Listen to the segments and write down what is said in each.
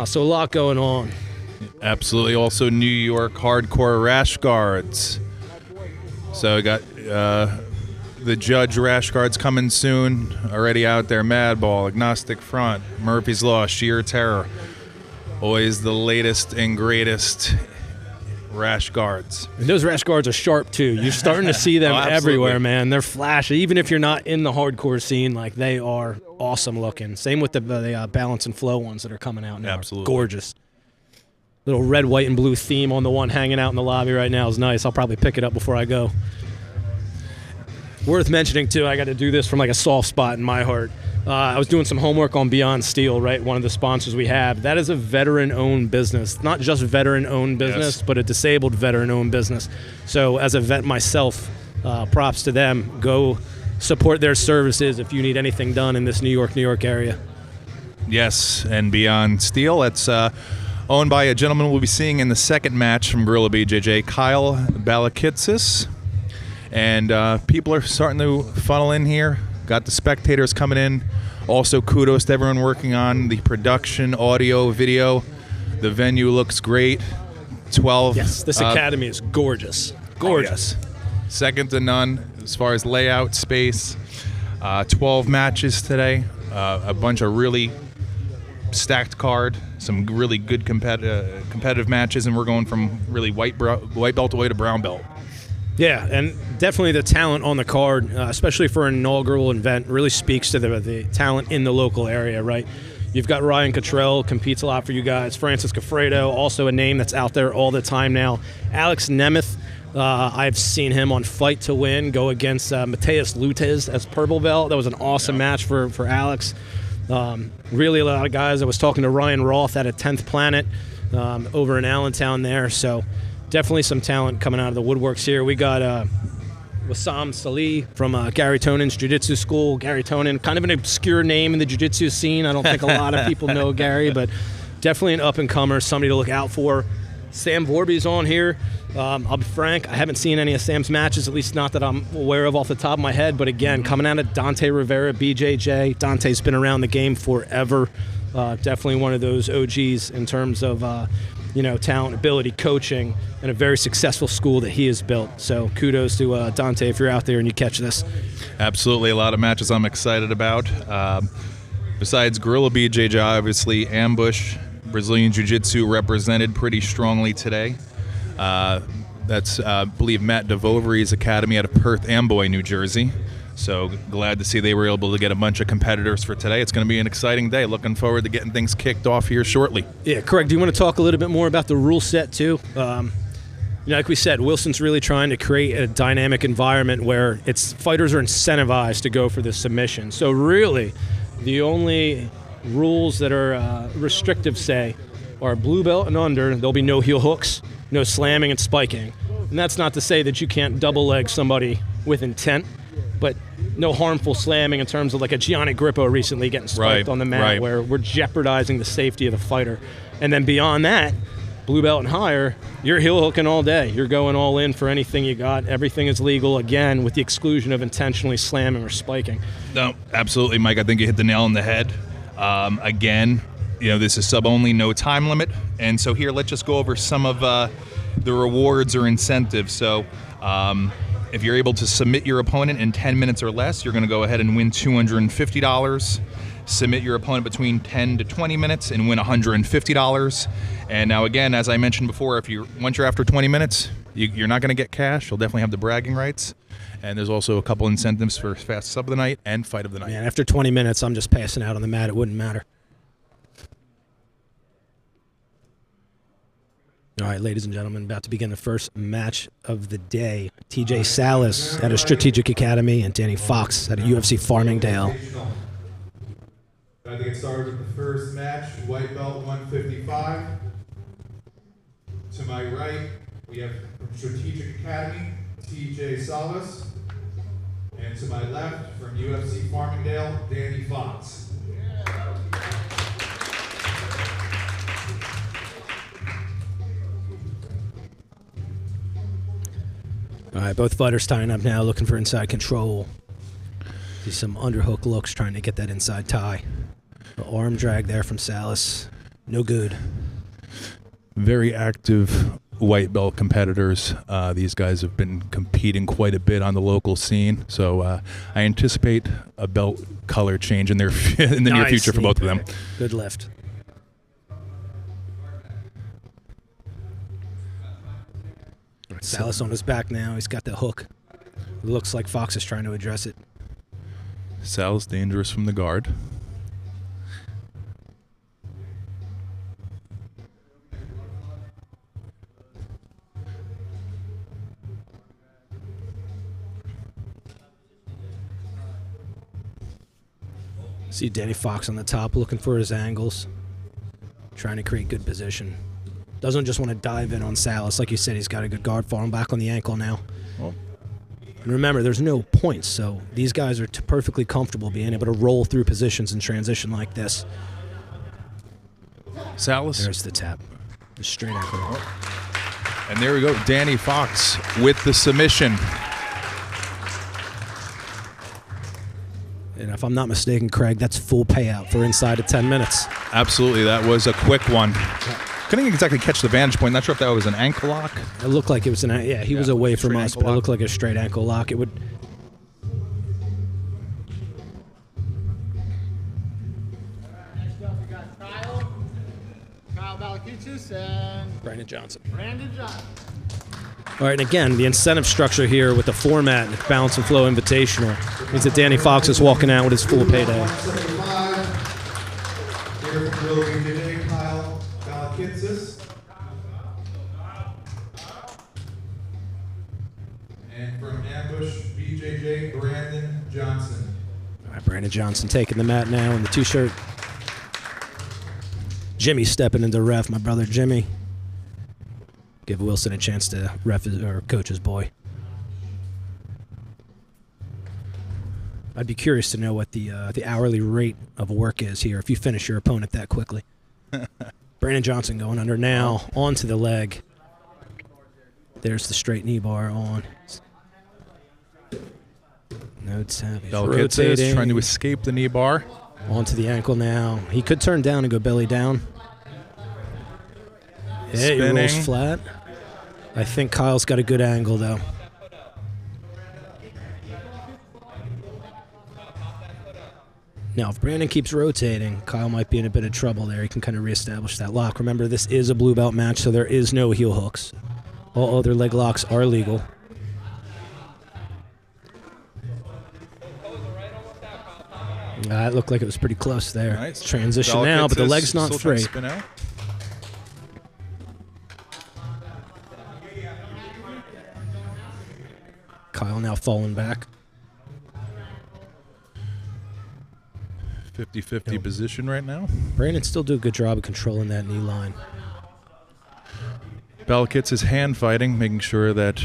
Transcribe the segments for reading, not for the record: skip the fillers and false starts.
So a lot going on. Absolutely. Also New York hardcore rash guards. So we got the Judge rash guards coming soon. Already out there. Madball, Agnostic Front, Murphy's Law, Sheer Terror. Always the latest and greatest rash guards. And those rash guards are sharp too. You're starting to see them everywhere, man. They're flashy. Even if you're not in the hardcore scene, like, they are awesome looking. Same with the Balance and Flow ones that are coming out now. Absolutely. Gorgeous. Little red, white, and blue theme on the one hanging out in the lobby right now is nice. I'll probably pick it up before I go. Worth mentioning too, I got to do this from like a soft spot in my heart. I was doing some homework on Beyond Steel, right? One of the sponsors we have. That is a veteran-owned business. Not just veteran-owned business, but a disabled veteran-owned business. So as a vet myself, props to them. Go support their services if you need anything done in this New York area. Yes, and Beyond Steel, that's owned by a gentleman we'll be seeing in the second match from Gorilla BJJ, Kyle Balakitsys. And people are starting to funnel in here. Got the spectators coming in. Also, kudos to everyone working on the production, audio, video. The venue looks great. 12. Yes, this academy is gorgeous. Gorgeous. Oh, yes. Second to none as far as layout, space. 12 matches today. A bunch of really stacked card. Some really good competitive matches, and we're going from really white belt away to brown belt. Yeah, and definitely the talent on the card, especially for an inaugural event, really speaks to the talent in the local area, right? You've got Ryan Cottrell, competes a lot for you guys. Francis Gafredo, also a name that's out there all the time now. Alex Nemeth, I've seen him on Fight to Win go against Mateus Lutez as purple belt. That was an awesome match for Alex. Really a lot of guys. I was talking to Ryan Roth at a 10th Planet over in Allentown there, so definitely some talent coming out of the woodworks here. We got Wessom Salee from Gary Tonen's Jiu-Jitsu school. Gary Tonen, kind of an obscure name in the Jiu-Jitsu scene. I don't think a lot of people know Gary, but definitely an up-and-comer, somebody to look out for. Sam Vorby's on here. I'll be frank, I haven't seen any of Sam's matches, at least not that I'm aware of off the top of my head. But again, coming out of Dante Rivera, BJJ. Dante's been around the game forever. Definitely one of those OGs in terms of talent, ability, coaching, and a very successful school that he has built. So kudos to Dante if you're out there and you catch this. Absolutely, a lot of matches I'm excited about. Besides Gorilla BJJ, obviously, Ambush, Brazilian Jiu-Jitsu represented pretty strongly today. That's, I believe, Matt Devore's academy out of Perth Amboy, New Jersey. So glad to see they were able to get a bunch of competitors for today. It's going to be an exciting day. Looking forward to getting things kicked off here shortly. Yeah, correct. Do you want to talk a little bit more about the rule set too? Like we said, Wilson's really trying to create a dynamic environment where fighters are incentivized to go for the submission. So really, the only rules that are restrictive, say, are blue belt and under. There'll be no heel hooks, no slamming and spiking. And that's not to say that you can't double leg somebody with intent, but no harmful slamming in terms of like a Gianni Grippo recently getting spiked on the mat, where we're jeopardizing the safety of the fighter. And then beyond that, blue belt and higher, you're heel hooking all day. You're going all in for anything you got. Everything is legal, again, with the exclusion of intentionally slamming or spiking. No, absolutely, Mike. I think you hit the nail on the head. Again, this is sub-only, no time limit. And so here, let's just go over some of the rewards or incentives. So if you're able to submit your opponent in 10 minutes or less, you're going to go ahead and win $250. Submit your opponent between 10 to 20 minutes and win $150. And now, again, as I mentioned before, once you're after 20 minutes, you're not going to get cash. You'll definitely have the bragging rights. And there's also a couple incentives for fast sub of the night and fight of the night. Man, after 20 minutes, I'm just passing out on the mat. It wouldn't matter. All right, ladies and gentlemen, about to begin the first match of the day. TJ Salas at a Strategic Academy and Danny Fox at a UFC Farmingdale. About to get started with the first match, white belt 155. To my right, we have from Strategic Academy, TJ Salas. And to my left, from UFC Farmingdale, Danny Fox. All right, both fighters tying up now, looking for inside control. See some underhook looks, trying to get that inside tie. The arm drag there from Salas. No good. Very active white belt competitors. These guys have been competing quite a bit on the local scene, so I anticipate a belt color change in their in the near future for both of them. Good lift. Salas on his back now. He's got the hook. It looks like Fox is trying to address it. Sal's dangerous from the guard. See Danny Fox on the top looking for his angles. Trying to create good position. Doesn't just want to dive in on Salas. Like you said, he's got a good guard falling back on the ankle now. Oh. And remember, there's no points, so these guys are perfectly comfortable being able to roll through positions in transition like this. Salas. There's the tap. The straight ankle. And there we go. Danny Fox with the submission. And if I'm not mistaken, Craig, that's full payout for inside of 10 minutes. Absolutely. That was a quick one. Couldn't exactly catch the vantage point. Not sure if that was an ankle lock. It looked like it was he was away from us, but it looked like a straight ankle lock. It would. Next up, we got Kyle Balakitsys, and Brandon Johnson. All right, and again, the incentive structure here with the format, Balance and Flow Invitational, means that Danny Fox is walking out with his full payday. Here from Wilhelm today, Kyle Balakitsys. And from Ambush, BJJ, Brandon Johnson. All right, Brandon Johnson taking the mat now in the two-shirt. Jimmy stepping into ref, my brother Jimmy. Give Wilson a chance to ref or coach his boy. I'd be curious to know what the hourly rate of work is here if you finish your opponent that quickly. Brandon Johnson going under now, onto the leg. There's the straight knee bar on. No tap. He's Balakitsys trying to escape the knee bar. Onto the ankle now. He could turn down and go belly down. Yeah, he rolls flat. I think Kyle's got a good angle, though. Now, if Brandon keeps rotating, Kyle might be in a bit of trouble there. He can kind of reestablish that lock. Remember, this is a blue belt match, so there is no heel hooks. All other leg locks are legal. It looked like it was pretty close there. Nice. Transition now, but the leg's not free. Spin out. Kyle now falling back. 50-50 position right now. Brandon still do a good job of controlling that knee line. Balakitsys is hand fighting, making sure that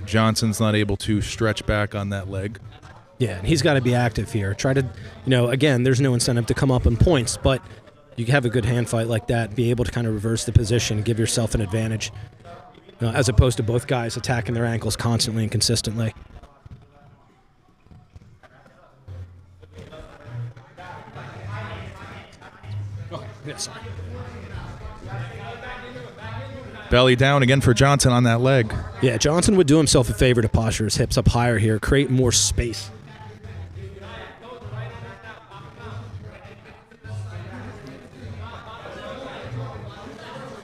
Johnson's not able to stretch back on that leg. Yeah, and he's got to be active here. Try to, again, there's no incentive to come up in points, but you have a good hand fight like that, be able to kind of reverse the position, give yourself an advantage, as opposed to both guys attacking their ankles constantly and consistently. Yes. Belly down again for Johnson on that leg. Yeah, Johnson would do himself a favor to posture his hips up higher here, create more space.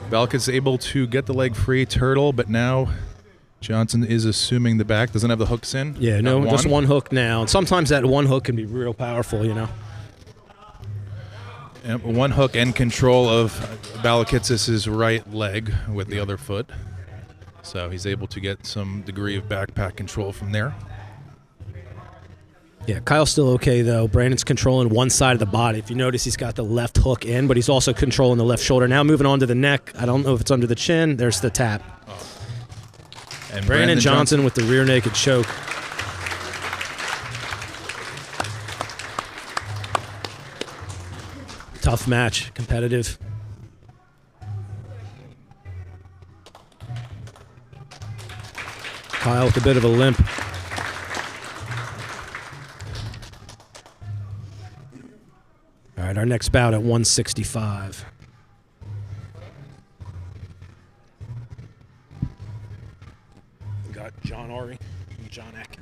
Balakitsys able to get the leg free, turtle, but now Johnson is assuming the back. Doesn't have the hooks in. Yeah, no, just one hook now. And sometimes that one hook can be real powerful, Yep, one hook and control of Balakitsys' right leg with the other foot. So he's able to get some degree of backpack control from there. Yeah, Kyle's still okay, though. Brandon's controlling one side of the body. If you notice, he's got the left hook in, but he's also controlling the left shoulder. Now moving on to the neck. I don't know if it's under the chin. There's the tap. Oh. And Brandon Johnson with the rear naked choke. Tough match, competitive. Kyle with a bit of a limp. All right, our next bout at 165. We got John Ari and John Eck.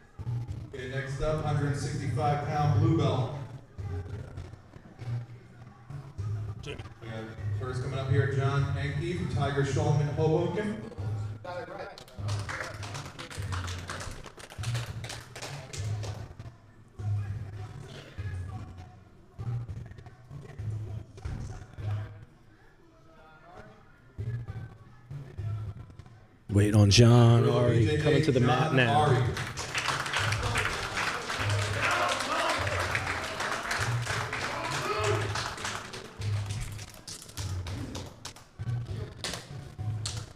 Okay, next up, 165-pound blue belt. We got first coming up here, John Enke from Tiger Schulman, Hoboken. Got it right. Wait on John Ari coming to the mat now. Ari.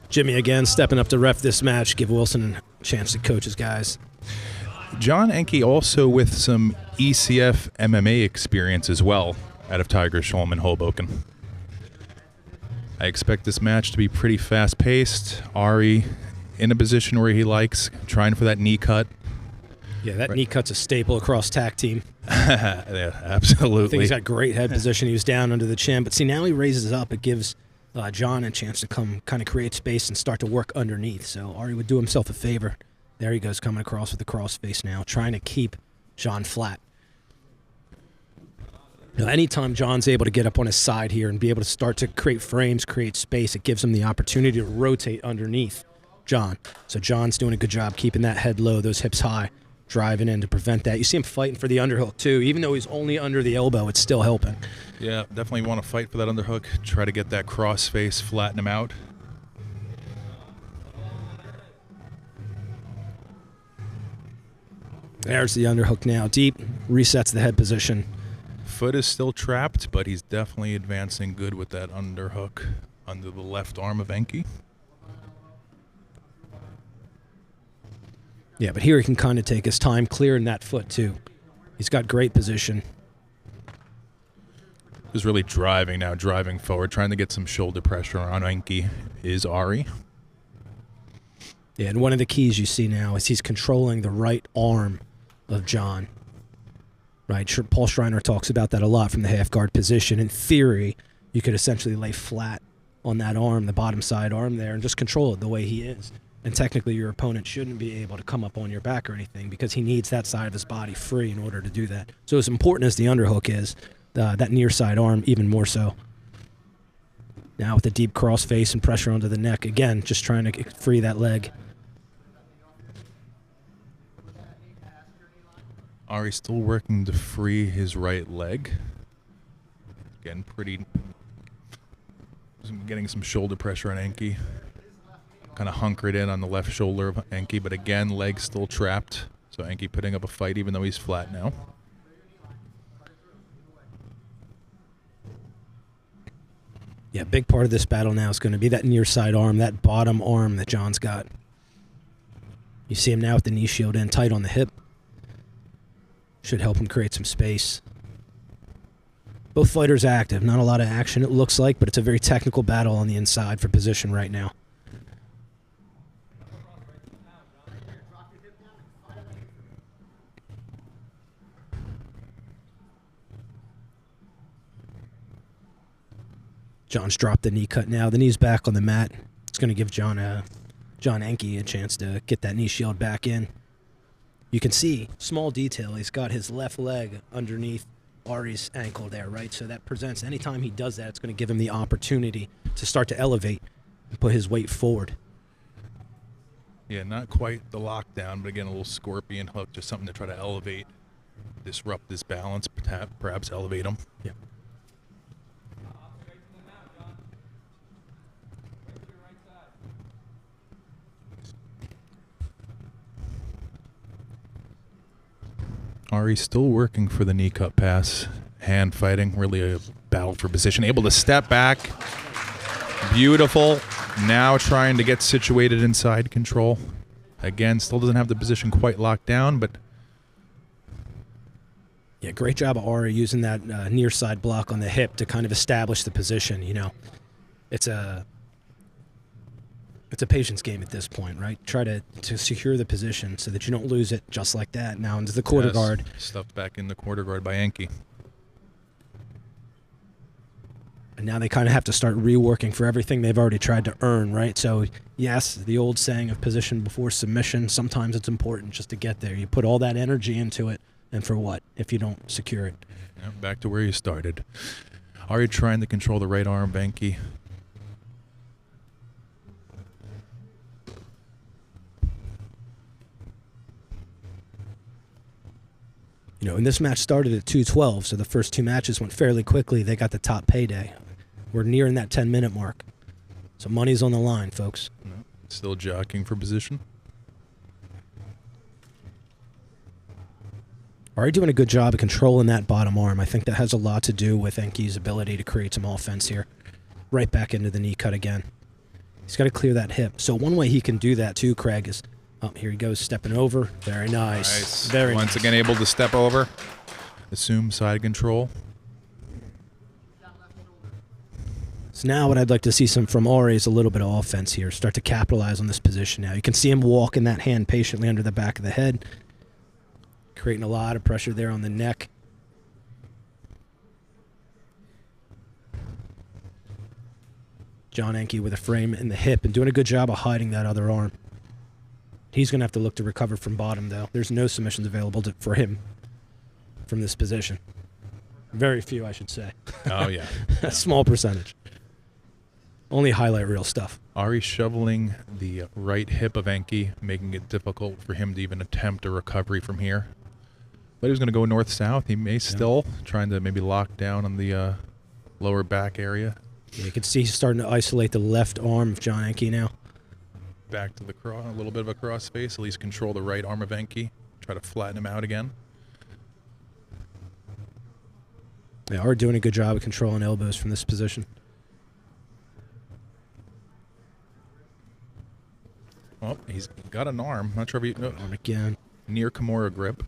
Jimmy again stepping up to ref this match, give Wilson a chance to coach his guys. John Enke also with some ECF MMA experience as well out of Tiger Schulman, Hoboken. I expect this match to be pretty fast-paced. Ari in a position where he likes, trying for that knee cut. Yeah, that knee cut's a staple across TAC team. Yeah, absolutely. I think he's got great head position. He was down under the chin. But see, now he raises up. It gives John a chance to come kind of create space and start to work underneath. So Ari would do himself a favor. There he goes, coming across with the cross face now, trying to keep John flat. Now, anytime John's able to get up on his side here and be able to start to create frames, create space, it gives him the opportunity to rotate underneath John. So John's doing a good job keeping that head low, those hips high, driving in to prevent that. You see him fighting for the underhook, too. Even though he's only under the elbow, it's still helping. Yeah, definitely want to fight for that underhook, try to get that cross face, flatten him out. There's the underhook now. Deep, resets the head position. Foot is still trapped, but he's definitely advancing good with that underhook under the left arm of Enke. Yeah, but here he can kind of take his time clearing that foot, too. He's got great position. He's really driving now, driving forward, trying to get some shoulder pressure on Enke is Ari. Yeah, and one of the keys you see now is he's controlling the right arm of John. Right, Paul Schreiner talks about that a lot from the half guard position. In theory, you could essentially lay flat on that arm, the bottom side arm there, and just control it the way he is. And technically, your opponent shouldn't be able to come up on your back or anything because he needs that side of his body free in order to do that. So as important as the underhook is, that near side arm even more so. Now with the deep cross face and pressure onto the neck, again, just trying to free that leg. Ari still working to free his right leg. Again, getting some shoulder pressure on Enke. Kind of hunkered in on the left shoulder of Enke, but again, leg still trapped. So Enke putting up a fight even though he's flat now. Yeah, big part of this battle now is going to be that near side arm, that bottom arm that John's got. You see him now with the knee shield in tight on the hip. Should help him create some space. Both fighters active. Not a lot of action, it looks like, but it's a very technical battle on the inside for position right now. John's dropped the knee cut now. The knee's back on the mat. It's going to give John Enke a chance to get that knee shield back in. You can see, small detail, he's got his left leg underneath Ari's ankle there, right? So that presents, anytime he does that, it's going to give him the opportunity to start to elevate and put his weight forward. Yeah, not quite the lockdown, but again, a little scorpion hook, just something to try to elevate, disrupt this balance, perhaps elevate him. Yeah. Ari still working for the knee cut pass. Hand fighting, really a battle for position. Able to step back. Beautiful. Now trying to get situated inside control. Again, still doesn't have the position quite locked down, but... Yeah, great job of Ari using that near side block on the hip to kind of establish the position, you know. It's a patience game at this point, right? Try to secure the position so that you don't lose it just like that. Now into the quarter guard. Stuffed back in the quarter guard by Enke. And now they kind of have to start reworking for everything they've already tried to earn, right? So, yes, the old saying of position before submission, sometimes it's important just to get there. You put all that energy into it, and for what if you don't secure it? Yeah, back to where you started. Are you trying to control the right arm of Enke? You know, and this match started at 2:12, so the first 2 matches went fairly quickly. They got the top payday. We're nearing that 10-minute mark. So money's on the line, folks. No, still jockeying for position. Already doing a good job of controlling that bottom arm. I think that has a lot to do with Enke's ability to create some offense here. Right back into the knee cut again. He's got to clear that hip. So one way he can do that too, Craig, is here he goes, stepping over. Very nice. Very Once nice. again able to step over. Assume side control. So now what I'd like to see some from Ari is a little bit of offense here. Start to capitalize on this position now. You can see him walking that hand patiently under the back of the head. Creating a lot of pressure there on the neck. John Enke with a frame in the hip and doing a good job of hiding that other arm. He's going to have to look to recover from bottom, though. There's no submissions available for him from this position. Very few, I should say. Oh, yeah. A small percentage. Only highlight reel stuff. Ari shoveling the right hip of Enke, making it difficult for him to even attempt a recovery from here. But he was going to go north-south. He may still, trying to maybe lock down on the lower back area. Yeah, you can see he's starting to isolate the left arm of John Enke now. Back to the cross, a little bit of a cross face, at least control the right arm of Enke. Try to flatten him out again. They are doing a good job of controlling elbows from this position. Well, he's got an arm. Not sure if he... Arm again. Near Kimura grip.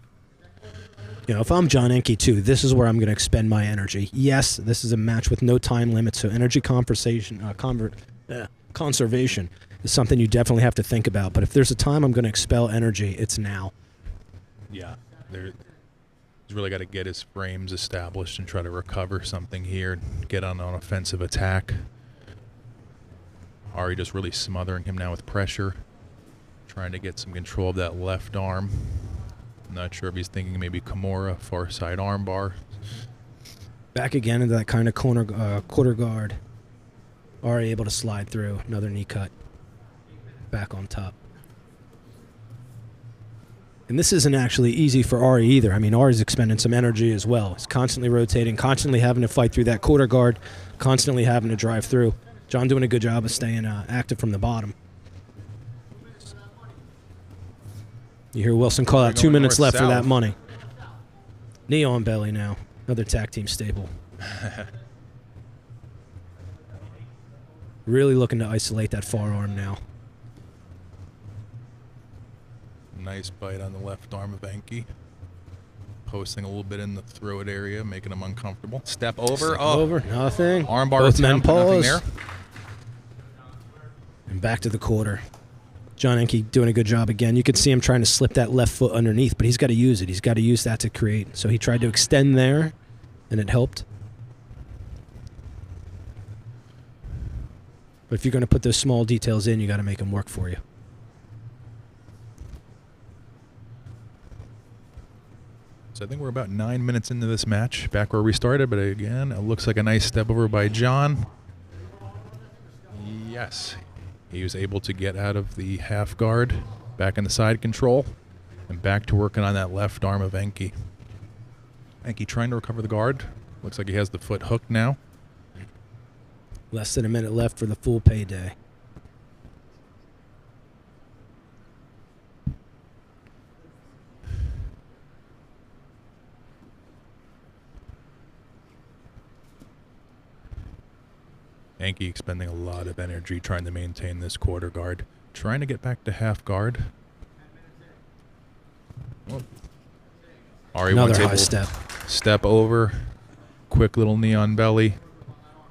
You know, if I'm John Enke too, this is where I'm going to expend my energy. Yes, this is a match with no time limit, so energy conservation is something you definitely have to think about. But if there's a time I'm going to expel energy, it's now. Yeah. He's really got to get his frames established and try to recover something here, get on an offensive attack. Ari just really smothering him now with pressure, trying to get some control of that left arm. Not sure if he's thinking maybe Kimura, far side armbar. Back again into that kind of quarter guard. Ari able to slide through. Another knee cut. Back on top. And this isn't actually easy for Ari either. I mean, Ari's expending some energy as well. He's constantly rotating, constantly having to fight through that quarter guard, constantly having to drive through. John doing a good job of staying active from the bottom. You hear Wilson call out 2 minutes left for that money. Knee on belly now. Another tag team staple. Really looking to isolate that far arm now. Nice bite on the left arm of Enke. Posting a little bit in the throat area, making him uncomfortable. Step over. Over. Nothing. Armbar Both men attempt, nothing pause. there. And back to the quarter. John Enke doing a good job again. You can see him trying to slip that left foot underneath, but he's got to use it. He's got to use that to create. So he tried to extend there, and it helped. But if you're going to put those small details in, you got to make them work for you. So I think we're about 9 minutes into this match, back where we started, but again, it looks like a nice step over by John. Yes, he was able to get out of the half guard, back in the side control, and back to working on that left arm of Enke. Enke trying to recover the guard. Looks like he has the foot hooked now. Less than a minute left for the full payday. Enke expending a lot of energy trying to maintain this quarter guard. Trying to get back to half guard. Well, Ari Another once high able step. Step over. Quick little knee on belly.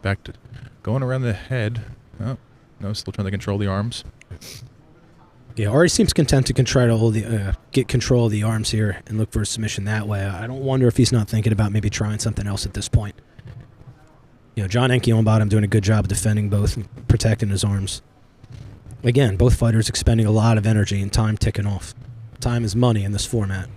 Back to going around the head. Oh, no, still trying to control the arms. Yeah, Ari seems content to try to hold get control of the arms here and look for a submission that way. I don't wonder if he's not thinking about maybe trying something else at this point. John Enke on bottom doing a good job of defending both and protecting his arms. Again, both fighters expending a lot of energy and time ticking off. Time is money in this format.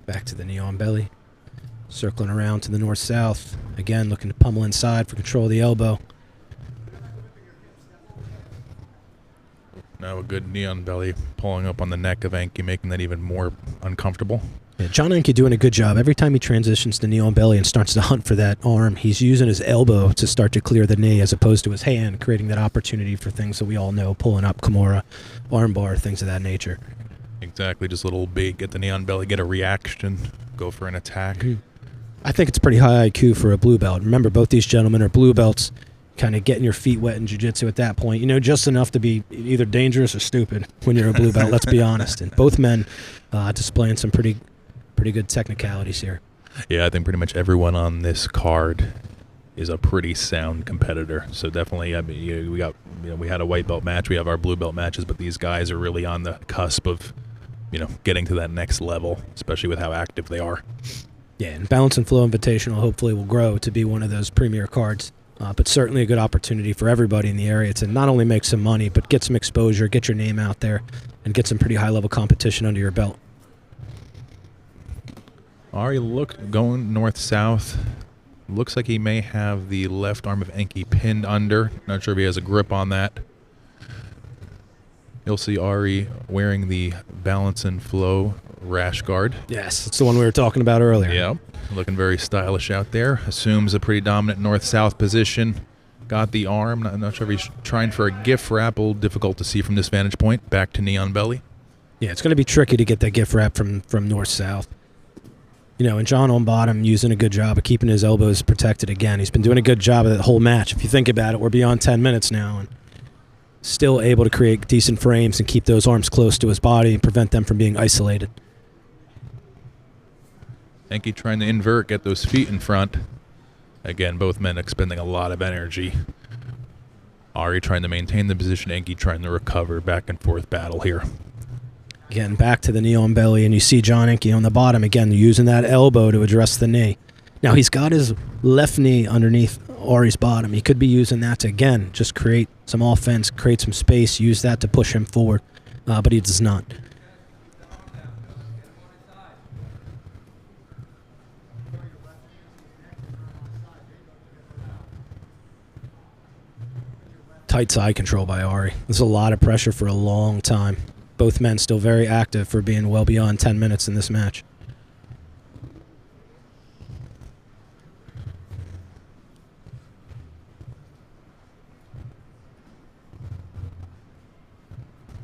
Back to the knee on belly. Circling around to the north-south. Again, looking to pummel inside for control of the elbow. Now a good knee on belly, pulling up on the neck of Enke, making that even more uncomfortable. Yeah, John Enke doing a good job. Every time he transitions to knee on belly and starts to hunt for that arm, he's using his elbow to start to clear the knee as opposed to his hand, creating that opportunity for things that we all know, pulling up Kimura, arm bar, things of that nature. Exactly, just a little bait, get the knee on belly, get a reaction, go for an attack. I think it's pretty high IQ for a blue belt. Remember, both these gentlemen are blue belts, kind of getting your feet wet in jiu-jitsu at that point. Just enough to be either dangerous or stupid when you're a blue belt, let's be honest. And both men displaying some pretty good technicalities here. Yeah, I think pretty much everyone on this card is a pretty sound competitor. So definitely, I mean, we had a white belt match, we have our blue belt matches, but these guys are really on the cusp of, getting to that next level, especially with how active they are. Yeah, and Balance and Flow Invitational hopefully will grow to be one of those premier cards. But certainly a good opportunity for everybody in the area to not only make some money, but get some exposure, get your name out there, and get some pretty high-level competition under your belt. Ari going north-south. Looks like he may have the left arm of Enke pinned under. Not sure if he has a grip on that. You'll see Ari wearing the Balance and Flow rash guard. Yes, it's the one we were talking about earlier. Yeah, looking very stylish out there. Assumes a pretty dominant north-south position. Got the arm. Not sure if he's trying for a gift wrap. A little difficult to see from this vantage point. Back to knee on belly. Yeah, it's going to be tricky to get that gift wrap from north-south. And John on bottom using a good job of keeping his elbows protected again. He's been doing a good job of that whole match. If you think about it, we're beyond 10 minutes now and still able to create decent frames and keep those arms close to his body and prevent them from being isolated. Enke trying to invert, get those feet in front. Again, both men expending a lot of energy. Ari trying to maintain the position, Enke trying to recover. Back and forth battle here. Again, back to the knee on belly, and you see John Enke on the bottom, again, using that elbow to address the knee. Now, he's got his left knee underneath Ari's bottom. He could be using that to, again, just create some offense, create some space, use that to push him forward, but he does not. Tight side control by Ari. There's a lot of pressure for a long time. Both men still very active for being well beyond 10 minutes in this match.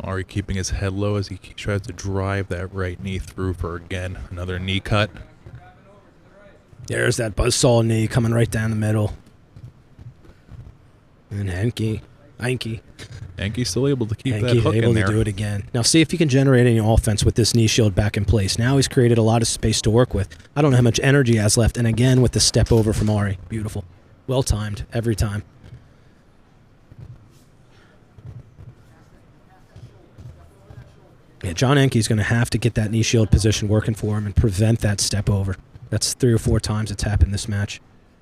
Ari keeping his head low as he tries to drive that right knee through for, again, another knee cut. There's that buzzsaw knee coming right down the middle. And Enke's still able to keep that hook able in there. to do it again. Now see if he can generate any offense with this knee shield back in place. Now he's created a lot of space to work with. I don't know how much energy he has left. And again with the step over from Ari. Beautiful. Well timed every time. Yeah, John Enke's going to have to get that knee shield position working for him and prevent that step over. That's 3 or 4 times it's happened this match.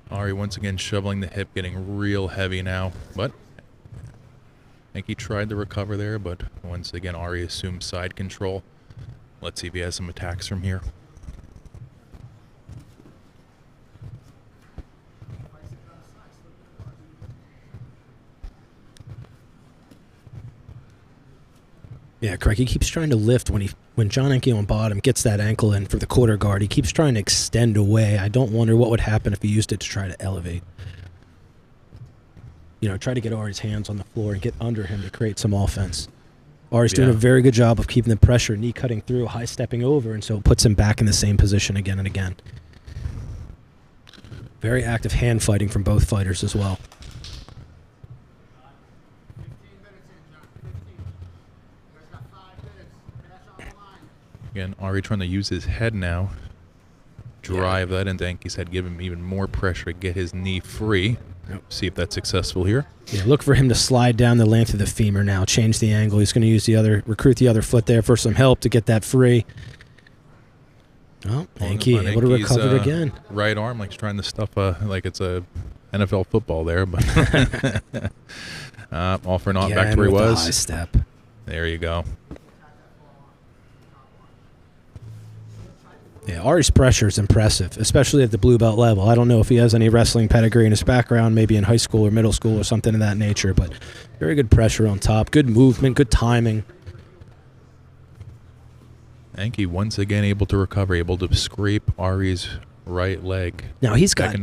Ari once again shoveling the hip, getting real heavy now. But Enke tried to recover there, but once again Ari assumes side control. Let's see if he has some attacks from here. Yeah, Craig, he keeps trying to lift when John Enke on bottom gets that ankle in for the quarter guard. He keeps trying to extend away. I don't wonder what would happen if he used it to try to elevate. Try to get Ari's hands on the floor and get under him to create some offense. Ari's doing a very good job of keeping the pressure, knee cutting through, high stepping over, and so it puts him back in the same position again and again. Very active hand fighting from both fighters as well. Again, Ari trying to use his head now. Drive that into Enke's head, give him even more pressure to get his knee free. See if that's successful here. Yeah, look for him to slide down the length of the femur now, change the angle. He's going to use recruit the other foot there for some help to get that free. Oh, Enke able to recover it again. Right arm, like he's trying to stuff like it's a NFL football there, but all for naught, back to where he was. The high step. There you go. Yeah, Ari's pressure is impressive, especially at the blue belt level. I don't know if he has any wrestling pedigree in his background, maybe in high school or middle school or something of that nature, but very good pressure on top, good movement, good timing. Enke once again able to recover, able to scrape Ari's right leg. Now he's got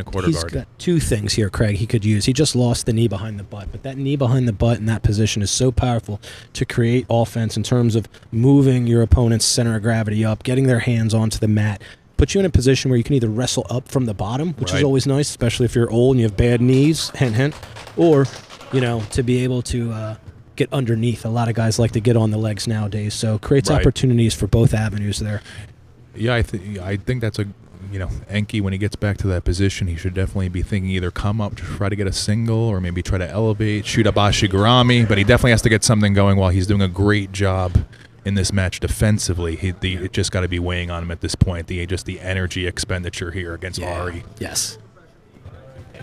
two things here, Craig, he could use. He just lost the knee behind the butt, but that knee behind the butt in that position is so powerful to create offense in terms of moving your opponent's center of gravity up, getting their hands onto the mat, put you in a position where you can either wrestle up from the bottom, which is always nice, especially if you're old and you have bad knees, hint, hint, or, to be able to get underneath. A lot of guys like to get on the legs nowadays, so creates opportunities for both avenues there. Yeah, I think that's Enke, when he gets back to that position, he should definitely be thinking either come up to try to get a single or maybe try to elevate, shoot a Bashigurami, but he definitely has to get something going while he's doing a great job in this match defensively. It just got to be weighing on him at this point, the energy expenditure here against Ari. Yes.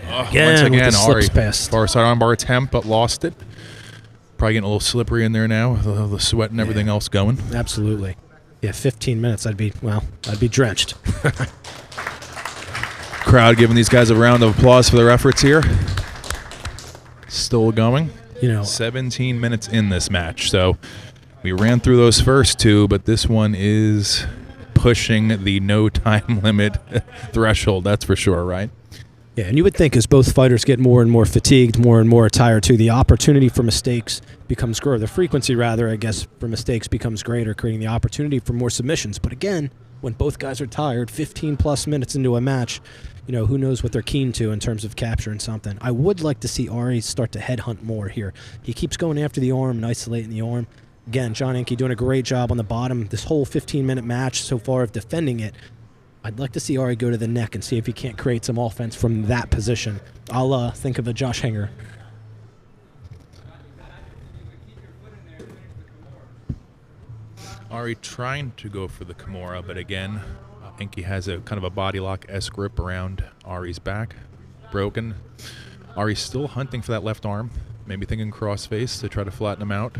Once again, Ari, past. far side armbar attempt, but lost it. Probably getting a little slippery in there now, the sweat and everything else going. Absolutely. Yeah, 15 minutes, I'd be drenched. Crowd giving these guys a round of applause for their efforts here. Still going. 17 minutes in this match, so we ran through those first two, but this one is pushing the no time limit threshold, that's for sure, right? Yeah, and you would think as both fighters get more and more fatigued, more and more tired too, the opportunity for mistakes becomes greater. The frequency, rather, I guess, for mistakes becomes greater, creating the opportunity for more submissions. But again, when both guys are tired, 15-plus minutes into a match, who knows what they're keen to in terms of capturing something. I would like to see Ari start to headhunt more here. He keeps going after the arm and isolating the arm. Again, John Enke doing a great job on the bottom. This whole 15-minute match so far of defending it, I'd like to see Ari go to the neck and see if he can't create some offense from that position. I'll think of a Josh Hanger. Ari trying to go for the Kimura, but again, Enke has a kind of a body lock-esque grip around Ari's back. Broken. Ari's still hunting for that left arm, maybe thinking crossface to try to flatten him out.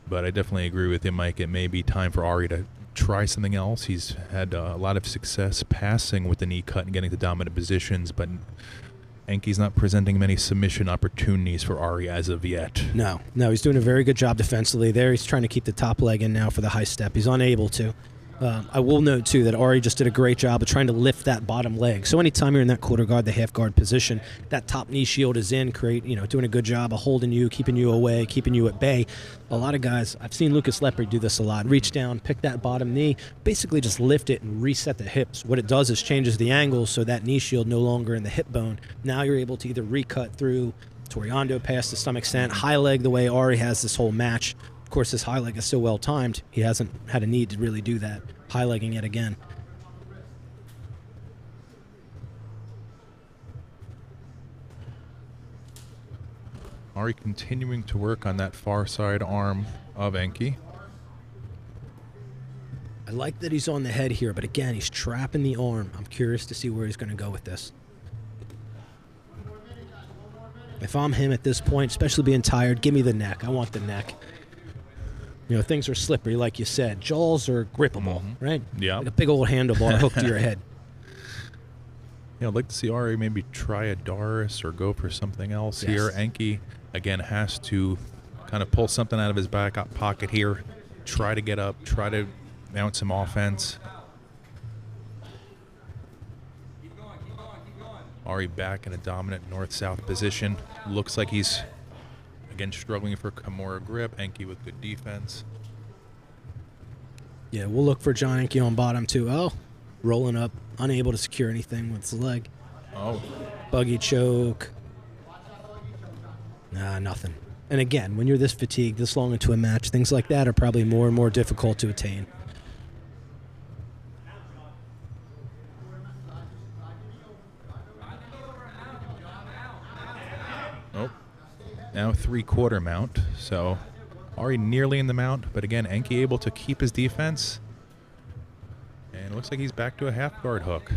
But I definitely agree with you, Mike. It may be time for Ari to try something else. He's had a lot of success passing with the knee cut and getting to dominant positions, but Enke's not presenting many submission opportunities for Ari as of yet. No, he's doing a very good job defensively there. He's trying to keep the top leg in now for the high step. He's unable to. I will note, too, that Ari just did a great job of trying to lift that bottom leg. So anytime you're in that quarter guard, the half guard position, that top knee shield is in, doing a good job of holding you, keeping you away, keeping you at bay. A lot of guys, I've seen Lucas Lepre do this a lot. Reach down, pick that bottom knee, basically just lift it and reset the hips. What it does is changes the angle so that knee shield no longer in the hip bone. Now you're able to either recut through Toriando past to some extent, high leg the way Ari has this whole match. Of course, this high leg is so well timed, he hasn't had a need to really do that. High legging it again. Ari continuing to work on that far side arm of Enke. I like that he's on the head here, but again, he's trapping the arm. I'm curious to see where he's going to go with this. If I'm him at this point, especially being tired, give me the neck. I want the neck. Things are slippery, like you said. Jaws are grippable, right? Yeah. Like a big old handlebar hooked to your head. I'd like to see Ari maybe try a Doris or go for something else here. Enke, again, has to kind of pull something out of his back pocket here, try to get up, try to mount some offense. Ari back in a dominant north-south position. Looks like he's, again, struggling for Kimura grip. Enke with good defense. Yeah, we'll look for John Enke on bottom, too. Oh, rolling up, unable to secure anything with his leg. Oh. Buggy choke. Nah, nothing. And again, when you're this fatigued, this long into a match, things like that are probably more and more difficult to attain. 3/4 mount. So Ari nearly in the mount, but again, Enke able to keep his defense. And it looks like he's back to a half guard hook.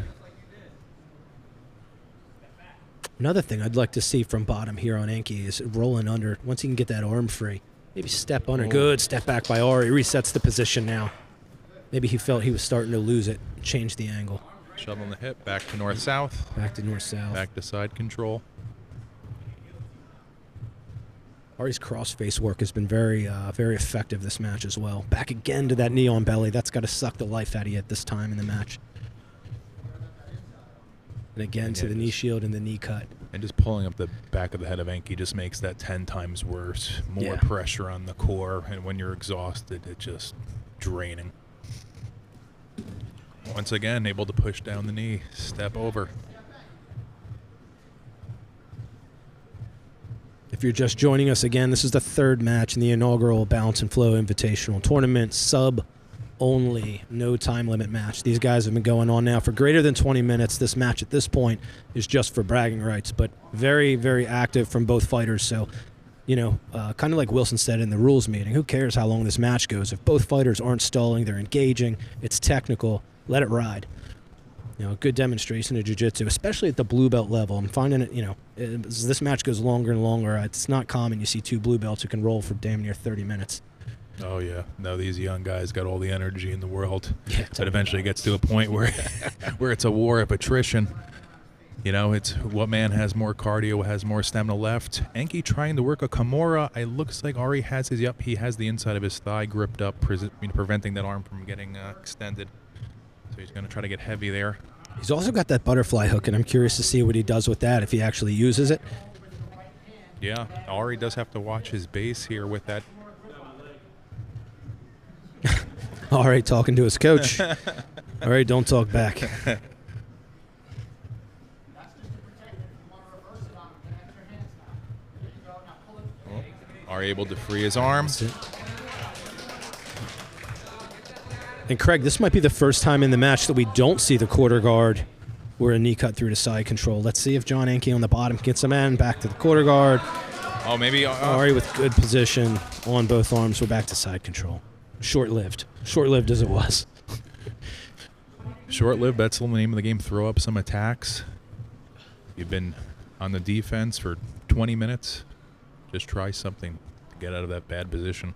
Another thing I'd like to see from bottom here on Enke is rolling under. Once he can get that arm free, maybe step under. Good step back by Ari. Resets the position now. Maybe he felt he was starting to lose it. Change the angle. Shove on the hip, back to north-south. Back to north-south. Back to side control. Ari's cross-face work has been very effective this match as well. Back again to that knee on belly. That's got to suck the life out of you at this time in the match. And again to the knee shield and the knee cut. And just pulling up the back of the head of Enke just makes that 10 times worse. More pressure on the core, and when you're exhausted, it's just draining. Once again, able to push down the knee, step over. If you're just joining us again, this is the third match in the inaugural Balance and Flow Invitational Tournament. Sub-only, no time limit match. These guys have been going on now for greater than 20 minutes. This match at this point is just for bragging rights, but very, very active from both fighters. So, you know, kind of like Wilson said in the rules meeting, who cares how long this match goes? If both fighters aren't stalling, they're engaging, it's technical, let it ride. You know, good demonstration of jiu-jitsu, especially at the blue belt level. I'm finding it, you know, as this match goes longer and longer, it's not common you see two blue belts who can roll for damn near 30 minutes. Oh, yeah. No, these young guys got all the energy in the world. Yeah, But eventually gets to a point where where it's a war of attrition. You know, it's what man has more cardio, has more stamina left. Enke trying to work a Kimura. It looks like Ari has his, he has the inside of his thigh gripped up, preventing that arm from getting extended. So he's going to try to get heavy there. He's also got that butterfly hook, and I'm curious to see what he does with that, if he actually uses it. Yeah, Ari does have to watch his base here with that. All right, talking to his coach. All right, don't talk back. Ari able to free his arms. And Craig, this might be the first time in the match that we don't see the quarter guard where a knee cut through to side control. Let's see if John Enke on the bottom gets him in, back to the quarter guard. Oh, maybe. Ari with good position on both arms. We're back to side control. Short-lived. Short-lived as it was. Short-lived, that's the name of the game. Throw up some attacks. You've been on the defense for 20 minutes. Just try something to get out of that bad position.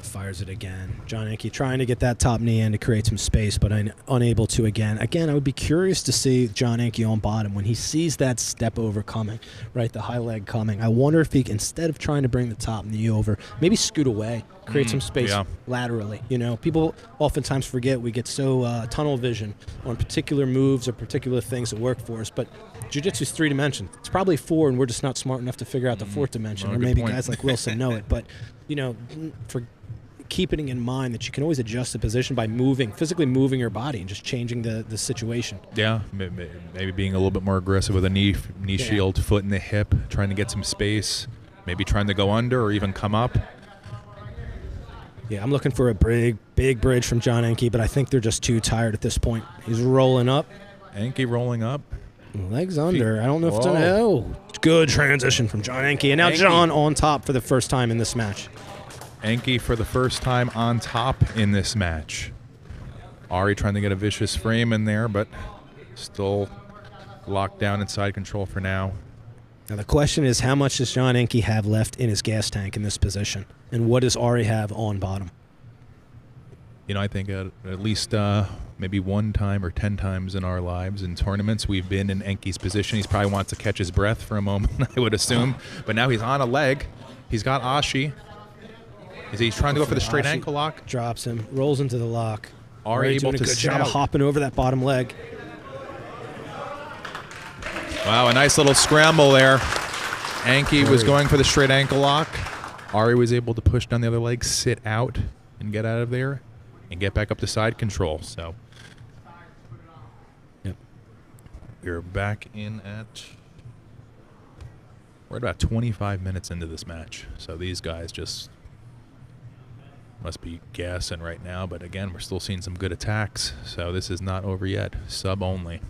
Fires it again. John Enke trying to get that top knee in to create some space, but unable to again. Again, I would be curious to see John Enke on bottom when he sees that step over coming, right, the high leg coming. I wonder if he, instead of trying to bring the top knee over, maybe scoot away, create some space laterally. You know, people oftentimes forget we get so tunnel vision on particular moves or particular things that work for us, but jiu-jitsu is 3 dimensions. It's probably 4, and we're just not smart enough to figure out the 4th dimension, or maybe guys like Wilson know it. But, you know, for keeping in mind that you can always adjust the position by moving, physically moving your body and just changing the situation. Yeah, maybe being a little bit more aggressive with a knee shield, foot in the hip, trying to get some space, maybe trying to go under or even come up. Yeah, I'm looking for a big bridge from John Enke, but I think they're just too tired at this point. He's rolling up. Enke rolling up. Legs under. I don't know if it's good transition from John Enke. And now John on top for the first time in this match. Enke for the first time on top in this match. Ari trying to get a vicious frame in there, but still locked down in side control for now. Now the question is, how much does John Enke have left in his gas tank in this position? And what does Ari have on bottom? You know, I think at least maybe 1 time or 10 times in our lives in tournaments we've been in Enke's position. He's probably wants to catch his breath for a moment, I would assume. But now he's on a leg. He's got Ashi. He's trying to go for the straight ankle lock. Drops him, rolls into the lock. Ari able to good job of hopping over that bottom leg. Wow, a nice little scramble there. Enke was going for the straight ankle lock. Ari was able to push down the other leg, sit out, and get out of there, and get back up to side control. So, yep, we're back in at. We're at about 25 minutes into this match. So these guys just Must be gassing right now, but again, we're still seeing some good attacks, so this is not over yet. Sub only.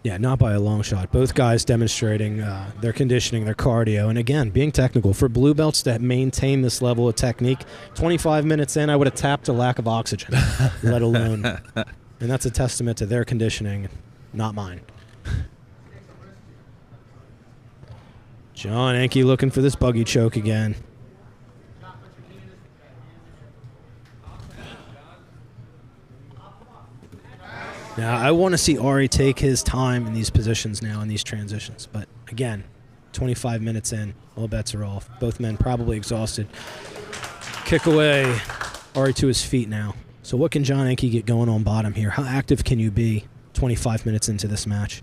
Yeah, not by a long shot. Both guys demonstrating their conditioning, their cardio, and again, being technical. For blue belts to maintain this level of technique, 25 minutes in, I would have tapped a lack of oxygen, let alone. And that's a testament to their conditioning, not mine. John Enke looking for this buggy choke again. Now, I want to see Ari take his time in these positions now, in these transitions. But again, 25 minutes in, all bets are off. Both men probably exhausted. Kick away. Ari to his feet now. So what can John Enke get going on bottom here? How active can you be 25 minutes into this match?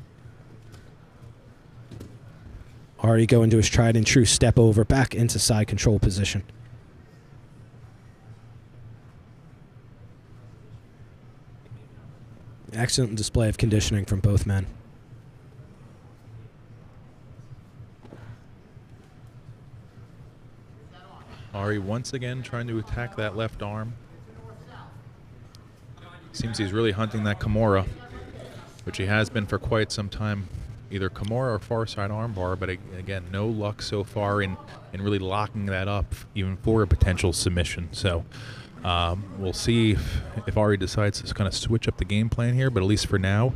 Ari going to his tried and true step over, back into side control position. Excellent display of conditioning from both men. Ari once again trying to attack that left arm. Seems he's really hunting that Kimura, which he has been for quite some time. Either Kimura or far side armbar, but again, no luck so far in really locking that up, even for a potential submission. So we'll see if Ari decides to kind of switch up the game plan here, but at least for now,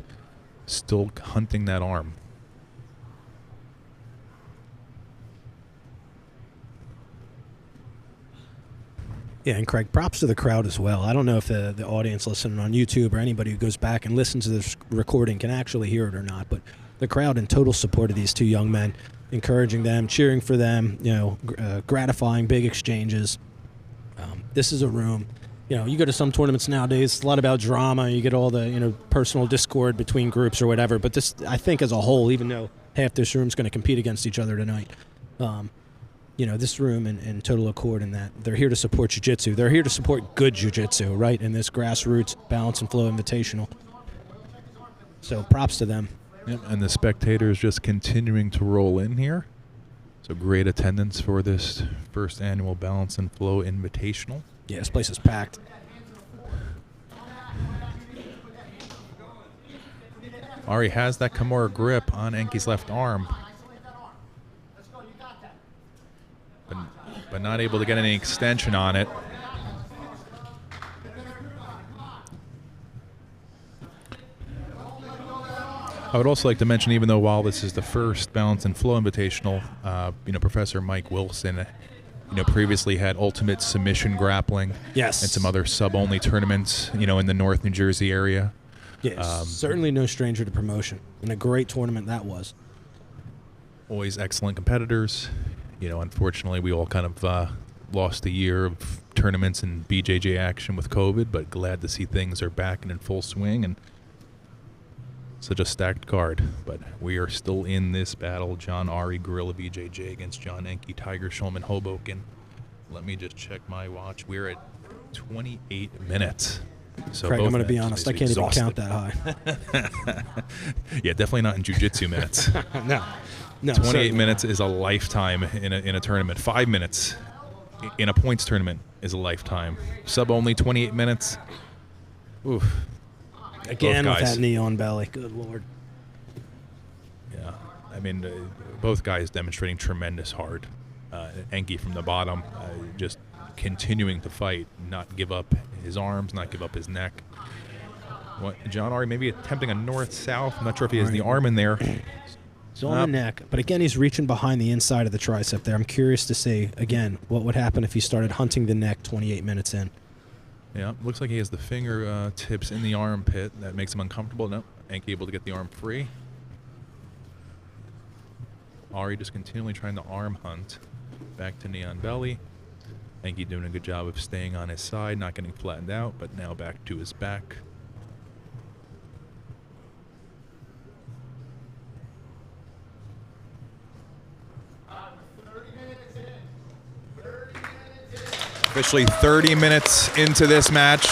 still hunting that arm. Yeah, and Craig, props to the crowd as well. I don't know if the audience listening on YouTube or anybody who goes back and listens to this recording can actually hear it or not, but the crowd in total support of these two young men, encouraging them, cheering for them, gratifying big exchanges. This is a room, you go to some tournaments nowadays, it's a lot about drama. You get all the, personal discord between groups or whatever. But this, I think as a whole, even though half this room's going to compete against each other tonight, this room in total accord in that they're here to support jiu-jitsu. They're here to support good jiu-jitsu, right, in this grassroots balance and flow invitational. So props to them. Yep, and the spectators just continuing to roll in here. So great attendance for this first annual Balance and Flow Invitational. Yeah, this place is packed. Ari has that Kimura grip on Enke's left arm, but not able to get any extension on it. I would also like to mention, even though while this is the first Balance and Flow Invitational, Professor Mike Wilson, previously had Ultimate Submission Grappling, yes, and some other sub-only tournaments, in the North New Jersey area. Yes, certainly no stranger to promotion, and a great tournament that was. Always excellent competitors. Unfortunately, we all kind of lost a year of tournaments and BJJ action with COVID, but glad to see things are back and in full swing, and such a stacked card. But we are still in this battle. John Ari, Gorilla BJJ against John Enke, Tiger Schulman, Hoboken. Let me just check my watch. We're at 28 minutes. So Craig, I'm going to be honest, I can't even count that high. Yeah, definitely not in jiu-jitsu minutes. No, 28 minutes is a lifetime in a tournament. 5 minutes in a points tournament is a lifetime. Sub-only 28 minutes. Oof. Again with that knee on belly. Good Lord. Yeah, both guys demonstrating tremendous heart. Enke from the bottom, just continuing to fight, not give up his arms, not give up his neck. John Ari maybe attempting a north-south. I'm not sure if he has the arm in there. It's on the neck. But again, he's reaching behind the inside of the tricep there. I'm curious to see, again, what would happen if he started hunting the neck 28 minutes in. Yeah, looks like he has the finger tips in the armpit. That makes him uncomfortable. No, Enke able to get the arm free. Ari just continually trying to arm hunt. Back to knee on belly. Enke doing a good job of staying on his side, not getting flattened out, but now back to his back. Officially 30 minutes into this match.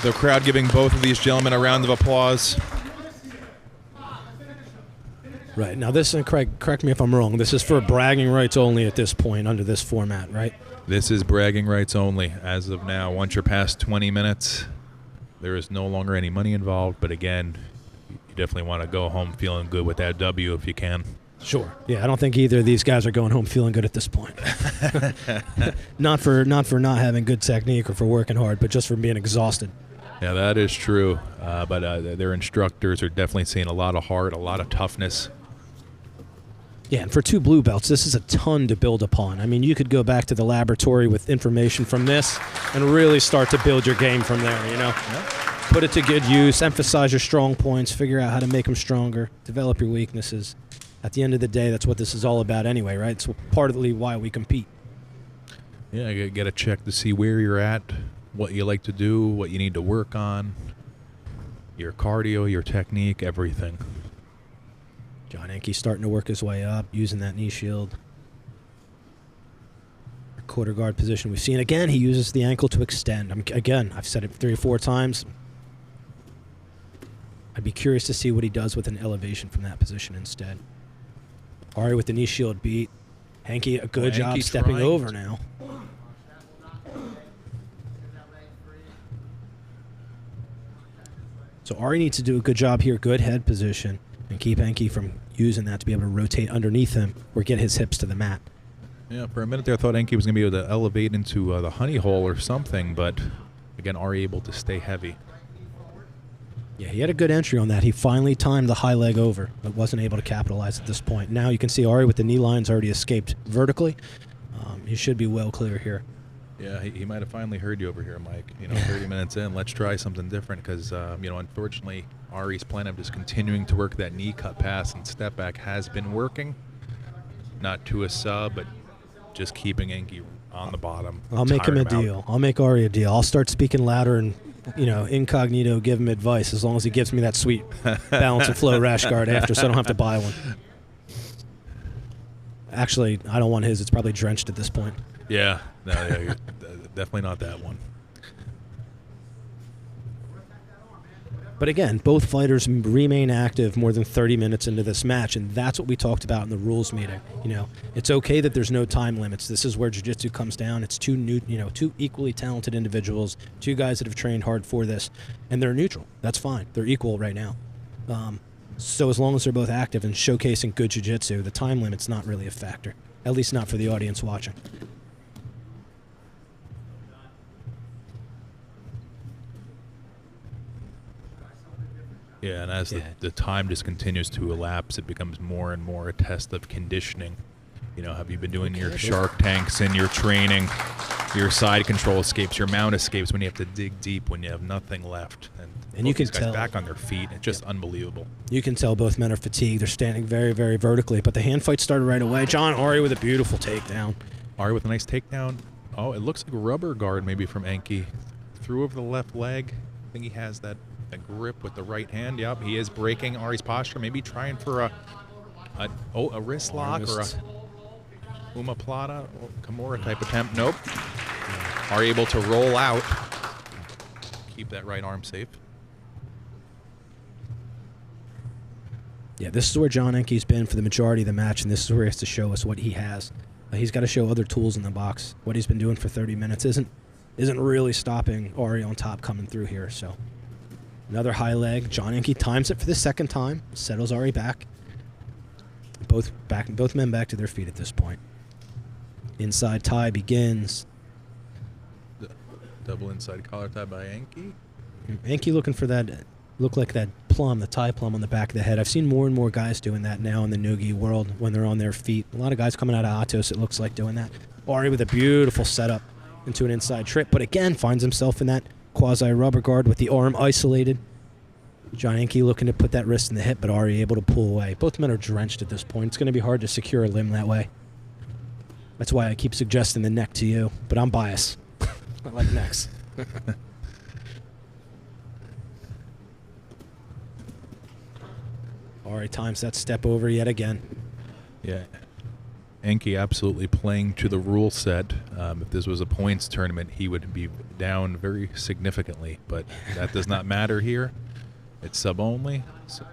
The crowd giving both of these gentlemen a round of applause. Right. Now this, and Craig, correct me if I'm wrong, this is for bragging rights only at this point under this format, right? This is bragging rights only as of now. Once you're past 20 minutes, there is no longer any money involved. But again, you definitely want to go home feeling good with that W if you can. Sure. Yeah, I don't think either of these guys are going home feeling good at this point. not for not having good technique or for working hard, but just for being exhausted. Yeah, that is true. But their instructors are definitely seeing a lot of heart, a lot of toughness. Yeah, and for 2 blue belts, this is a ton to build upon. I mean, you could go back to the laboratory with information from this and really start to build your game from there, you know? Yeah. Put it to good use, emphasize your strong points, figure out how to make them stronger, develop your weaknesses. At the end of the day, that's what this is all about anyway, right? It's partly why we compete. Yeah, you got to check to see where you're at, what you like to do, what you need to work on, your cardio, your technique, everything. John Enke starting to work his way up, using that knee shield. Our quarter guard position we've seen. Again, he uses the ankle to extend. I've said it 3 or 4 times. I'd be curious to see what he does with an elevation from that position instead. Ari with the knee shield beat. Enke, a good job stepping over now. So Ari needs to do a good job here, good head position, and keep Enke from using that to be able to rotate underneath him or get his hips to the mat. Yeah, for a minute there I thought Enke was going to be able to elevate into the honey hole or something, but again, Ari able to stay heavy. Yeah, he had a good entry on that. He finally timed the high leg over, but wasn't able to capitalize at this point. Now you can see Ari with the knee lines already escaped vertically. He should be well clear here. Yeah, he might have finally heard you over here, Mike. 30 minutes in, let's try something different because, unfortunately, Ari's plan of just continuing to work that knee cut pass and step back has been working. Not to a sub, but just keeping Enke on the bottom. I'll make him a deal. I'll make Ari a deal. I'll start speaking louder and, incognito give him advice as long as he gives me that sweet balance and flow rash guard after so I don't have to buy one. Actually, I don't want his. It's probably drenched at this point. Yeah, no, definitely not that one. But again, both fighters remain active more than 30 minutes into this match, and that's what we talked about in the rules meeting. It's okay that there's no time limits. This is where jiu-jitsu comes down. It's two equally talented individuals, 2 guys that have trained hard for this, and they're neutral. That's fine. They're equal right now. So as long as they're both active and showcasing good jiu-jitsu, the time limit's not really a factor, at least not for the audience watching. Yeah, and as the time just continues to elapse, it becomes more and more a test of conditioning. Have you been doing your shark tanks and your training, your side control escapes, your mount escapes when you have to dig deep, when you have nothing left? And you can tell back on their feet. It's just unbelievable. You can tell both men are fatigued. They're standing very, very vertically, but the hand fight started right away. Ari with a beautiful takedown. Ari with a nice takedown. Oh, it looks like a rubber guard maybe from Enke. Threw over the left leg. I think he has that grip with the right hand. Yep, he is breaking Ari's posture. Maybe trying for a wrist lock or a omoplata or Kimura type attempt. Nope. Ari able to roll out. Keep that right arm safe. Yeah, this is where John Enke's been for the majority of the match, and this is where he has to show us what he has. He's got to show other tools in the box. What he's been doing for 30 minutes isn't really stopping Ari on top coming through here. So another high leg. John Enke times it for the second time, settles Ari back. Both men back to their feet at this point. Inside tie begins. Double inside collar tie by Enke. Enke looking for that, look like that plum, the tie plum on the back of the head. I've seen more and more guys doing that now in the no-gi world when they're on their feet. A lot of guys coming out of Atos, it looks like, doing that. Ari with a beautiful setup into an inside trip, but again finds himself in that quasi-rubber guard with the arm isolated. John Enke looking to put that wrist in the hip, but Ari able to pull away. Both men are drenched at this point. It's going to be hard to secure a limb that way. That's why I keep suggesting the neck to you, but I'm biased. I like necks. Ari times that step over yet again. Yeah. Enke absolutely playing to the rule set. If this was a points tournament, he would be down very significantly, but that does not matter here. It's sub only. So.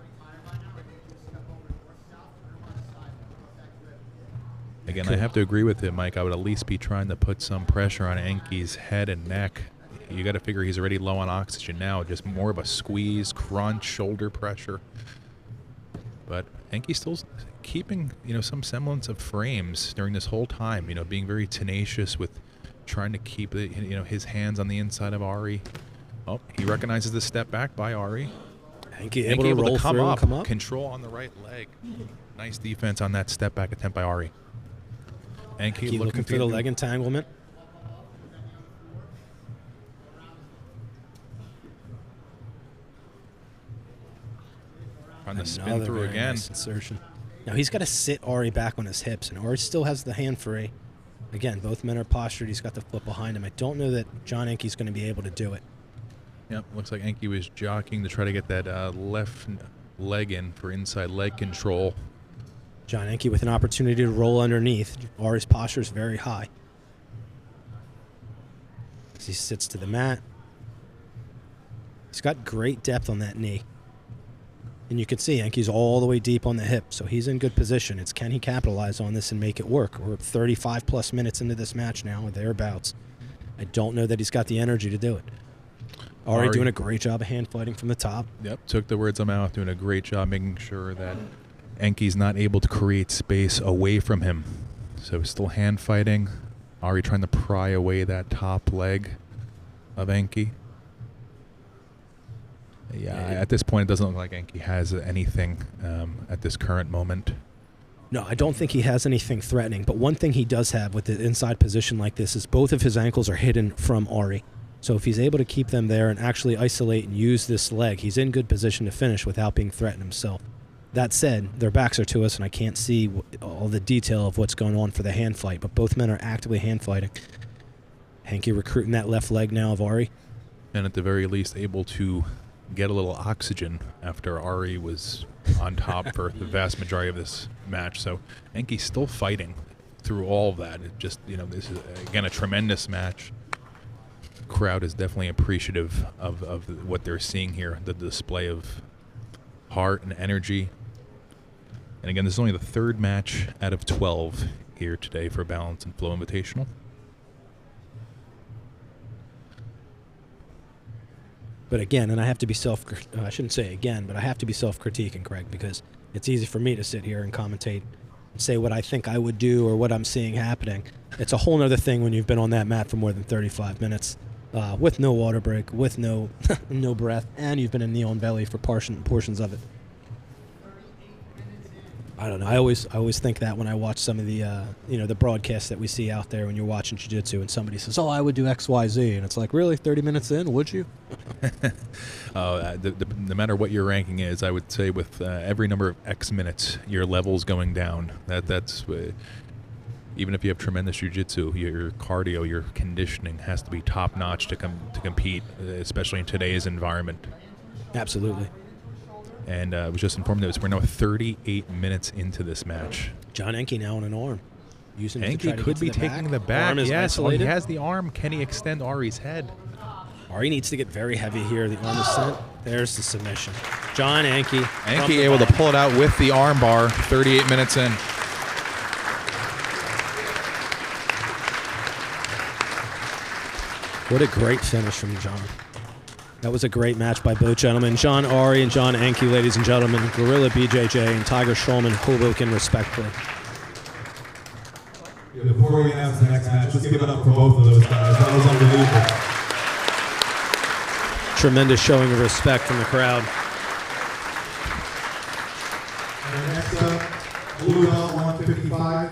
Again, I have to agree with him, Mike. I would at least be trying to put some pressure on Enke's head and neck. You got to figure he's already low on oxygen now. Just more of a squeeze, crunch, shoulder pressure. But Enke's still keeping, some semblance of frames during this whole time. Being very tenacious with trying to keep his hands on the inside of Ari. Oh, he recognizes the step back by Ari. Enke able to roll come through up, and come up. Control on the right leg. Nice defense on that step back attempt by Ari. Enke looking for the leg entanglement. On the spin through again. Nice insertion. Now he's got to sit Ari back on his hips, and Ari still has the hand free. Again, both men are postured. He's got the foot behind him. I don't know that John Enke's going to be able to do it. Yep, looks like Enke was jockeying to try to get that left leg in for inside leg control. John Enke with an opportunity to roll underneath. Ari's posture is very high. As he sits to the mat. He's got great depth on that knee. And you can see Enke's all the way deep on the hip, so he's in good position. It's can he capitalize on this and make it work? We're 35-plus minutes into this match now, or thereabouts. I don't know that he's got the energy to do it. Ari doing a great job of hand fighting from the top. Yep, took the words out of my mouth, doing a great job making sure that Enke's not able to create space away from him. So still hand fighting. Ari trying to pry away that top leg of Enke. Yeah, at this point, it doesn't look like Enke has anything at this current moment. No, I don't think he has anything threatening. But one thing he does have with the inside position like this is both of his ankles are hidden from Ari. So if he's able to keep them there and actually isolate and use this leg, he's in good position to finish without being threatened himself. That said, their backs are to us, and I can't see all the detail of what's going on for the hand fight, but both men are actively hand fighting. Enke recruiting that left leg now of Ari. And at the very least, able to get a little oxygen after Ari was on top for the vast majority of this match. So Enke's still fighting through all of that. It just, this is, again, a tremendous match. Crowd is definitely appreciative of what they're seeing here, the display of heart and energy. And again, this is only the third match out of 12 here today for Balance and Flow Invitational. But again, and I have to be I shouldn't say again, but I have to be self-critiquing, Craig, because it's easy for me to sit here and commentate and say what I think I would do or what I'm seeing happening. It's a whole other thing when you've been on that mat for more than 35 minutes with no water break, with no no breath, and you've been in knee on belly for portions of it. I don't know. I always think that when I watch some of the the broadcasts that we see out there when you're watching jiu-jitsu and somebody says, "Oh, I would do X, Y, Z," and it's like, really, 30 minutes in, would you? No matter what your ranking is, I would say with every number of X minutes, your level's going down. That's even if you have tremendous jiu-jitsu, your cardio, your conditioning has to be top-notch to compete, especially in today's environment. Absolutely. And I was just informed that we're now 38 minutes into this match. John Enke now on an arm. Enke could be taking the back. Yes, he has the arm. Can he extend Ari's head? Ari needs to get very heavy here. The arm is sent. There's the submission. John Enke. Enke able to pull it out with the arm bar 38 minutes in. What a great finish from John. That was a great match by both gentlemen. John Ari and John Enke, ladies and gentlemen. Gorilla BJJ and Tiger Schulman, Hoboken, respectively. Yeah, before we announce the next match, let's give it up for both of those guys. That was unbelievable. Tremendous showing of respect from the crowd. And next up, blue belt 155.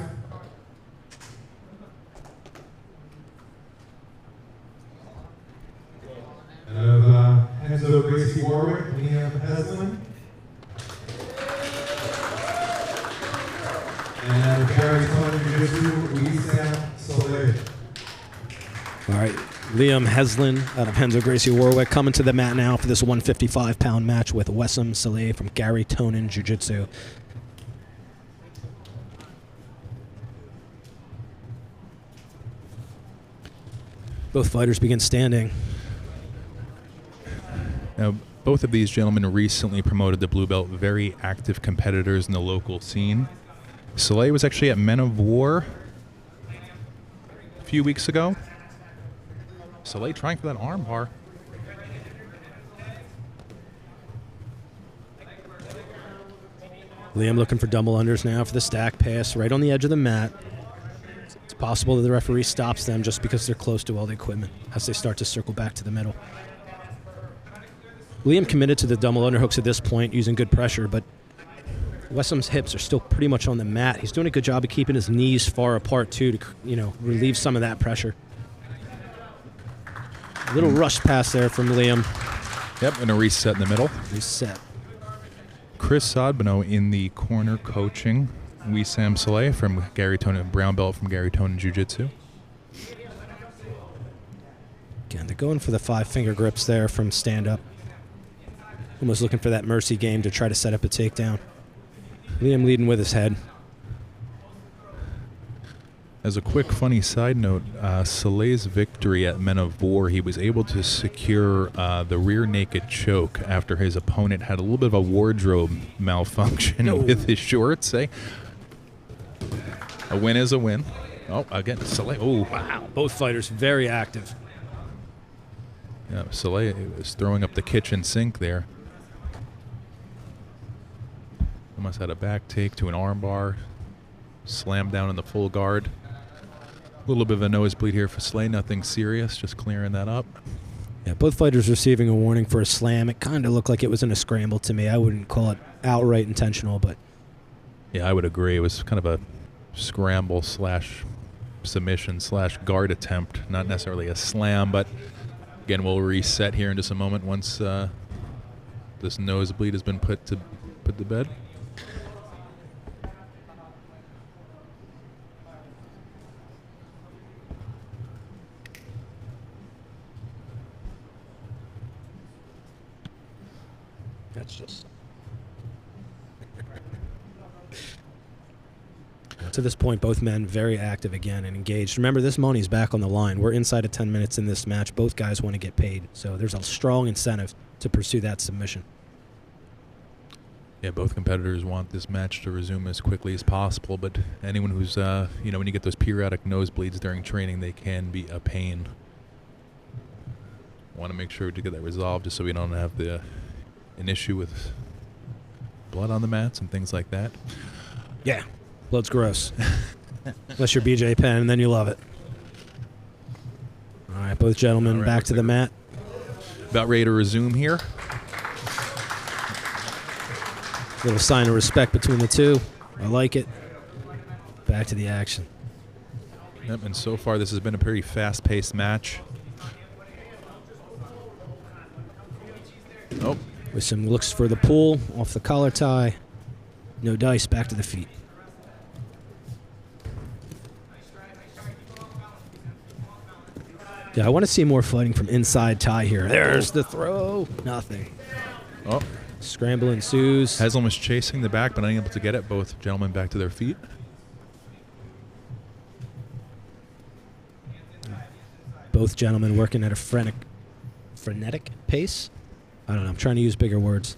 And of Gracie Warwick, we have Heslin. And of Barry Tony Jiu-Jitsu, we have Salee. All right, Liam Heslin out of Henzo Gracie Warwick coming to the mat now for this 155-pound match with Wessom Salee from Gary Tonin Jiu-Jitsu. Both fighters begin standing. Now, both of these gentlemen recently promoted the blue belt, very active competitors in the local scene. Salee was actually at Men of War a few weeks ago. Salee trying for that arm bar. Liam looking for double unders now for the stack pass right on the edge of the mat. It's possible that the referee stops them just because they're close to all the equipment as they start to circle back to the middle. Liam committed to the double underhooks at this point using good pressure, but Wessom's hips are still pretty much on the mat. He's doing a good job of keeping his knees far apart too to, relieve some of that pressure. A little rush pass there from Liam. Yep, and a reset in the middle. Reset. Chris Sodbano in the corner coaching Wessom Salee from Gary Tone, brown belt from Gary Tone Jiu-Jitsu. Again, they're going for the 5-finger grips there from stand-up. Almost looking for that mercy game to try to set up a takedown. Liam leading with his head. As a quick funny side note, Salee's victory at Men of War, he was able to secure the rear naked choke after his opponent had a little bit of a wardrobe malfunction with his shorts. A win is a win. Oh, again, Salee. Oh, wow. Both fighters very active. Yeah, Salee was throwing up the kitchen sink there. Almost had a back take to an arm bar. Slammed down in the full guard. A little bit of a nosebleed here for Salee. Nothing serious, just clearing that up. Yeah, both fighters receiving a warning for a slam. It kind of looked like it was in a scramble to me. I wouldn't call it outright intentional, but... Yeah, I would agree. It was kind of a scramble slash submission slash guard attempt. Not necessarily a slam, but again, we'll reset here in just a moment once this nosebleed has been put to bed. That's just... To this point, both men very active again and engaged. Remember, this money's back on the line. We're inside of 10 minutes in this match. Both guys want to get paid, so there's a strong incentive to pursue that submission. Yeah, both competitors want this match to resume as quickly as possible, but anyone who's, when you get those periodic nosebleeds during training, they can be a pain. Want to make sure to get that resolved just so we don't have an issue with blood on the mats and things like that. Yeah, blood's gross. Unless you're BJ Penn, and then you love it. All right, both gentlemen back to the mat. About ready to resume here. Little sign of respect between the two. I like it. Back to the action. Yep, and so far this has been a pretty fast-paced match. Oh. Wessom looks for the pull off the collar tie. No dice, back to the feet. Yeah, I want to see more fighting from inside tie here. There's the throw. Nothing. Oh. Scramble ensues. Heslin was chasing the back, but unable to get it. Both gentlemen back to their feet. Both gentlemen working at a frenetic pace. I don't know. I'm trying to use bigger words.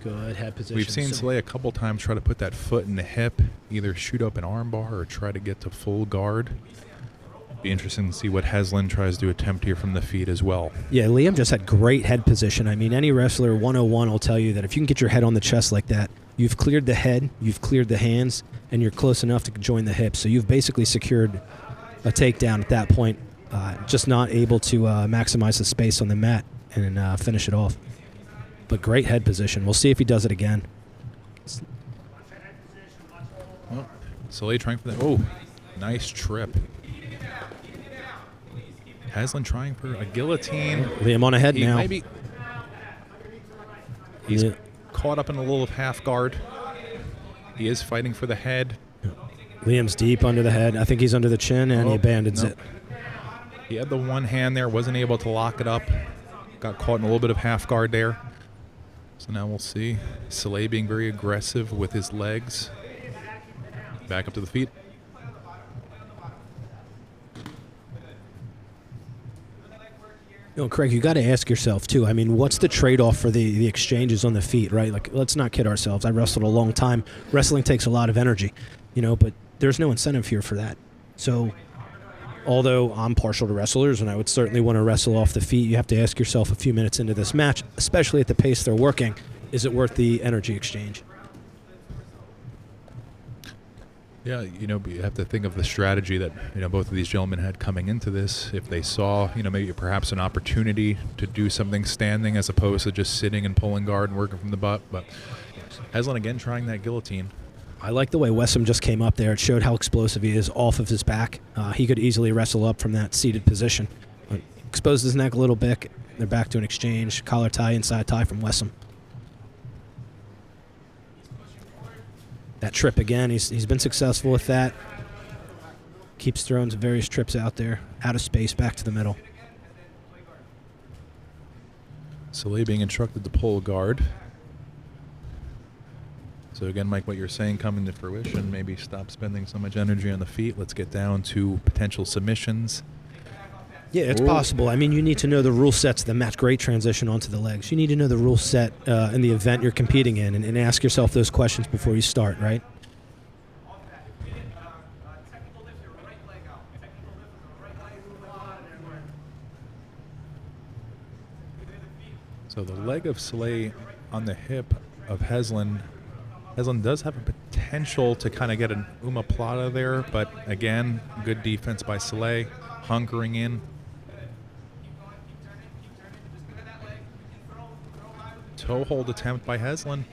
Good head position. We've seen Salee a couple times try to put that foot in the hip, either shoot up an arm bar or try to get to full guard. Be interesting to see what Heslin tries to attempt here from the feet as well. Yeah, Liam just had great head position. I mean, any wrestler 101 will tell you that if you can get your head on the chest like that, you've cleared the head, you've cleared the hands, and you're close enough to join the hips. So you've basically secured a takedown at that point, just not able to maximize the space on the mat and finish it off. But great head position. We'll see if he does it again. Oh, Salee trying for that. Oh, nice trip. Heslin trying for a guillotine. Liam on ahead now. He's caught up in a little half guard. He is fighting for the head. Liam's deep under the head. I think he's under the chin, and he abandons it. He had the one hand there, wasn't able to lock it up. Got caught in a little bit of half guard there. So now we'll see. Salee being very aggressive with his legs. Back up to the feet. Craig, you got to ask yourself, too, I mean, what's the trade-off for the exchanges on the feet, right? Like, let's not kid ourselves. I wrestled a long time. Wrestling takes a lot of energy, but there's no incentive here for that. So, although I'm partial to wrestlers, and I would certainly want to wrestle off the feet, you have to ask yourself a few minutes into this match, especially at the pace they're working, is it worth the energy exchange? Yeah, you have to think of the strategy that, both of these gentlemen had coming into this. If they saw, maybe perhaps an opportunity to do something standing as opposed to just sitting and pulling guard and working from the butt. But Heslin again trying that guillotine. I like the way Wessom just came up there. It showed how explosive he is off of his back. He could easily wrestle up from that seated position. But exposed his neck a little bit. They're back to an exchange. Collar tie, inside tie from Wessom. That trip again, he's been successful with that. Keeps throwing some various trips out there, out of space, back to the middle. Salee being instructed to pull guard. So again, Mike, what you're saying coming to fruition, maybe stop spending so much energy on the feet. Let's get down to potential submissions. Yeah, it's possible. I mean, you need to know the rule sets that match great transition onto the legs. You need to know the rule set in the event you're competing in and ask yourself those questions before you start, right? So the leg of Salee on the hip of Heslin. Heslin does have a potential to kind of get an omoplata there, but again, good defense by Salee, hunkering in. Toe hold attempt by Heslin.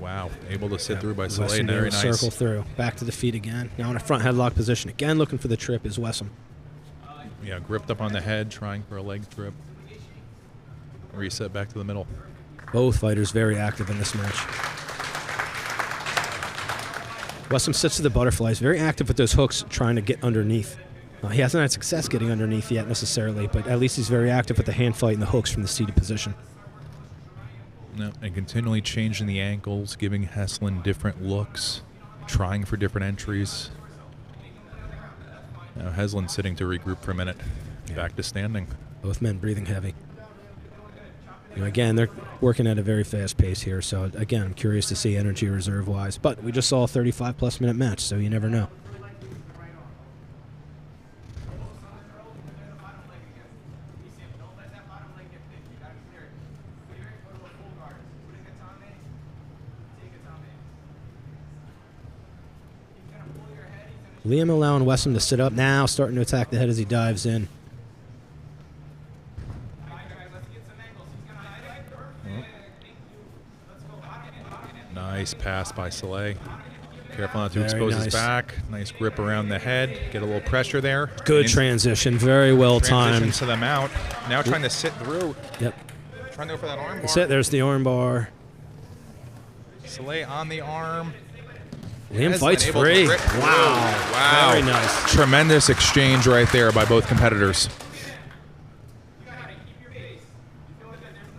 Wow, able to sit through by Salee. Very nice. Circle through. Back to the feet again. Now in a front headlock position. Again, looking for the trip is Wessom. Yeah, gripped up on the head, trying for a leg trip. Reset back to the middle. Both fighters very active in this match. Wessom sits to the butterflies, very active with those hooks, trying to get underneath. He hasn't had success getting underneath yet necessarily, but at least he's very active with the hand fight and the hooks from the seated position. No, and continually changing the ankles, giving Heslin different looks, trying for different entries. Now Heslin sitting to regroup for a minute. Back to standing. Both men breathing heavy. Again, they're working at a very fast pace here, so again, I'm curious to see energy reserve-wise. But we just saw a 35-plus minute match, so you never know. Liam allowing Wessom to sit up now, starting to attack the head as he dives in. Nice pass by Salee. Careful not to expose his back. Nice grip around the head. Get a little pressure there. Good transition. Very well timed. Transition to the mount. Now trying to sit through. Yep. Trying to go for that arm bar. That's it. There's the arm bar. Salee on the arm. Liam fights free. Wow. Very nice. Tremendous exchange right there by both competitors.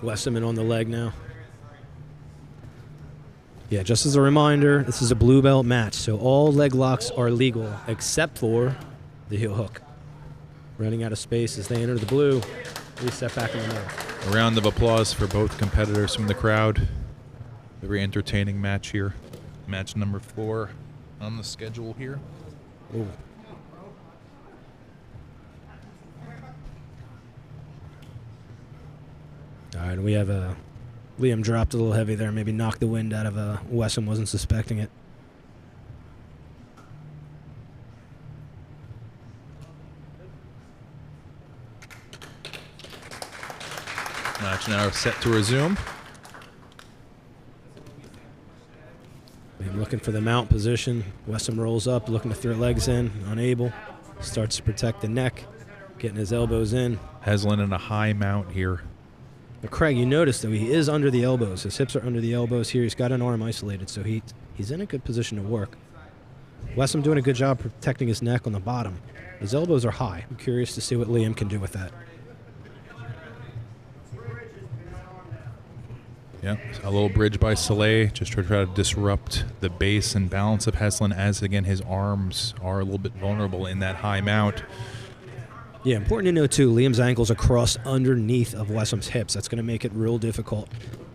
Wessom in on the leg now. Yeah, just as a reminder, this is a blue belt match, so all leg locks are legal except for the heel hook. Running out of space as they enter the blue. Reset back in the middle. A round of applause for both competitors from the crowd. Very entertaining match here. Match number 4 on the schedule here. Ooh. All right, we have a... Liam dropped a little heavy there, maybe knocked the wind out of Wessom, wasn't suspecting it. Match now set to resume. Liam looking for the mount position. Wessom rolls up, looking to throw legs in, unable. Starts to protect the neck, getting his elbows in. Heslin in a high mount here. But Craig, you notice, though, he is under the elbows. His hips are under the elbows here. He's got an arm isolated, so he's in a good position to work. Wessom doing a good job protecting his neck on the bottom. His elbows are high. I'm curious to see what Liam can do with that. Yeah, a little bridge by Salee, just to try to disrupt the base and balance of Heslin as, again, his arms are a little bit vulnerable in that high mount. Yeah, important to know, too, Liam's ankles are crossed underneath of Wessom's hips. That's going to make it real difficult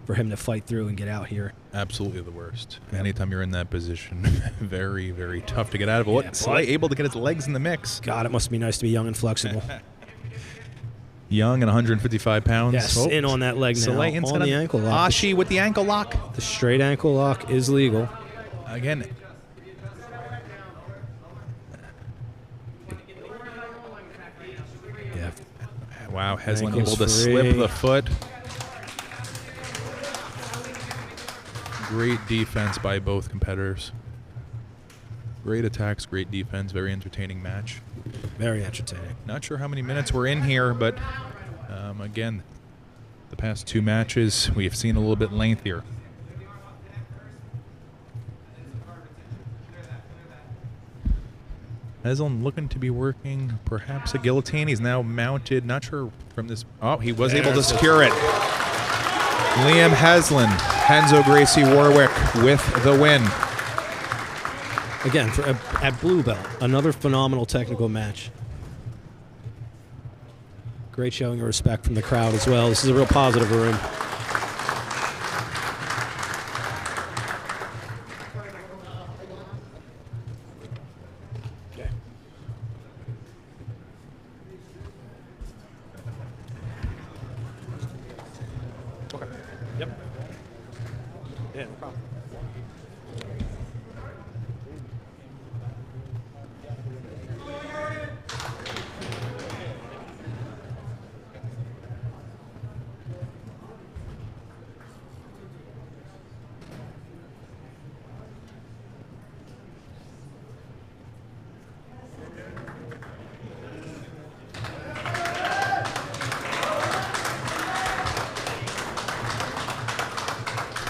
for him to fight through and get out here. Absolutely the worst. Anytime you're in that position, very, very tough to get out of it. Yeah, What? Salee able to get his legs in the mix. God, it must be nice to be young and flexible. Young and 155 pounds. Yes, in on that leg now. Salee On the ankle lock. Ashi with the ankle lock. The straight ankle lock is legal. Again. Yeah. Wow, Heslin Ankle's able to free. slip the foot. Great defense by both competitors. Great attacks, great defense, very entertaining match. Very entertaining. Not sure how many minutes we're in here, but again, the past 2 matches we have seen a little bit lengthier. Heslin looking to be working perhaps a guillotine. He's now mounted. Not sure from this. Oh, he was able to secure it. Liam Heslin, Henzo Gracie Warwick with the win. Again, at blue belt, another phenomenal technical match. Great showing of respect from the crowd as well. This is a real positive room. Okay. Yep. Yeah, no problem.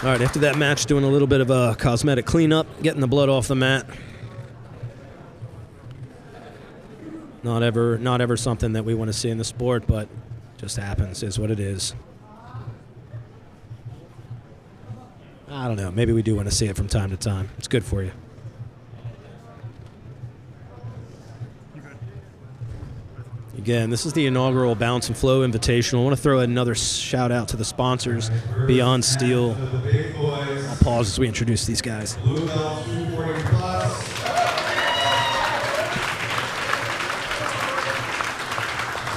All right, after that match, doing a little bit of a cosmetic cleanup, getting the blood off the mat. Not ever something that we want to see in the sport, but just happens, is what it is. I don't know. Maybe we do want to see it from time to time. It's good for you. Again, this is the inaugural Bounce and Flow Invitational. I want to throw another shout out to the sponsors, Beyond Steel. I'll pause as we introduce these guys. Blue belt 240 plus.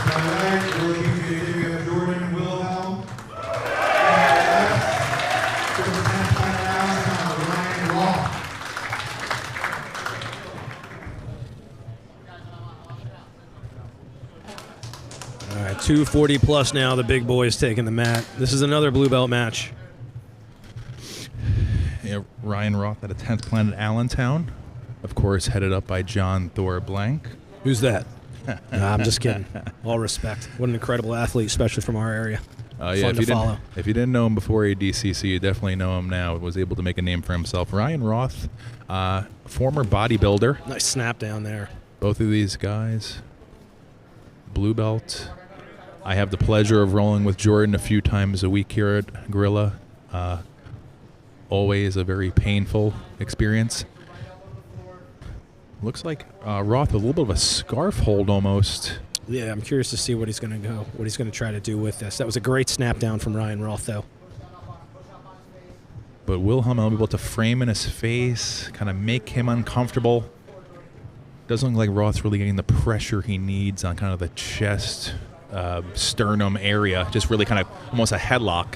To my right, we're looking to give Jordan Wilhelm. To the 10th round, Ryan Roth. All right, 240 plus now. The big boys taking the mat. This is another blue belt match. Yeah, Ryan Roth at a 10th Planet Allentown. Of course, headed up by John Thor Blank. Who's that? Nah, I'm just kidding. All respect. What an incredible athlete, especially from our area. Yeah, Fun to follow. if you didn't know him before ADCC, you definitely know him now. Was able to make a name for himself. Ryan Roth, former bodybuilder. Nice snap down there. Both of these guys, blue belt. I have the pleasure of rolling with Jordan a few times a week here at Gorilla. Always a very painful experience. Looks like Roth a little bit of a scarf hold almost. Yeah, I'm curious to see what he's going to try to do with this. That was a great snap down from Ryan Roth, though. But Wilhelm able to frame in his face, kind of make him uncomfortable. Doesn't look like Roth's really getting the pressure he needs on kind of the chest, sternum area. Just really kind of almost a headlock.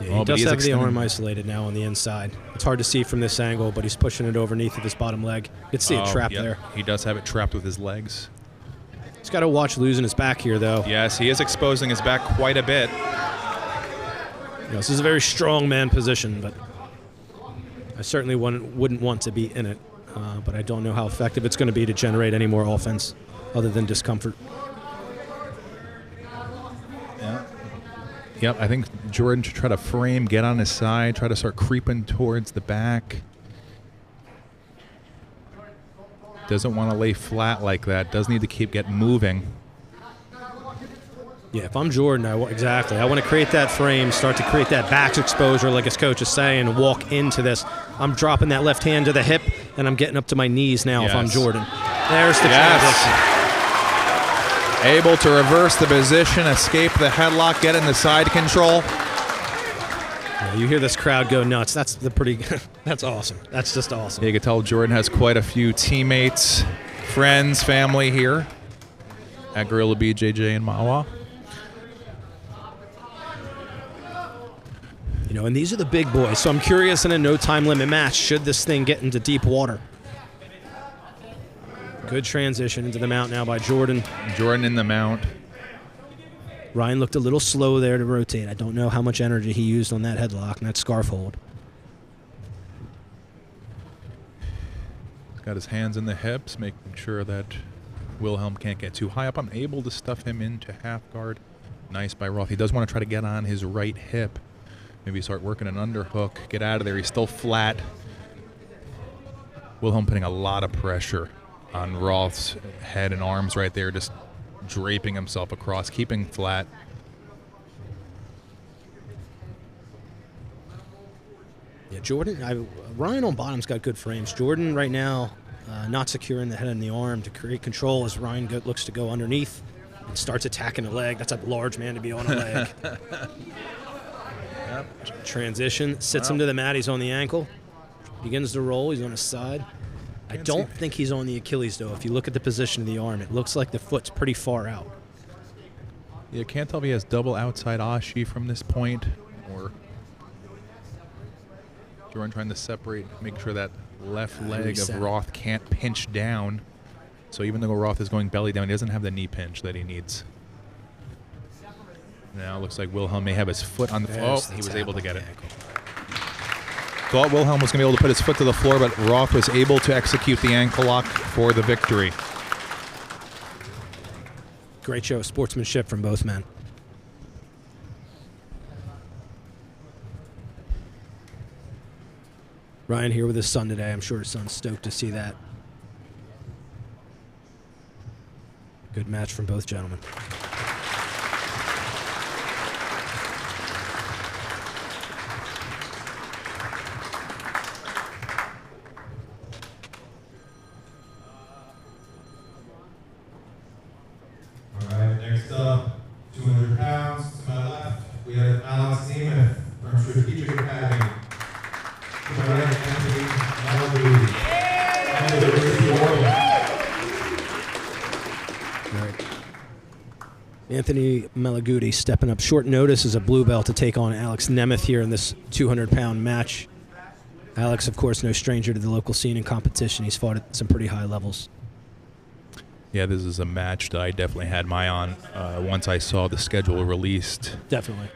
Yeah, he does have the arm isolated now on the inside. It's hard to see from this angle, but he's pushing it underneath of his bottom leg. You can see it trapped there. He does have it trapped with his legs. He's got to watch losing his back here, though. Yes, he is exposing his back quite a bit. This is a very strong man position, but I certainly wouldn't want to be in it. But I don't know how effective it's going to be to generate any more offense other than discomfort. Yeah. Yep, I think Jordan should try to frame, get on his side, try to start creeping towards the back. Doesn't want to lay flat like that. Does need to keep getting moving. Yeah, if I'm Jordan, I want to create that frame, start to create that back exposure, like his coach is saying, and walk into this. I'm dropping that left hand to the hip, and I'm getting up to my knees now if I'm Jordan. There's the transition. Able to reverse the position, escape the headlock, get into side control. Yeah, you hear this crowd go nuts. That's that's awesome. That's just awesome. You can tell Jordan has quite a few teammates, friends, family here at Gorilla BJJ in Mahwah. You know, and these are the big boys. So I'm curious, in a no time limit match, should this thing get into deep water? Good transition into the mount now by Jordan. Jordan in the mount. Ryan looked a little slow there to rotate. I don't know how much energy he used on that headlock and that scarf hold. He's got his hands in the hips, making sure that Wilhelm can't get too high up. I'm able to stuff him into half guard. Nice by Roth. He does want to try to get on his right hip. Maybe start working an underhook. Get out of there. He's still flat. Wilhelm putting a lot of pressure on Roth's head and arms right there, just draping himself across, keeping flat. Yeah, Jordan, Ryan on bottom's got good frames. Jordan right now not securing the head and the arm to create control as Ryan looks to go underneath and starts attacking the leg. That's a large man to be on a leg. Yep. Transition, sits him to the mat. He's on the ankle. Begins to roll. He's on his side. I don't think he's on the Achilles, though. If you look at the position of the arm, it looks like the foot's pretty far out. Yeah, can't tell if he has double outside ashi from this point, or Jordan trying to separate, make sure that left leg of Roth can't pinch down. So even though Roth is going belly down, he doesn't have the knee pinch that he needs. Now it looks like Wilhelm may have his foot on the floor. Oh, he was able to get it. Thought Wilhelm was going to be able to put his foot to the floor, but Roth was able to execute the ankle lock for the victory. Great show of sportsmanship from both men. Ryan here with his son today. I'm sure his son's stoked to see that. Good match from both gentlemen. Next up, 200 pounds to my left, we have Nemeth from Strategic Academy. To my right, Maligoody. Anthony Maligoody stepping up short notice as a blue belt to take on Alex Nemeth here in this 200-pound match. Alex, of course, no stranger to the local scene and competition. He's fought at some pretty high levels. Yeah, this is a match that I definitely had my eye on once I saw the schedule released. Definitely.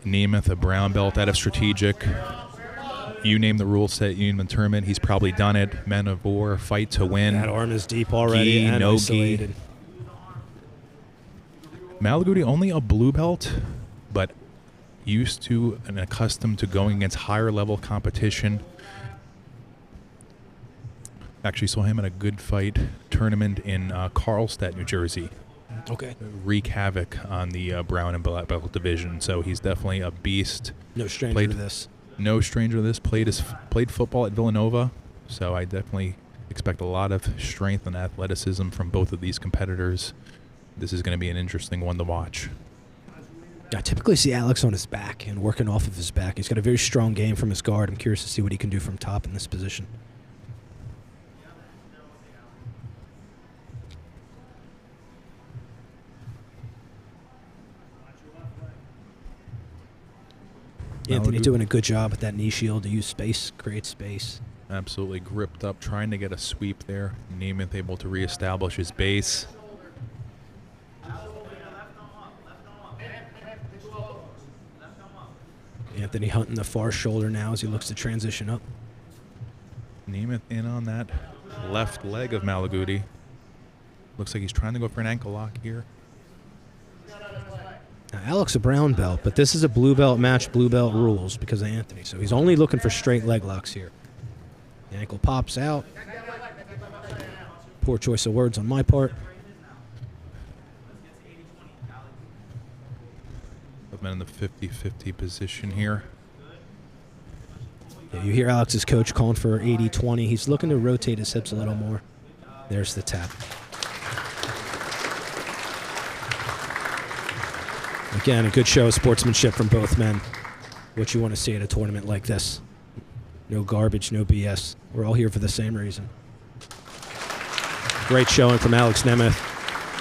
Nemeth, a brown belt out of Strategic. You name the rule set, you name the tournament, he's probably done it. Men of War, fight to win. That arm is deep already and no isolated. Maligoody only a blue belt, but used to and accustomed to going against higher level competition. Actually saw him in a good fight tournament in Carlstadt, New Jersey. Okay. Wreak havoc on the brown and black belt division. So he's definitely a beast. No stranger to this. No stranger to this. Played football at Villanova. So I definitely expect a lot of strength and athleticism from both of these competitors. This is going to be an interesting one to watch. I typically see Alex on his back and working off of his back. He's got a very strong game from his guard. I'm curious to see what he can do from top in this position. Anthony doing a good job with that knee shield to use space, create space. Absolutely gripped up, trying to get a sweep there. Nemeth able to reestablish his base. Anthony hunting the far shoulder now as he looks to transition up. Nemeth in on that left leg of Maligoody. Looks like he's trying to go for an ankle lock here. Now, Alex a brown belt, but this is a blue belt match, blue belt rules because of Anthony. So he's only looking for straight leg locks here. The ankle pops out. Poor choice of words on my part. I've been in the 50-50 position here. Yeah, you hear Alex's coach calling for 80-20. He's looking to rotate his hips a little more. There's the tap. Again, a good show of sportsmanship from both men. What you want to see at a tournament like this. No garbage, no BS. We're all here for the same reason. Great showing from Alex Nemeth.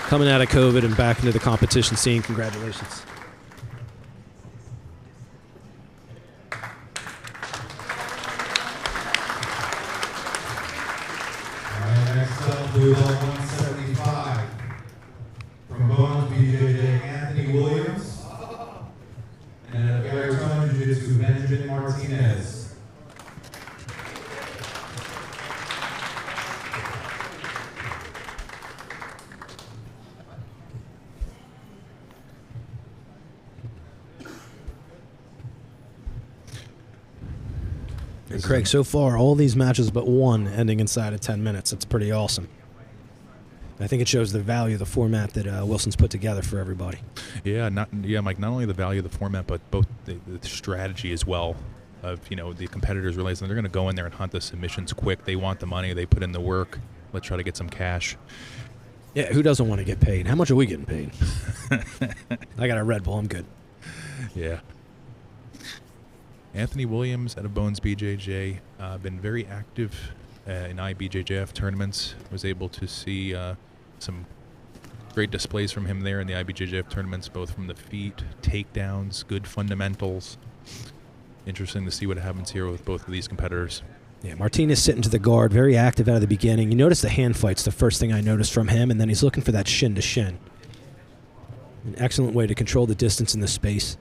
Coming out of COVID and back into the competition scene. Congratulations. Next up, blue belt 175. From Bones BJJ, Anthony Williams. And at baritone jiu-jitsu, Benjamin Martinez. And Craig, so far, all these matches but one ending inside of 10 minutes. That's pretty awesome. I think it shows the value of the format that Wilson's put together for everybody. Yeah, Mike. Not only the value of the format, but both the strategy as well. Of the competitors realizing they're going to go in there and hunt the submissions quick. They want the money. They put in the work. Let's try to get some cash. Yeah, who doesn't want to get paid? How much are we getting paid? I got a Red Bull. I'm good. Yeah. Anthony Williams out of Bones BJJ, been very active in IBJJF tournaments. Was able to see some great displays from him there in the IBJJF tournaments, both from the feet, takedowns, good fundamentals. Interesting to see what happens here with both of these competitors. Yeah, Martinez sitting to the guard, very active out of the beginning. You notice the hand fights, the first thing I noticed from him, and then he's looking for that shin to shin. An excellent way to control the distance and the space.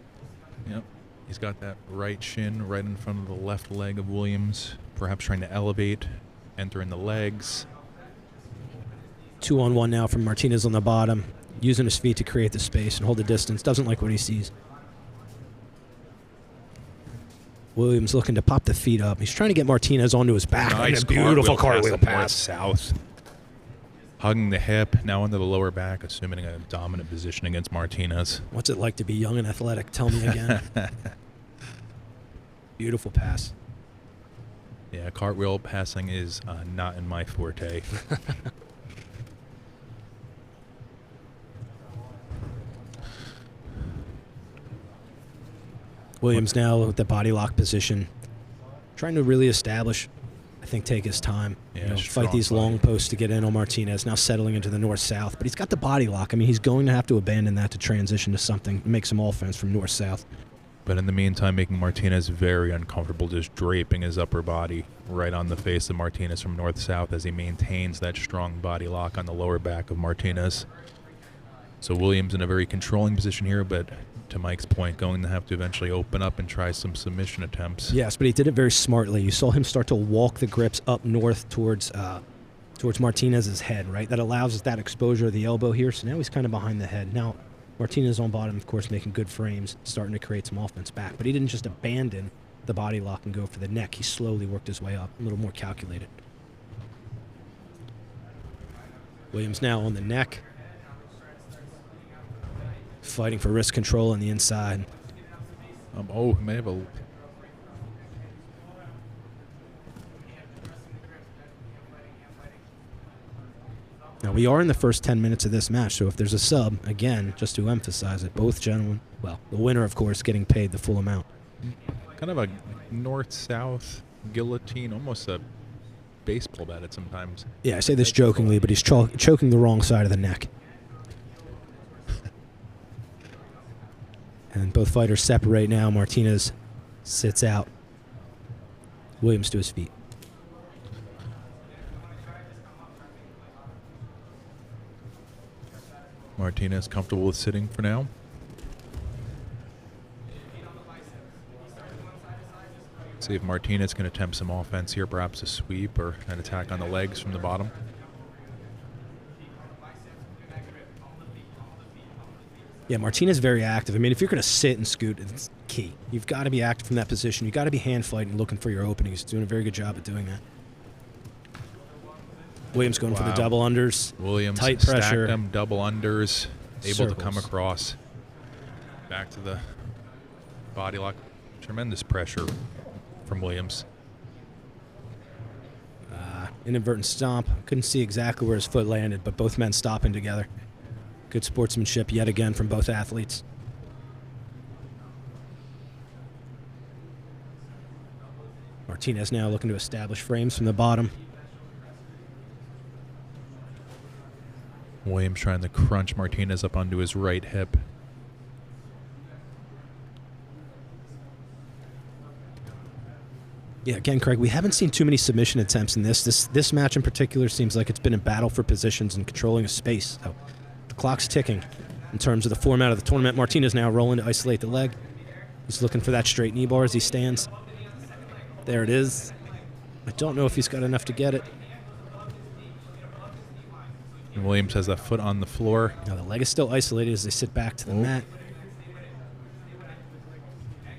Yep. He's got that right shin right in front of the left leg of Williams, perhaps trying to elevate, enter in the legs. 2-on-1 now from Martinez on the bottom, using his feet to create the space and hold the distance. Doesn't like what he sees. Williams looking to pop the feet up. He's trying to get Martinez onto his back. Nice beautiful cartwheel pass. South. Hugging the hip, now into the lower back, assuming a dominant position against Martinez. What's it like to be young and athletic? Tell me again. Beautiful pass. Yeah, cartwheel passing is not in my forte. Williams now with the body lock position, trying to really establish, I think, take his time. Yeah, fight these long posts to get in on Martinez, now settling into the north-south. But he's got the body lock. I mean, he's going to have to abandon that to transition to something, make some offense from north-south. But in the meantime, making Martinez very uncomfortable, just draping his upper body right on the face of Martinez from north-south as he maintains that strong body lock on the lower back of Martinez. So Williams in a very controlling position here, but to Mike's point, going to have to eventually open up and try some submission attempts. Yes, but he did it very smartly. You saw him start to walk the grips up north towards Martinez's head, right? That allows that exposure of the elbow here. So now he's kind of behind the head. Now Martinez on bottom, of course, making good frames, starting to create some offense back. But he didn't just abandon the body lock and go for the neck. He slowly worked his way up, a little more calculated. Williams now on the neck. Fighting for wrist control on the inside. He may have a... Now, we are in the first 10 minutes of this match, so if there's a sub, again, just to emphasize it, both gentlemen, well, the winner, of course, getting paid the full amount. Kind of a north-south guillotine, almost a baseball bat at sometimes. Yeah, I say this jokingly, but he's choking the wrong side of the neck. And both fighters separate now. Martinez sits out. Williams to his feet. Martinez comfortable with sitting for now. See if Martinez can attempt some offense here, perhaps a sweep or an attack on the legs from the bottom. Yeah, Martinez very active. I mean, if you're going to sit and scoot, it's key. You've got to be active from that position. You've got to be hand fighting, looking for your openings. Doing a very good job at doing that. Williams going for the double unders. Williams tight stacked pressure. them, double unders, able to come Circles. across. Back to the body lock. Tremendous pressure from Williams. Inadvertent stomp. Couldn't see exactly where his foot landed, but both men stopping together. Good sportsmanship yet again from both athletes. Martinez now looking to establish frames from the bottom. Williams trying to crunch Martinez up onto his right hip. Yeah, again, Craig, we haven't seen too many submission attempts in this match in particular seems like it's been a battle for positions and controlling a space. So the clock's ticking in terms of the format of the tournament. Martinez now rolling to isolate the leg. He's looking for that straight knee bar as he stands. There it is. I don't know if he's got enough to get it. And Williams has that foot on the floor. Now the leg is still isolated as they sit back to the mat.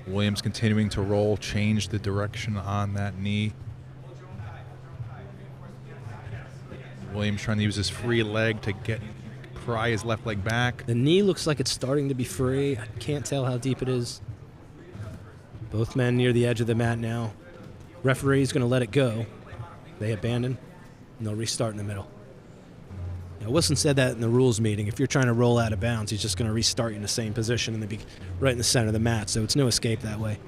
Williams continuing to roll, change the direction on that knee. Williams trying to use his free leg to pry his left leg back. The knee looks like it's starting to be free. I can't tell how deep it is. Both men near the edge of the mat now. Referee's going to let it go. They abandon, and they'll restart in the middle. Now, Wilson said that in the rules meeting. If you're trying to roll out of bounds, he's just going to restart you in the same position and then be right in the center of the mat, so it's no escape that way.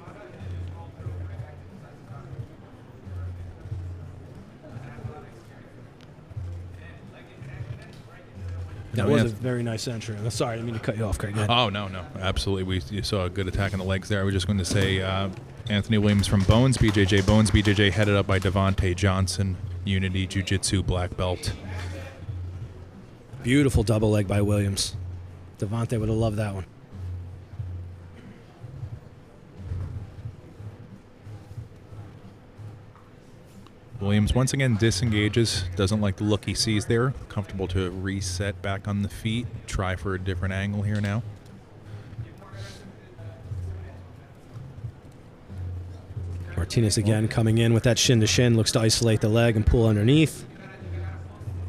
That was a very nice entry. I'm sorry, I didn't mean to cut you off, Craig. Go ahead. Oh, no. Absolutely. You saw a good attack on the legs there. I was just going to say Anthony Williams from Bones BJJ. Bones BJJ headed up by Devontae Johnson, Unity Jiu-Jitsu black belt. Beautiful double leg by Williams. Devontae would have loved that one. Williams once again disengages, doesn't like the look he sees there. Comfortable to reset back on the feet, try for a different angle here now. Martinez again coming in with that shin to shin, looks to isolate the leg and pull underneath.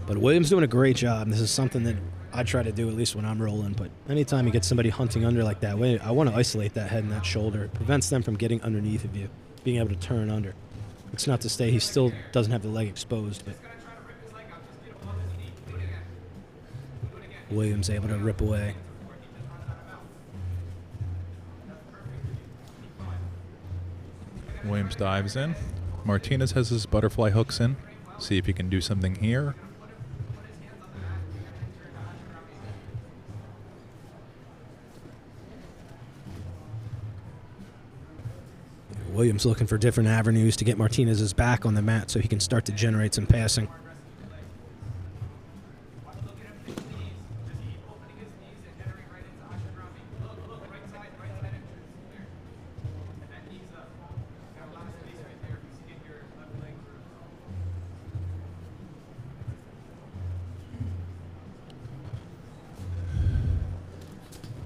But Williams doing a great job. This is something that I try to do at least when I'm rolling. But anytime you get somebody hunting under like that, I want to isolate that head and that shoulder. It prevents them from getting underneath of you, being able to turn under. It's not to say he still doesn't have the leg exposed, but Williams able to rip away. Williams dives in. Martinez has his butterfly hooks in. See if he can do something here. Williams looking for different avenues to get Martinez's back on the mat so he can start to generate some passing.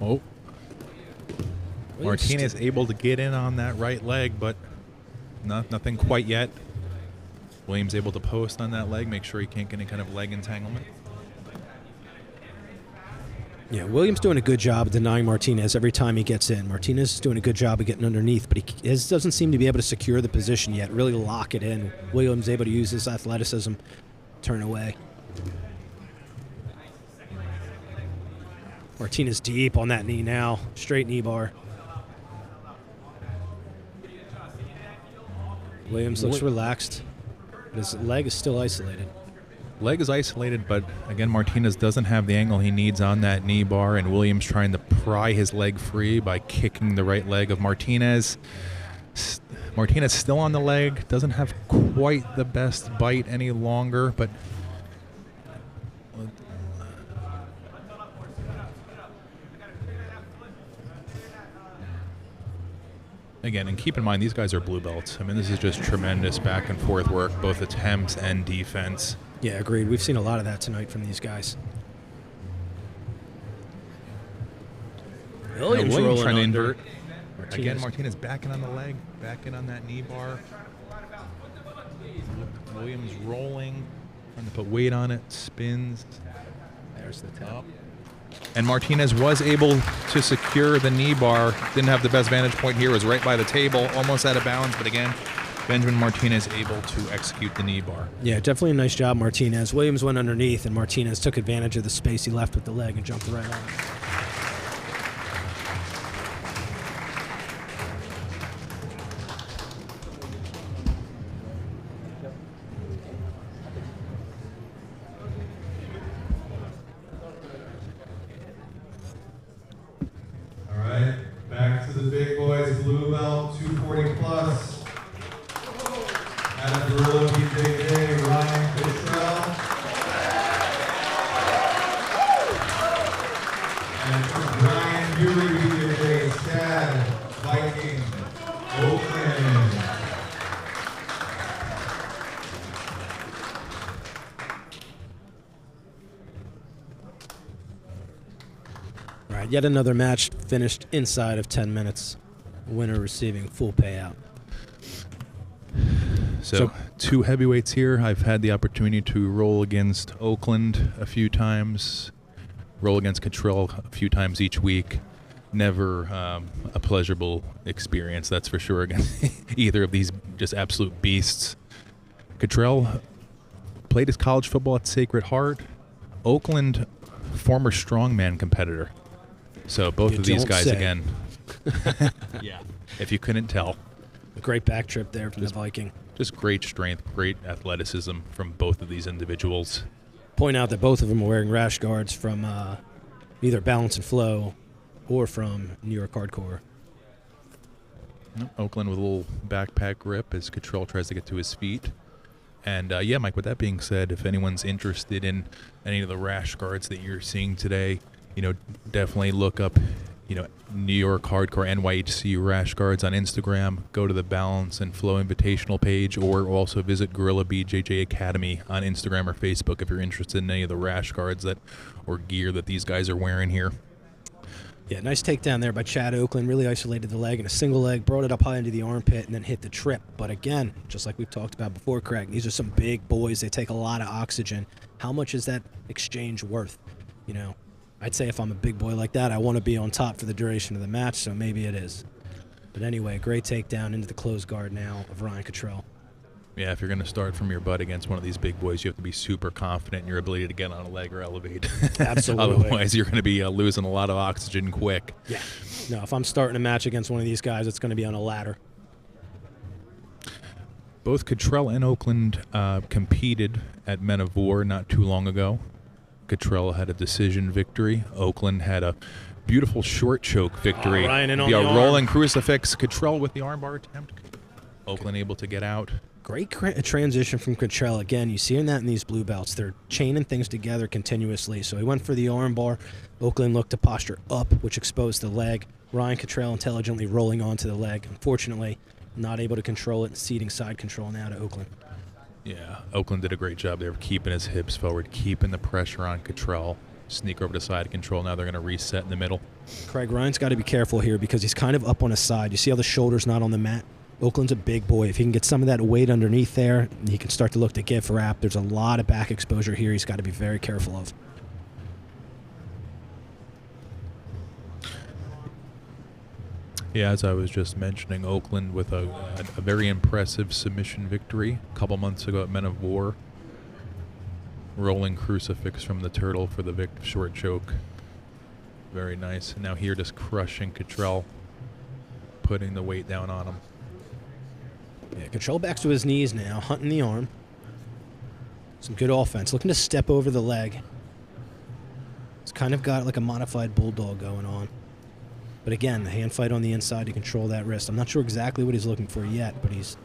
Oh. Martinez able to get in on that right leg, but nothing quite yet. Williams able to post on that leg, make sure he can't get any kind of leg entanglement. Yeah, Williams doing a good job of denying Martinez every time he gets in. Martinez is doing a good job of getting underneath, but he doesn't seem to be able to secure the position yet, really lock it in. Williams able to use his athleticism, turn away. Martinez deep on that knee now, straight knee bar. Williams looks relaxed. His leg is still isolated. Leg is isolated, but again, Martinez doesn't have the angle he needs on that knee bar, and Williams trying to pry his leg free by kicking the right leg of Martinez. Martinez still on the leg, doesn't have quite the best bite any longer, but again, and keep in mind, these guys are blue belts. I mean, this is just tremendous back and forth work, both attempts and defense. Yeah, agreed. We've seen a lot of that tonight from these guys. Williams rolling trying to under. invert. Again, Martinez backing on the leg, backing on that knee bar. Williams rolling, trying to put weight on it, spins. There's the tap. And Martinez was able to secure the knee bar. Didn't have the best vantage point here. Was right by the table, almost out of bounds. But again, Benjamin Martinez able to execute the knee bar. Yeah, definitely a nice job, Martinez. Williams went underneath, and Martinez took advantage of the space he left with the leg and jumped right on it. the big boys, blue belt, 240 plus. Out of Gorilla BJJ, Ryan Cottrell. And from Ryan Fury BJJ, Chad Viking, Oakland. All right, yet another match finished inside of 10 minutes. Winner receiving full payout. So two heavyweights here. I've had the opportunity to roll against Oakland a few times, roll against Cottrell a few times each week. Never a pleasurable experience, that's for sure, against either of these just absolute beasts. Cottrell played his college football at Sacred Heart. Oakland, former strongman competitor. So both You of these don't guys say. again. Yeah, if you couldn't tell. A great back trip there from the Viking. Just great strength, great athleticism from both of these individuals. Point out that both of them are wearing rash guards from either Balance and Flow or from New York Hardcore. Oakland with a little backpack grip as Cottrell tries to get to his feet. And yeah, Mike, with that being said, if anyone's interested in any of the rash guards that you're seeing today, definitely look up, New York Hardcore NYHC rash guards on Instagram. Go to the Balance and Flow Invitational page, or also visit Gorilla BJJ Academy on Instagram or Facebook if you're interested in any of the rash guards or gear that these guys are wearing here. Yeah, nice takedown there by Chad Oakland. Really isolated the leg in a single leg, brought it up high into the armpit, and then hit the trip. But again, just like we've talked about before, Craig, these are some big boys. They take a lot of oxygen. How much is that exchange worth? I'd say if I'm a big boy like that, I want to be on top for the duration of the match, so maybe it is. But anyway, great takedown into the closed guard now of Ryan Cottrell. Yeah, if you're going to start from your butt against one of these big boys, you have to be super confident in your ability to get on a leg or elevate. Absolutely. Otherwise, you're going to be losing a lot of oxygen quick. Yeah. No, if I'm starting a match against one of these guys, it's going to be on a ladder. Both Cottrell and Oakland competed at Men of War not too long ago. Cottrell had a decision victory. Oakland had a beautiful short choke victory. Ryan in on via the arm. rolling crucifix. Cottrell with the armbar attempt. Oakland able to get out. Great transition from Cottrell. Again, you see that in these blue belts. They're chaining things together continuously. So he went for the arm bar. Oakland looked to posture up, which exposed the leg. Ryan Cottrell intelligently rolling onto the leg. Unfortunately, not able to control it and ceding side control now to Oakland. Yeah, Oakland did a great job there of keeping his hips forward, keeping the pressure on Cottrell. Sneak over to side control. Now they're going to reset in the middle. Craig, Ryan's got to be careful here because he's kind of up on his side. You see how the shoulder's not on the mat? Oakland's a big boy. If he can get some of that weight underneath there, he can start to look to give wrap. There's a lot of back exposure here he's got to be very careful of. Yeah, as I was just mentioning, Oakland with a very impressive submission victory a couple months ago at Men of War. Rolling crucifix from the turtle for the short choke. Very nice. And now here just crushing Cottrell, putting the weight down on him. Yeah, Cottrell backs to his knees now, hunting the arm. Some good offense. Looking to step over the leg. It's kind of got like a modified bulldog going on. But again, the hand fight on the inside to control that wrist. I'm not sure exactly what he's looking for yet, but he's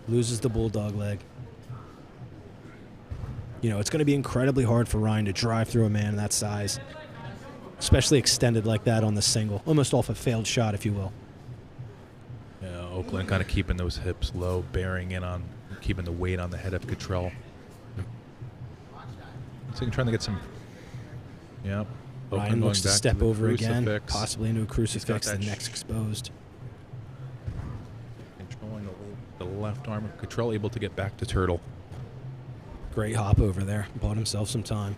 loses the bulldog leg. It's going to be incredibly hard for Ryan to drive through a man that size, especially extended like that on the single, almost off a failed shot, if you will. Yeah, Oakland kind of keeping those hips low, bearing in on, keeping the weight on the head of Cottrell. So trying to get some, yeah. Ryan looks to step over again, possibly into a crucifix, the neck's exposed. Controlling the left arm of Cottrell, able to get back to turtle. Great hop over there. Bought himself some time.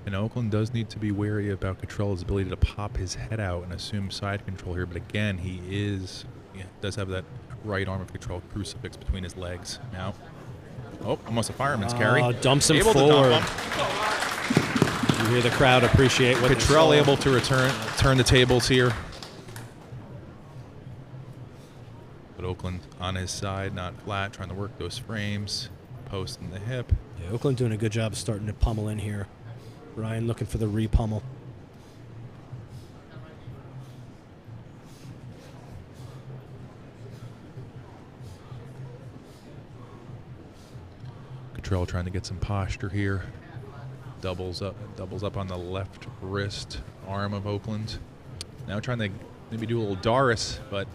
And Oakland does need to be wary about Cottrell's ability to pop his head out and assume side control here. But again, he does have that right arm of Cottrell crucifix between his legs. Now, almost a fireman's carry. Dumps him able forward. To dump him. You hear the crowd appreciate what Cottrell able to turn the tables here. But Oakland on his side, not flat, trying to work those frames. Post in the hip. Yeah, Oakland doing a good job of starting to pummel in here. Ryan looking for the re-pummel. Cottrell trying to get some posture here. Doubles up on the left wrist arm of Oakland. Now trying to maybe do a little Doris, but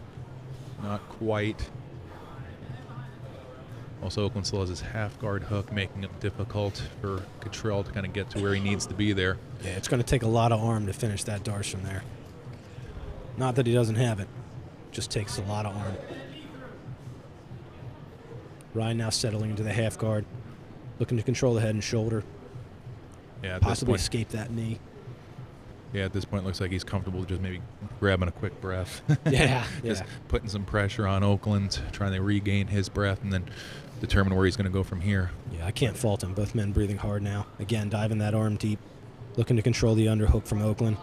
not quite. Also, Oakland still has his half guard hook, making it difficult for Cottrell to kind of get to where he needs to be there. Yeah, it's going to take a lot of arm to finish that Doris from there. Not that he doesn't have it, just takes a lot of arm. Ryan now settling into the half guard, looking to control the head and shoulder. Yeah, at possibly this point, escape that knee. Yeah, at this point, it looks like he's comfortable just maybe grabbing a quick breath. Yeah, Just putting some pressure on Oakland, trying to regain his breath and then determine where he's going to go from here. Yeah, I can't fault him. Both men breathing hard now. Again, diving that arm deep, looking to control the underhook from Oakland.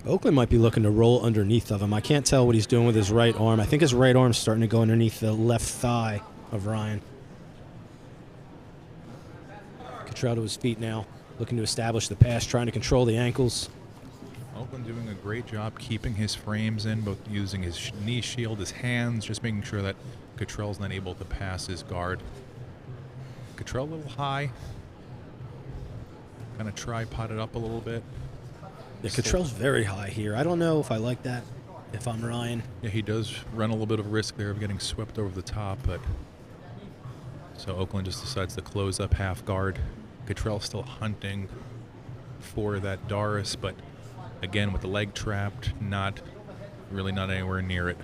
Oakland might be looking to roll underneath of him. I can't tell what he's doing with his right arm. I think his right arm's starting to go underneath the left thigh of Ryan. Cottrell to his feet now, looking to establish the pass, trying to control the ankles. Oakland doing a great job keeping his frames in, both using his knee shield, his hands, just making sure that Cottrell's not able to pass his guard. Cottrell a little high. Kind of tripoded up a little bit. Yeah, Cottrell's very high here. I don't know if I like that if I'm Ryan. Yeah, he does run a little bit of risk there of getting swept over the top, but so Oakland just decides to close up half guard. Cottrell still hunting for that Doris, but again with the leg trapped, not anywhere near it.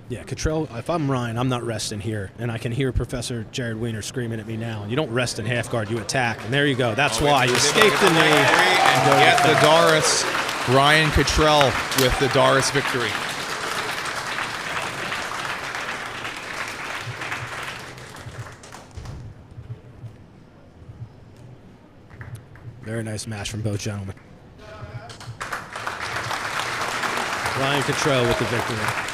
Yeah, Cottrell, if I'm Ryan, I'm not resting here. And I can hear Professor Jared Weiner screaming at me now. You don't rest in half guard, you attack. And there you go. That's why. You escape the knee. And get the Doris. Ryan Cottrell with the Doris victory. Very nice match from both gentlemen. Ryan Cottrell with the victory.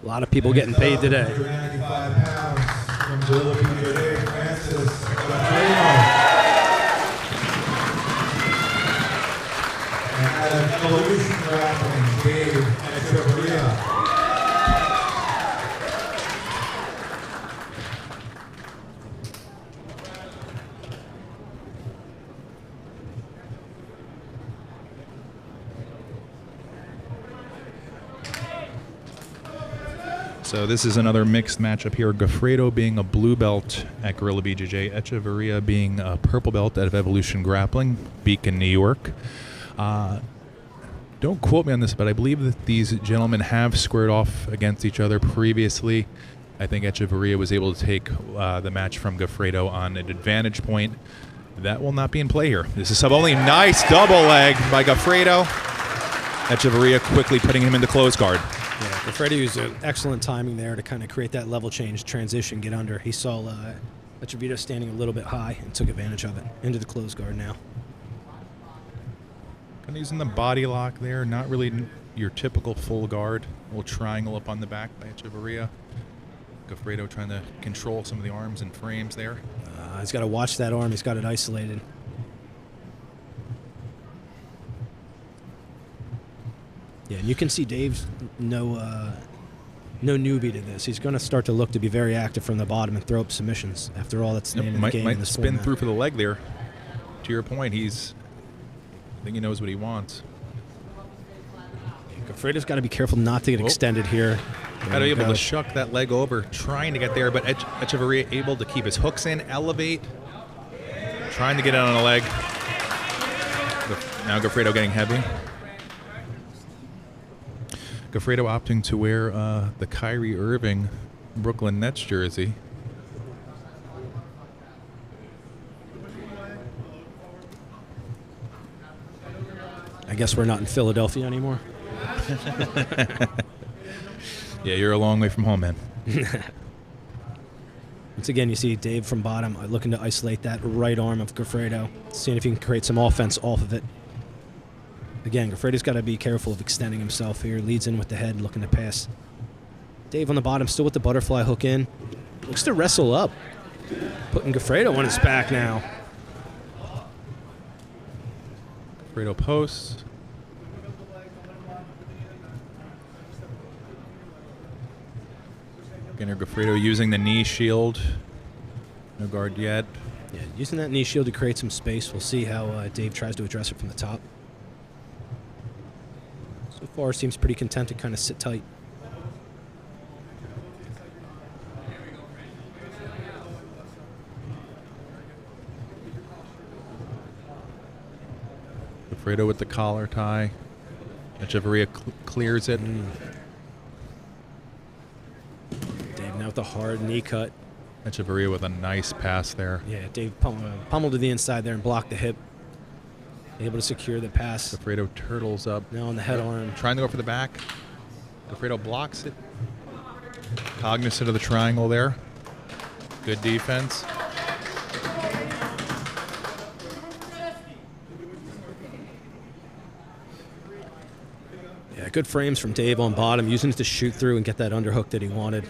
A lot of people getting paid today. 195 pounds from Balakitsys, Francis and out of Evolution Grappling, Dave Echeveria. So this is another mixed matchup here. Gafredo being a blue belt at Gorilla BJJ, Echeveria being a purple belt out of Evolution Grappling, Beacon, New York. Don't quote me on this, but I believe that these gentlemen have squared off against each other previously. I think Echeveria was able to take the match from Gafredo on an advantage point. That will not be in play here. This is sub-only. Nice double leg by Gafredo. Echeveria quickly putting him into close guard. Yeah, Gafredo used an excellent timing there to kind of create that level change, transition, get under. He saw Echeveria standing a little bit high and took advantage of it. Into the close guard now. Kind of using the body lock there, not really your typical full guard. A little triangle up on the back by Echeveria. Gafredo trying to control some of the arms and frames there. He's got to watch that arm. He's got it isolated. Yeah, and you can see Dave's no newbie to this. He's going to start to look to be very active from the bottom and throw up submissions. After all, that's the name of the game. Might in this spin format. through for the leg there. To your point, I think he knows what he wants. Gafredo's got to be careful not to get extended here. Got to be able to shuck that leg over, trying to get there, but Echeveria able to keep his hooks in, elevate, trying to get out on the leg. Now Gafredo getting heavy. Gafredo opting to wear the Kyrie Irving Brooklyn Nets jersey. I guess we're not in Philadelphia anymore. Yeah, you're a long way from home, man. Once again, you see Dave from bottom looking to isolate that right arm of Gafredo, seeing if he can create some offense off of it. Again, Gafredo's got to be careful of extending himself here. Leads in with the head, looking to pass. Dave on the bottom, still with the butterfly hook in. Looks to wrestle up. Putting Gafredo on his back now. Gafredo posts. Again, Gafredo using the knee shield. No guard yet. Yeah, using that knee shield to create some space. We'll see how Dave tries to address it from the top. So far, seems pretty content to kind of sit tight. Gafredo with the collar tie. Echeveria clears it. Dave now with the hard knee cut. Echeveria with a nice pass there. Yeah, Dave pummeled to the inside there and blocked the hip. Able to secure the pass. Gafredo turtles up. Now on the head arm. Trying to go for the back. Gafredo blocks it. Cognizant of the triangle there. Good defense. Yeah, good frames from Dave on bottom, using it to shoot through and get that underhook that he wanted.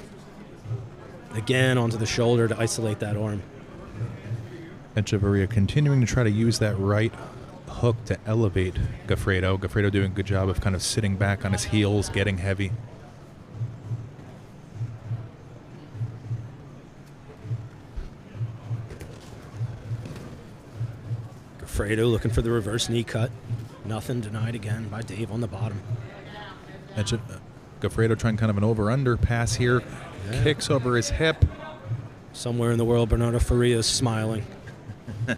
Again, onto the shoulder to isolate that arm. Echeveria continuing to try to use that right hook to elevate Gafredo. Gafredo doing a good job of kind of sitting back on his heels, getting heavy. Gafredo looking for the reverse knee cut. Nothing, denied again by Dave on the bottom. Gafredo trying kind of an over-under pass here. Yeah. Kicks over his hip. Somewhere in the world, Bernardo Faria is smiling. Yeah,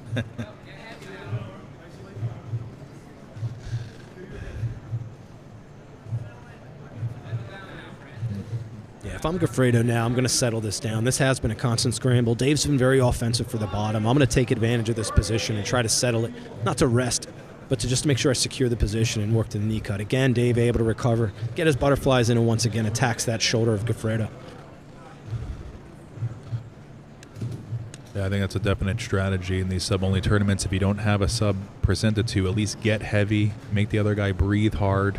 if I'm Gafredo now, I'm going to settle this down. This has been a constant scramble. Dave's been very offensive for the bottom. I'm going to take advantage of this position and try to settle it, not to rest, but to just make sure I secure the position and work to the knee cut. Again, Dave able to recover, get his butterflies in, and once again attacks that shoulder of Gafredo. Yeah, I think that's a definite strategy in these sub-only tournaments. If you don't have a sub presented to, at least get heavy, make the other guy breathe hard.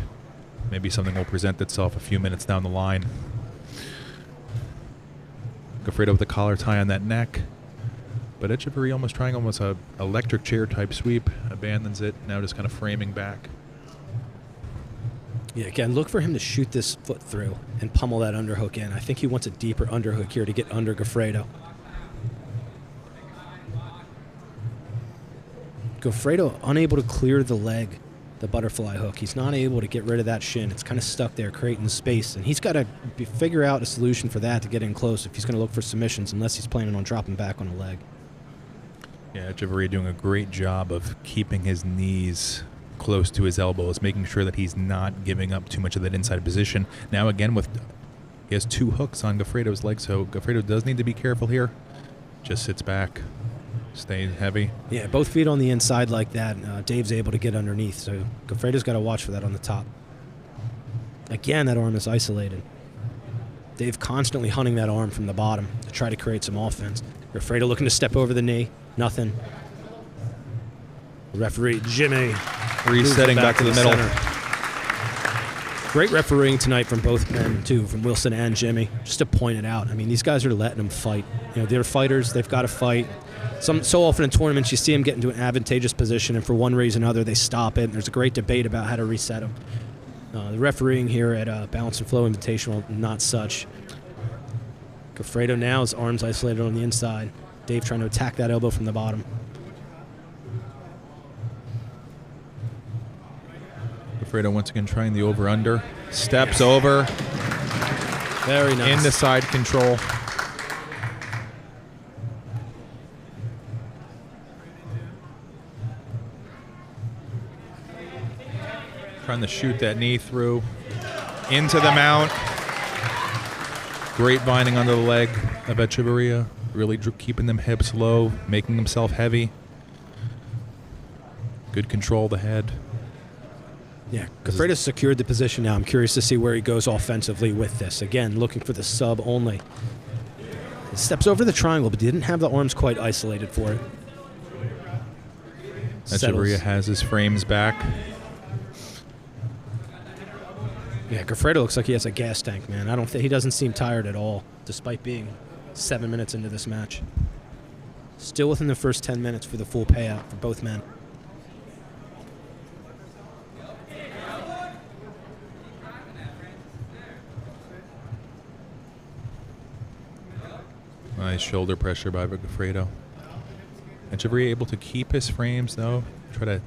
Maybe something will present itself a few minutes down the line. Gafredo with the collar tie on that neck. But Echeveria almost trying almost a electric chair type sweep. Abandons it, now just kind of framing back. Yeah, again, look for him to shoot this foot through and pummel that underhook in. I think he wants a deeper underhook here to get under Gafredo. Gafredo unable to clear the leg, the butterfly hook. He's not able to get rid of that shin. It's kind of stuck there, creating space. And he's got to figure out a solution for that to get in close if he's going to look for submissions, unless he's planning on dropping back on a leg. Yeah, Echeveria doing a great job of keeping his knees close to his elbows, making sure that he's not giving up too much of that inside position. Now again, he has two hooks on Gafredo's leg, so Gafredo does need to be careful here. Just sits back. Stay heavy. Yeah, both feet on the inside like that. Dave's able to get underneath, so Gafredo's got to watch for that on the top. Again, that arm is isolated. Dave constantly hunting that arm from the bottom to try to create some offense. Gafredo looking to step over the knee. Nothing. Referee Jimmy resetting back to the middle. Center. Great refereeing tonight from both men, too, from Wilson and Jimmy, just to point it out. I mean, these guys are letting them fight. You know, they're fighters. They've got to fight. So often in tournaments, you see them get into an advantageous position, and for one reason or another, they stop it. And there's a great debate about how to reset them. The refereeing here at Balance and Flow Invitational, not such. Gafredo now, his arms isolated on the inside. Dave trying to attack that elbow from the bottom. Gafredo once again trying the over-under. Steps over. Very nice. Into side control. Trying to shoot that knee through. Into the mount. Great binding under the leg of Echeveria. Really keeping them hips low, making himself heavy. Good control of the head. Yeah, Gafredo secured the position now. I'm curious to see where he goes offensively with this. Again, looking for the sub only. He steps over the triangle, but didn't have the arms quite isolated for it. Echeveria has his frames back. Yeah, Gafredo looks like he has a gas tank, man. I don't think he doesn't seem tired at all, despite being 7 minutes into this match. Still within the first 10 minutes for the full payout for both men. Nice shoulder pressure by Gafredo. Echeveria able to keep his frames, though. Try to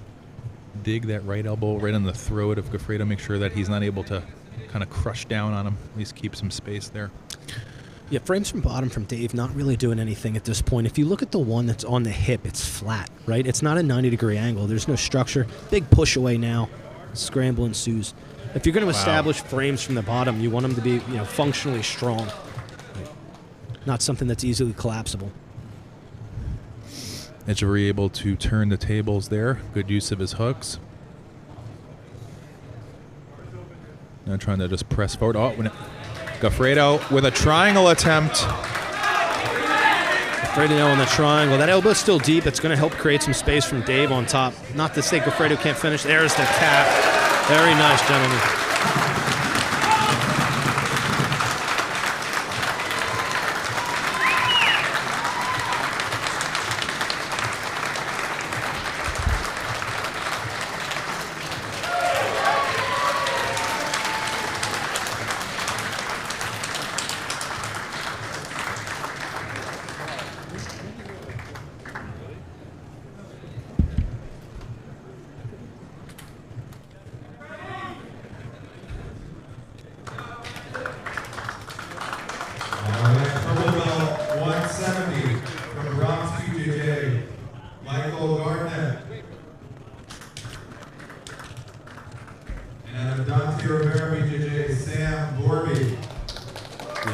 dig that right elbow right on the throat of Gafredo. Make sure that he's not able to kind of crush down on him. At least keep some space there. Yeah, frames from bottom from Dave, not really doing anything at this point. If you look at the one that's on the hip, it's flat, right? It's not a 90-degree angle. There's no structure. Big push away now. Scramble ensues. If you're going to establish frames from the bottom, you want them to be, functionally strong. Not something that's easily collapsible. Echeveria able to turn the tables there. Good use of his hooks. Now trying to just press forward. Gafredo with a triangle attempt. Gafredo on the triangle. That elbow's still deep. It's going to help create some space from Dave on top. Not to say Gafredo can't finish. There's the tap. Very nice, gentlemen.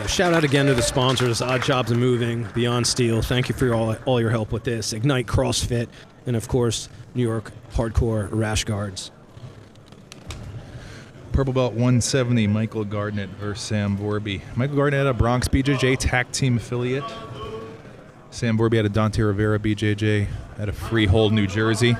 Shout out again to the sponsors, Odd Jobs and Moving, Beyond Steel. Thank you for all your help with this. Ignite CrossFit, and of course, New York Hardcore Rash Guards. Purple Belt 170, Michael Gardner versus Sam Vorby. Michael Gardner had a Bronx BJJ TAC team affiliate. Sam Vorby had a Dante Rivera BJJ at a Freehold, New Jersey.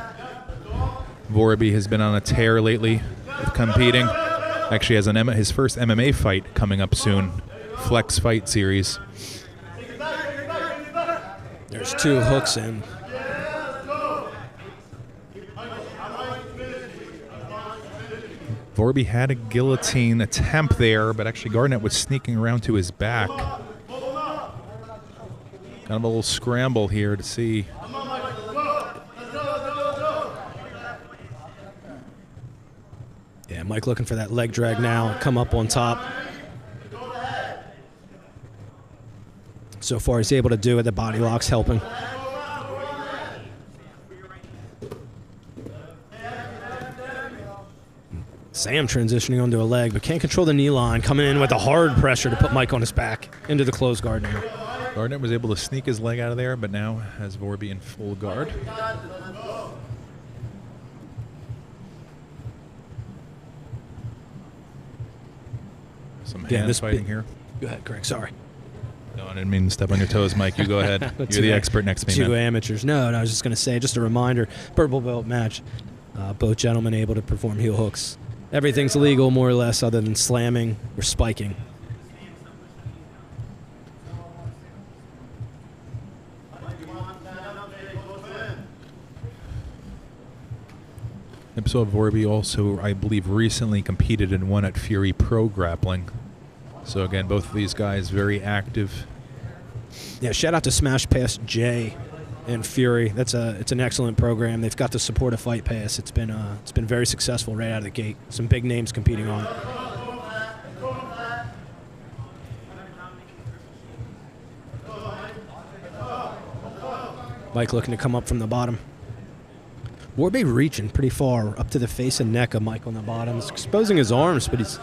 Vorby has been on a tear lately with competing. Actually has his first MMA fight coming up soon. Flex Fight Series. There's two hooks in. Vorby had a guillotine attempt there, but actually Gardner was sneaking around to his back. Kind of a little scramble here to see. Yeah, Mike looking for that leg drag now. Come up on top. So far, he's able to do it. The body lock's helping. Sam transitioning onto a leg, but can't control the knee line. Coming in with a hard pressure to put Mike on his back into the closed guard now. Gardner was able to sneak his leg out of there, but now has Vorby in full guard. Some hand fighting here. Go ahead, Greg. Sorry. No, I didn't mean to step on your toes, Mike. You go ahead. You're the expert next to me, Two man. amateurs. No, I was just going to say, just a reminder, purple belt match. Both gentlemen able to perform heel hooks. Everything's legal, more or less, other than slamming or spiking. Episode Vorby also, I believe, recently competed in one at Fury Pro Grappling. So again, both of these guys very active. Yeah, shout out to Smash Pass J and Fury. It's an excellent program. They've got the support of Fight Pass. It's been very successful right out of the gate. Some big names competing on it. Mike looking to come up from the bottom. Vorby reaching pretty far up to the face and neck of Mike on the bottom. He's exposing his arms, but he's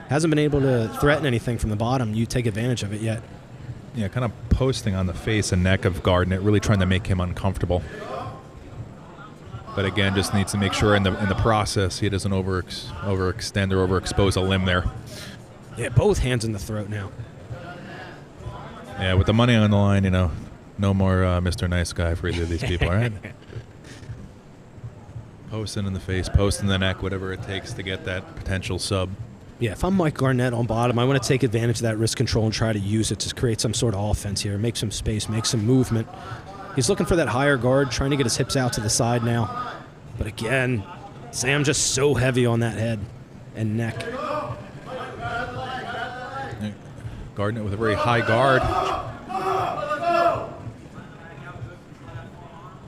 hasn't been able to threaten anything from the bottom. You take advantage of it yet. Yeah, kind of posting on the face and neck of Gardner, really trying to make him uncomfortable. But again, just needs to make sure in the process he doesn't overextend or overexpose a limb there. Yeah, both hands in the throat now. Yeah, with the money on the line, no more Mr. Nice Guy for either of these people, all right? Posting in the face, posting in the neck, whatever it takes to get that potential sub. Yeah, if I'm Mike Garnett on bottom, I want to take advantage of that wrist control and try to use it to create some sort of offense here, make some space, make some movement. He's looking for that higher guard, trying to get his hips out to the side now. But again, Sam just so heavy on that head and neck. Gardner with a very high guard.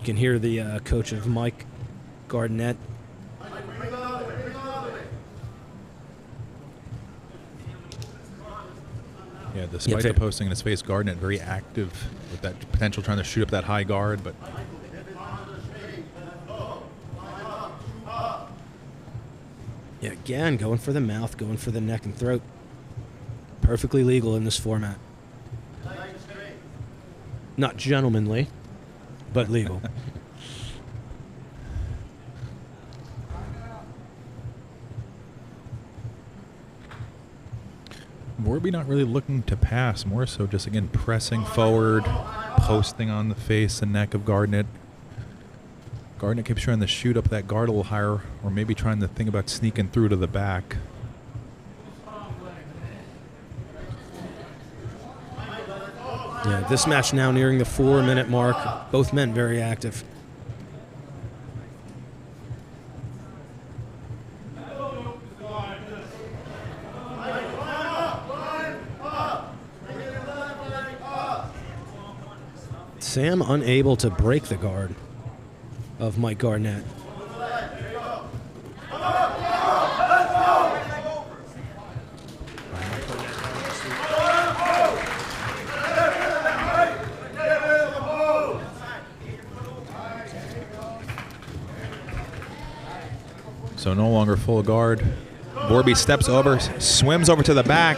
can hear the coach of Mike Gardner. Yeah, despite the posting in his face, Gardner very active with that potential trying to shoot up that high guard, but yeah, again, going for the mouth, going for the neck and throat. Perfectly legal in this format. Not gentlemanly, but legal. Vorby not really looking to pass, more so just, again, pressing forward, posting on the face and neck of Gardner. Gardner keeps trying to shoot up that guard a little higher, or maybe trying to think about sneaking through to the back. Yeah, this match now nearing the 4-minute mark. Both men very active. Sam unable to break the guard of Mike Gardner. So no longer full guard. Vorby steps over, swims over to the back.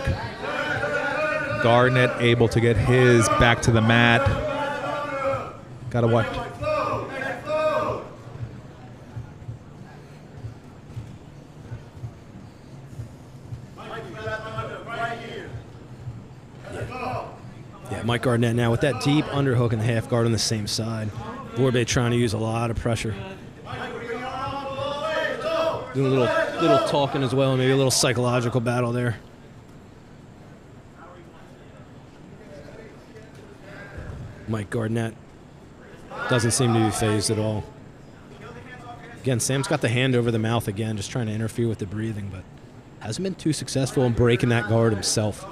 Gardner able to get his back to the mat. Gotta watch. Yeah, Mike Gardner now with that deep underhook and half guard on the same side. Vorby trying to use a lot of pressure. Doing a little talking as well, maybe a little psychological battle there. Mike Gardner doesn't seem to be phased at all. Again, Sam's got the hand over the mouth again, just trying to interfere with the breathing, but hasn't been too successful in breaking that guard himself.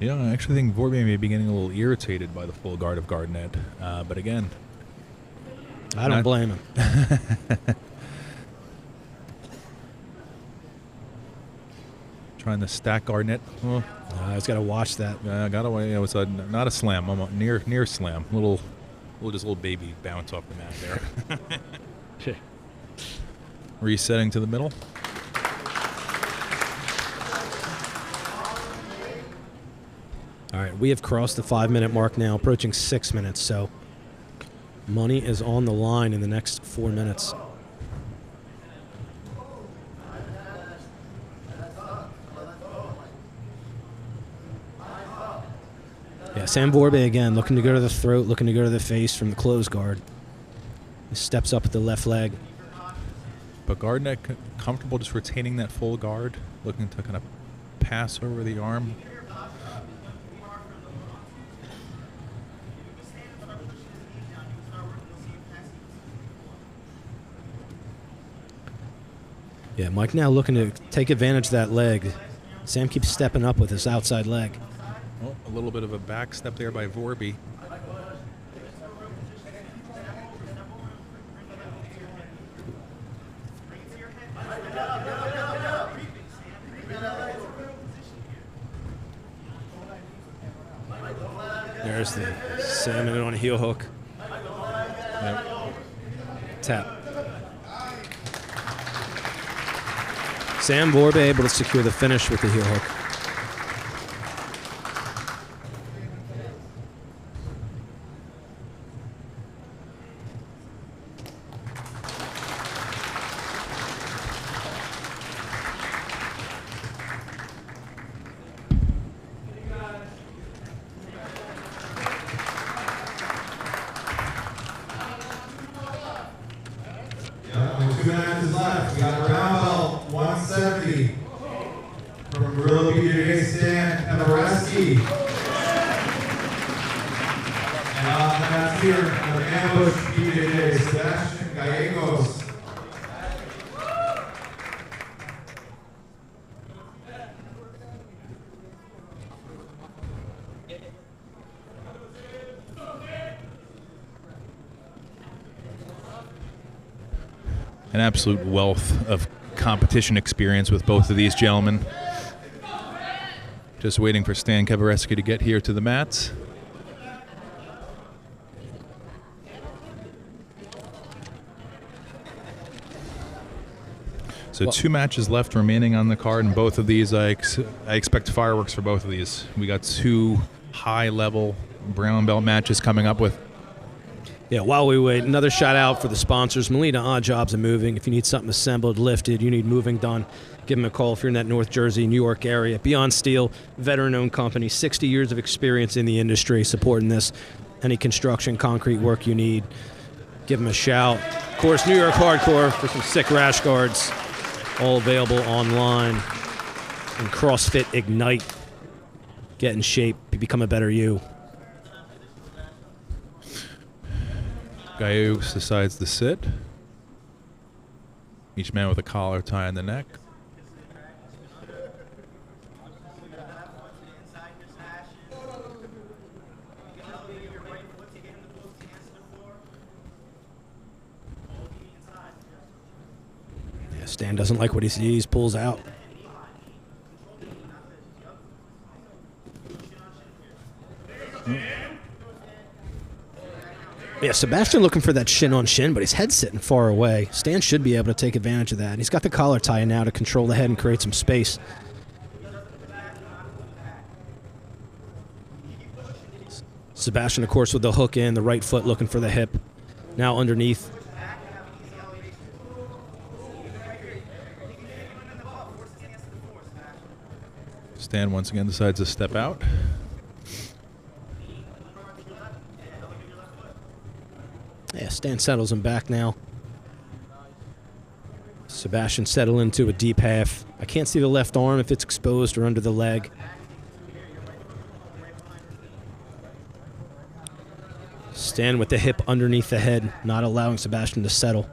You know, I actually think Vorby may be getting a little irritated by the full guard of Gardner, but again, I don't blame him. Trying to stack Gardner. Oh. He's got to watch that. Yeah, got away. You know, it's not a slam, almost near slam. Little baby bounce off the mat there. Resetting to the middle. All right, we have crossed the 5-minute mark now, approaching 6 minutes. So money is on the line in the next 4 minutes. Yeah, Sam Vorby again, looking to go to the throat, looking to go to the face from the closed guard. He steps up with the left leg. But Gardner comfortable just retaining that full guard, looking to kind of pass over the arm. Yeah, Mike now looking to take advantage of that leg. Sam keeps stepping up with his outside leg. Oh, a little bit of a back step there by Vorby. There's the salmon on a heel hook. Yep. Tap. Sam Vorby able to secure the finish with the heel hook. Only 2 minutes left. We got brown belt 170 from Gorilla BJJ Stan Cavareski. And on the mat here, the ambush BJJ Sebastian Gallegos. an absolute wealth of competition experience with both of these gentlemen. Just waiting for Stan Cavareski to get here to the mats. So 2 matches left remaining on the card, and both of these, I expect fireworks for both of these. We got 2 high-level brown belt matches coming up with. Yeah, while we wait, another shout out for the sponsors, Molina Odd Jobs and Moving. If you need something assembled, lifted, you need moving done, give them a call if you're in that North Jersey, New York area. Beyond Steel, veteran-owned company, 60 years of experience in the industry supporting this. Any construction, concrete work you need, give them a shout. Of course, New York Hardcore for some sick rash guards. All available online. And CrossFit Ignite. Get in shape, become a better you. Gallegos decides to sit. Each man with a collar tie in the neck. Stan doesn't like what he sees, pulls out. Yeah, Sebastian looking for that shin on shin, but his head's sitting far away. Stan should be able to take advantage of that. He's got the collar tie now to control the head and create some space. Sebastian, of course, with the hook in, the right foot looking for the hip. Now underneath. Stan once again decides to step out. Yeah, Stan settles him back now. Sebastian settle into a deep half. I can't see the left arm if it's exposed or under the leg. Stan with the hip underneath the head, not allowing Sebastian to settle.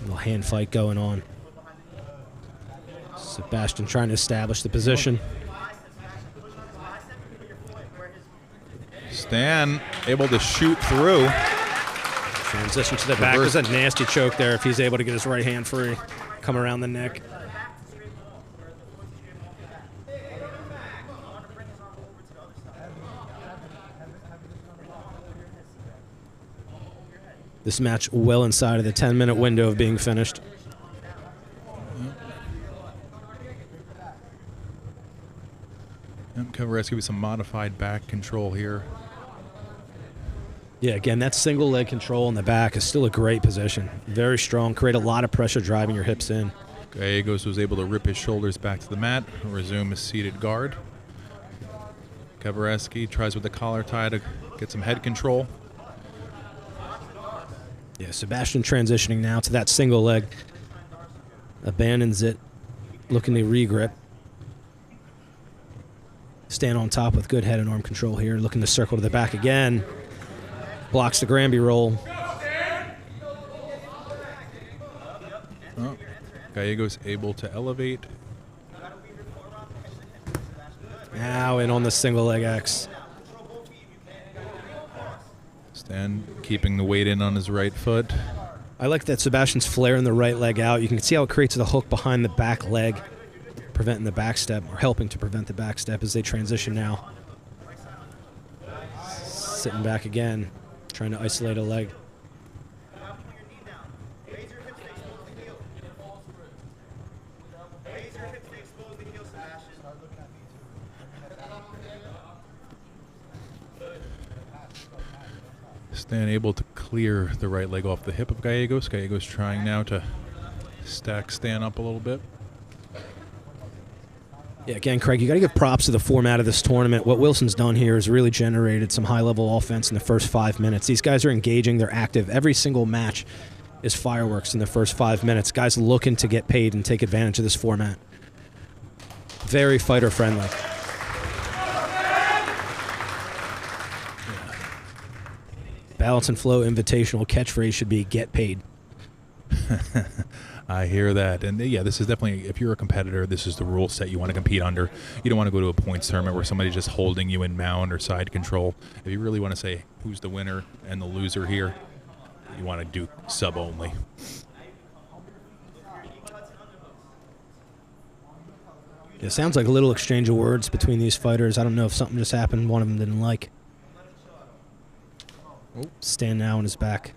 Little hand fight going on. Sebastian trying to establish the position. Stan able to shoot through. Transition to the back. There's a nasty choke there if he's able to get his right hand free. Come around the neck. This match well inside of the 10-minute window of being finished. Cavareski with some modified back control here. Yeah, again, that single leg control in the back is still a great position. Very strong, create a lot of pressure driving your hips in. Gallegos was able to rip his shoulders back to the mat, resume his seated guard. Cavareski tries with the collar tie to get some head control. Yeah, Sebastian transitioning now to that single leg. Abandons it, looking to regrip. Stand on top with good head and arm control here, looking to circle to the back again. Blocks the Granby roll. Oh, Gallegos able to elevate. Now in on the single leg X. Stan keeping the weight in on his right foot. I like that Sebastian's flaring the right leg out. You can see how it creates the hook behind the back leg, preventing the back step, or helping to prevent the back step as they transition now. Sitting back again, trying to isolate a leg. Stan able to clear the right leg off the hip of Gallegos. Gallegos trying now to stack Stan up a little bit. Yeah, again, Craig, you got to give props to the format of this tournament. What Wilson's done here has really generated some high-level offense in the first 5 minutes. These guys are engaging. They're active. Every single match is fireworks in the first 5 minutes. Guys looking to get paid and take advantage of this format. Very fighter-friendly. Balance and Flow Invitational catchphrase should be get paid. I hear that. And yeah, this is definitely, if you're a competitor, this is the rule set you want to compete under. You don't want to go to a points tournament where somebody's just holding you in mount or side control. If you really want to say who's the winner and the loser here, you want to do sub only. It sounds like a little exchange of words between these fighters. I don't know if something just happened one of them didn't like. Stan now on his back.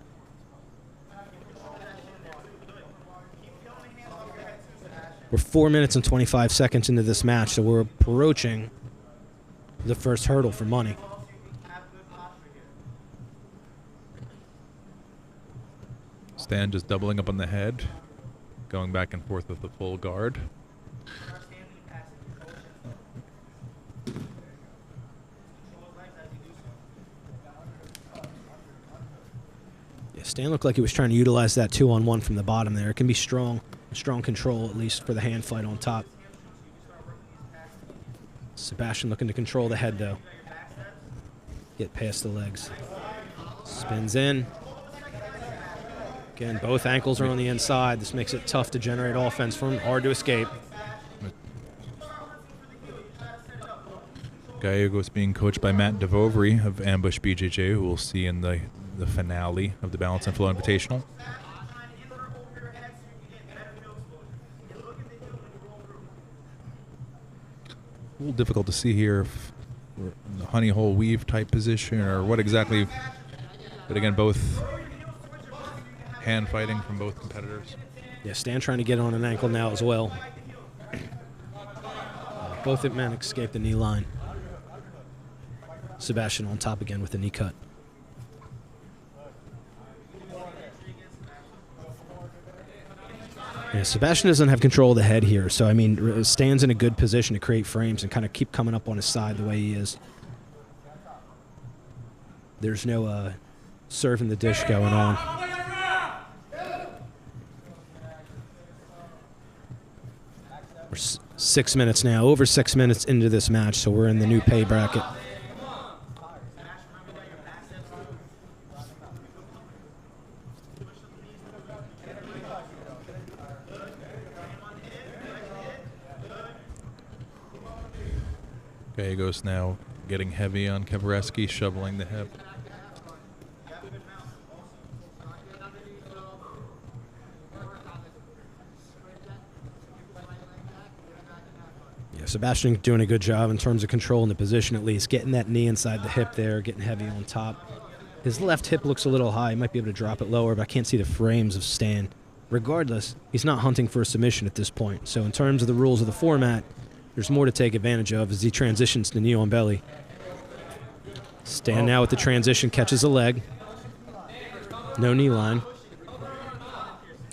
We're 4 minutes and 25 seconds into this match, so we're approaching the first hurdle for money. Stan just doubling up on the head, going back and forth with the full guard. Yeah, Stan looked like he was trying to utilize that 2-on-1 from the bottom there. It can be strong control, at least for the hand fight on top. Sebastian looking to control the head, though. Get past the legs. Spins in. Again, both ankles are on the inside. This makes it tough to generate offense from him, hard to escape. Gallegos being coached by Matt Devore of Ambush BJJ, who we'll see in the finale of the Balance and Flow Invitational. A little difficult to see here if we're in the honey hole weave type position or what exactly. But again, both hand fighting from both competitors. Yeah, Stan trying to get on an ankle now as well. Both men escape the knee line. Sebastian on top again with the knee cut. Yeah, Sebastian doesn't have control of the head here, so I mean, Stan's in a good position to create frames and kind of keep coming up on his side the way he is. There's no serving the dish going on. We're 6 minutes now, over 6 minutes into this match, so we're in the new pay bracket. Gallegos now getting heavy on Cavareski, shoveling the hip. Yeah, Sebastian doing a good job in terms of controlling the position at least, getting that knee inside the hip there, getting heavy on top. His left hip looks a little high. He might be able to drop it lower, but I can't see the frames of Stan. Regardless, he's not hunting for a submission at this point. So in terms of the rules of the format, there's more to take advantage of as he transitions to knee on belly. Stan now with the transition, catches a leg. No knee line.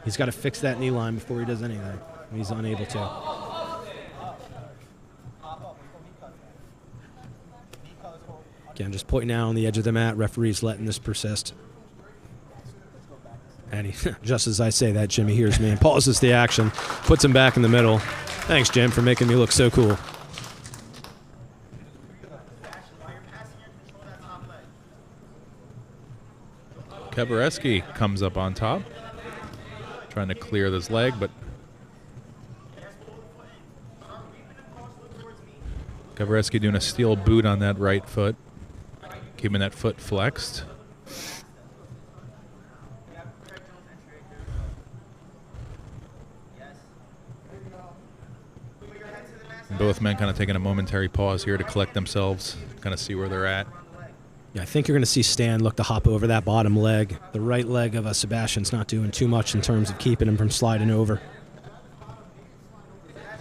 He's got to fix that knee line before he does anything. He's unable to. Again, just pointing out on the edge of the mat, referee's letting this persist. And he, just as I say that, Jimmy hears me and pauses the action, puts him back in the middle. Thanks, Jim, for making me look so cool. Cavareski comes up on top, trying to clear this leg, but Cavareski doing a steel boot on that right foot, keeping that foot flexed. Both men kind of taking a momentary pause here to collect themselves, kind of see where they're at. Yeah, I think you're going to see Stan look to hop over that bottom leg. The right leg of Sebastian's not doing too much in terms of keeping him from sliding over.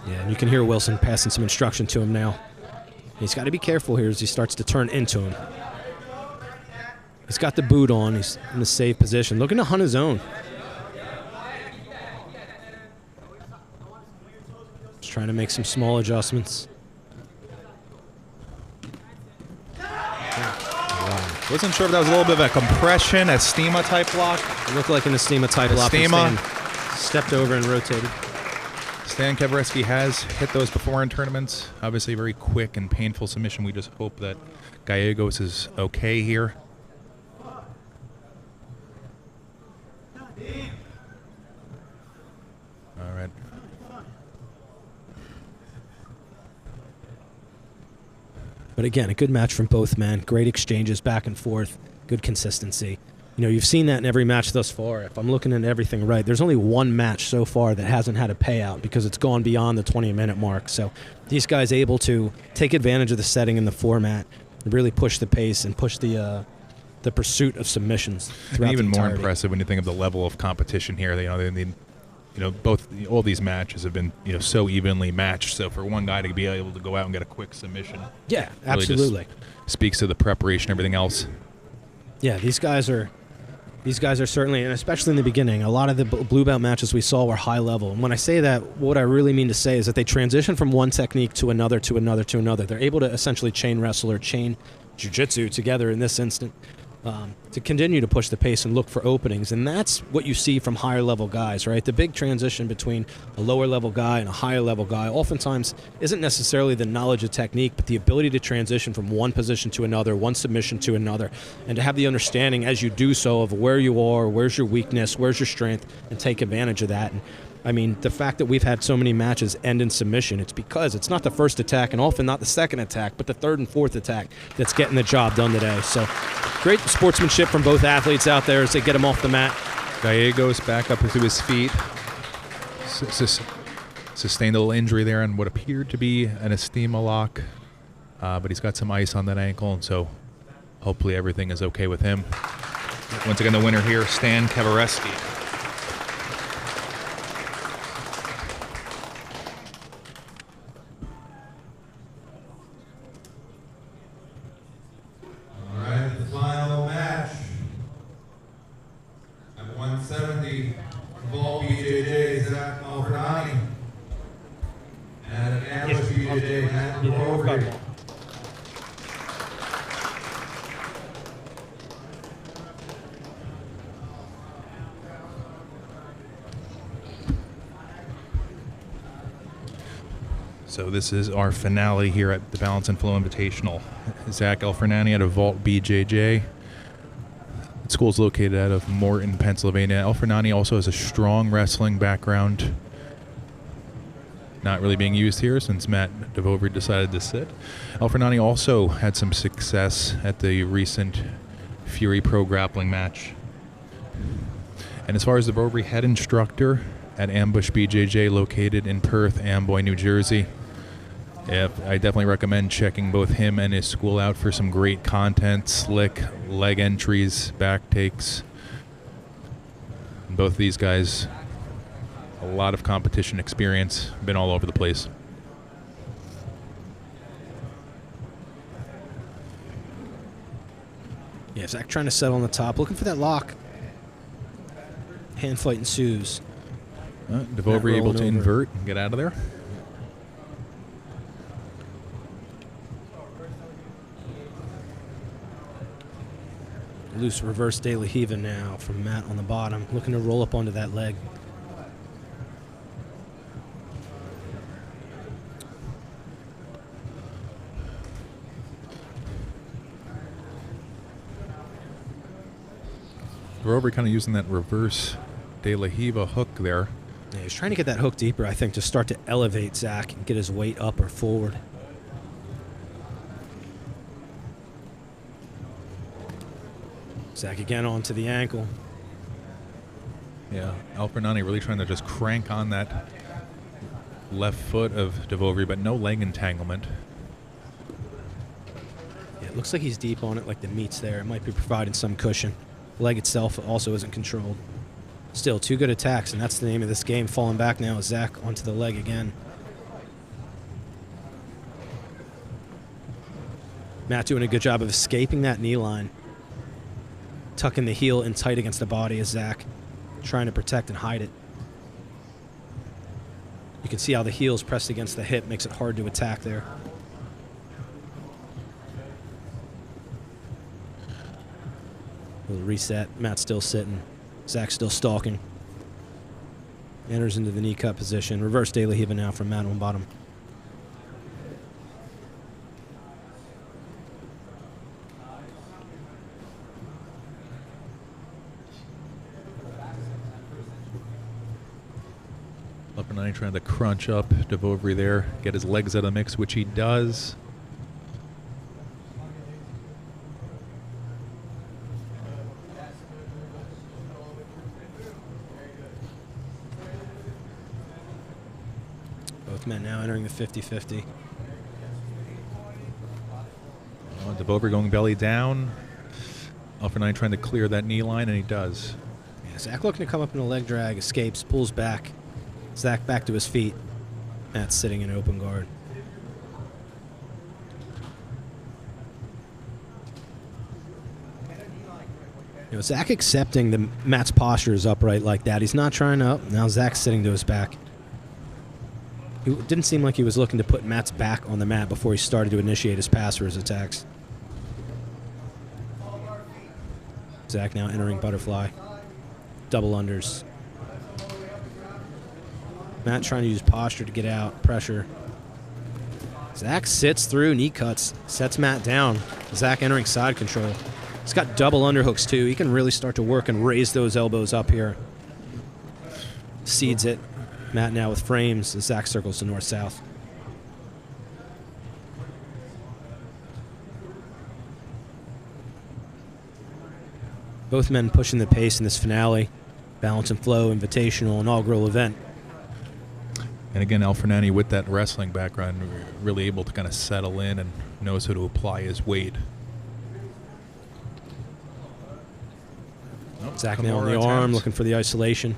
Yeah, and you can hear Wilson passing some instruction to him now. He's got to be careful here as he starts to turn into him. He's got the boot on. He's in a safe position, looking to hunt his own. Just trying to make some small adjustments. Wasn't sure if that was a little bit of a compression, a Estima type block. It looked like an Estima type block. Estima. Stepped over and rotated. Stan Cavareski has hit those before in tournaments. Obviously, very quick and painful submission. We just hope that Gallegos is okay here. But again, a good match from both men. Great exchanges back and forth. Good consistency. You know, you've seen that in every match thus far. If I'm looking at everything right, there's only one match so far that hasn't had a payout because it's gone beyond the 20-minute mark. So these guys able to take advantage of the setting and the format, really push the pace and push the pursuit of submissions throughout even the more entirety. impressive when you think of the level of competition here. All these matches have been so evenly matched. So for one guy to be able to go out and get a quick submission, Yeah, really just absolutely. speaks to the preparation, everything else. Yeah, these guys are certainly, and especially in the beginning, a lot of the blue belt matches we saw were high level. And when I say that, what I really mean to say is that they transition from one technique to another, to another, to another. They're able to essentially chain wrestle or chain jiu-jitsu together in this instant to continue to push the pace and look for openings. And that's what you see from higher level guys, right? The big transition between a lower level guy and a higher level guy oftentimes isn't necessarily the knowledge of technique, but the ability to transition from one position to another, one submission to another, and to have the understanding as you do so of where you are, where's your weakness, where's your strength, and take advantage of that. And I mean, the fact that we've had so many matches end in submission, it's because it's not the first attack and often not the second attack, but the third and fourth attack that's getting the job done today. So great sportsmanship from both athletes out there as they get him off the mat. Gallegos back up to his feet. Sustained a little injury there on what appeared to be an estema lock, but he's got some ice on that ankle, and so hopefully everything is okay with him. Once again, the winner here, Stan Cavareski. All right, the final match at 170, Vorby BJJ, Zach Alferni, and an ambush BJJ, Matt Devore. So this is our finale here at the Balance and Flow Invitational. Zach Alferni out of Vault BJJ. The school is located out of Morton, Pennsylvania. Alferni also has a strong wrestling background. Not really being used here since Matt Devore decided to sit. Alferni also had some success at the recent Fury Pro grappling match. And as far as the Vorby head instructor at Ambush BJJ, located in Perth, Amboy, New Jersey, I definitely recommend checking both him and his school out for some great content, slick leg entries, back takes. Both of these guys, a lot of competition experience, been all over the place. Yeah, Zach trying to settle on the top, looking for that lock. Hand fight ensues. Devore able to invert and get out of there. Loose reverse De La Hiva now from Matt on the bottom, looking to roll up onto that leg. Vorby kind of using that reverse De La Hiva hook there. Yeah, he's trying to get that hook deeper, I think, to start to elevate Zach and get his weight up or forward. Zach again onto the ankle. Yeah, Alferni really trying to just crank on that left foot of Devore, but no leg entanglement. Yeah, it looks like he's deep on it, like the meat's there. It might be providing some cushion. The leg itself also isn't controlled. Still, two good attacks, and that's the name of this game. Falling back now is Zach onto the leg again. Matt doing a good job of escaping that knee line. Tucking the heel in tight against the body as Zach trying to protect and hide it. You can see how the heel's pressed against the hip, makes it hard to attack there. Little reset. Matt's still sitting. Zach still stalking. Enters into the knee cut position. Reverse De La Hiva now from Matt on bottom. Alferni trying to crunch up Devore there, get his legs out of the mix, which he does. Both men now entering the 50-50. Devore going belly down. Alferni trying to clear that knee line, and he does. Yeah, Zach looking to come up in a leg drag, escapes, pulls back. Zach back to his feet. Matt's sitting in open guard. You know, Zach accepting the Matt's posture is upright like that. He's not trying to up. Now Zach's sitting to his back. It didn't seem like he was looking to put Matt's back on the mat before he started to initiate his pass or his attacks. Zach now entering butterfly. Double unders. Matt trying to use posture to get out. Pressure. Zach sits through, knee cuts, sets Matt down. Zach entering side control. He's got double underhooks too. He can really start to work and raise those elbows up here. Seeds it. Matt now with frames as Zach circles to north-south. Both men pushing the pace in this finale. Balance and Flow Invitational inaugural event. And again, Alferni with that wrestling background, really able to kind of settle in and knows how to apply his weight. Zach now on the arm, looking for the isolation.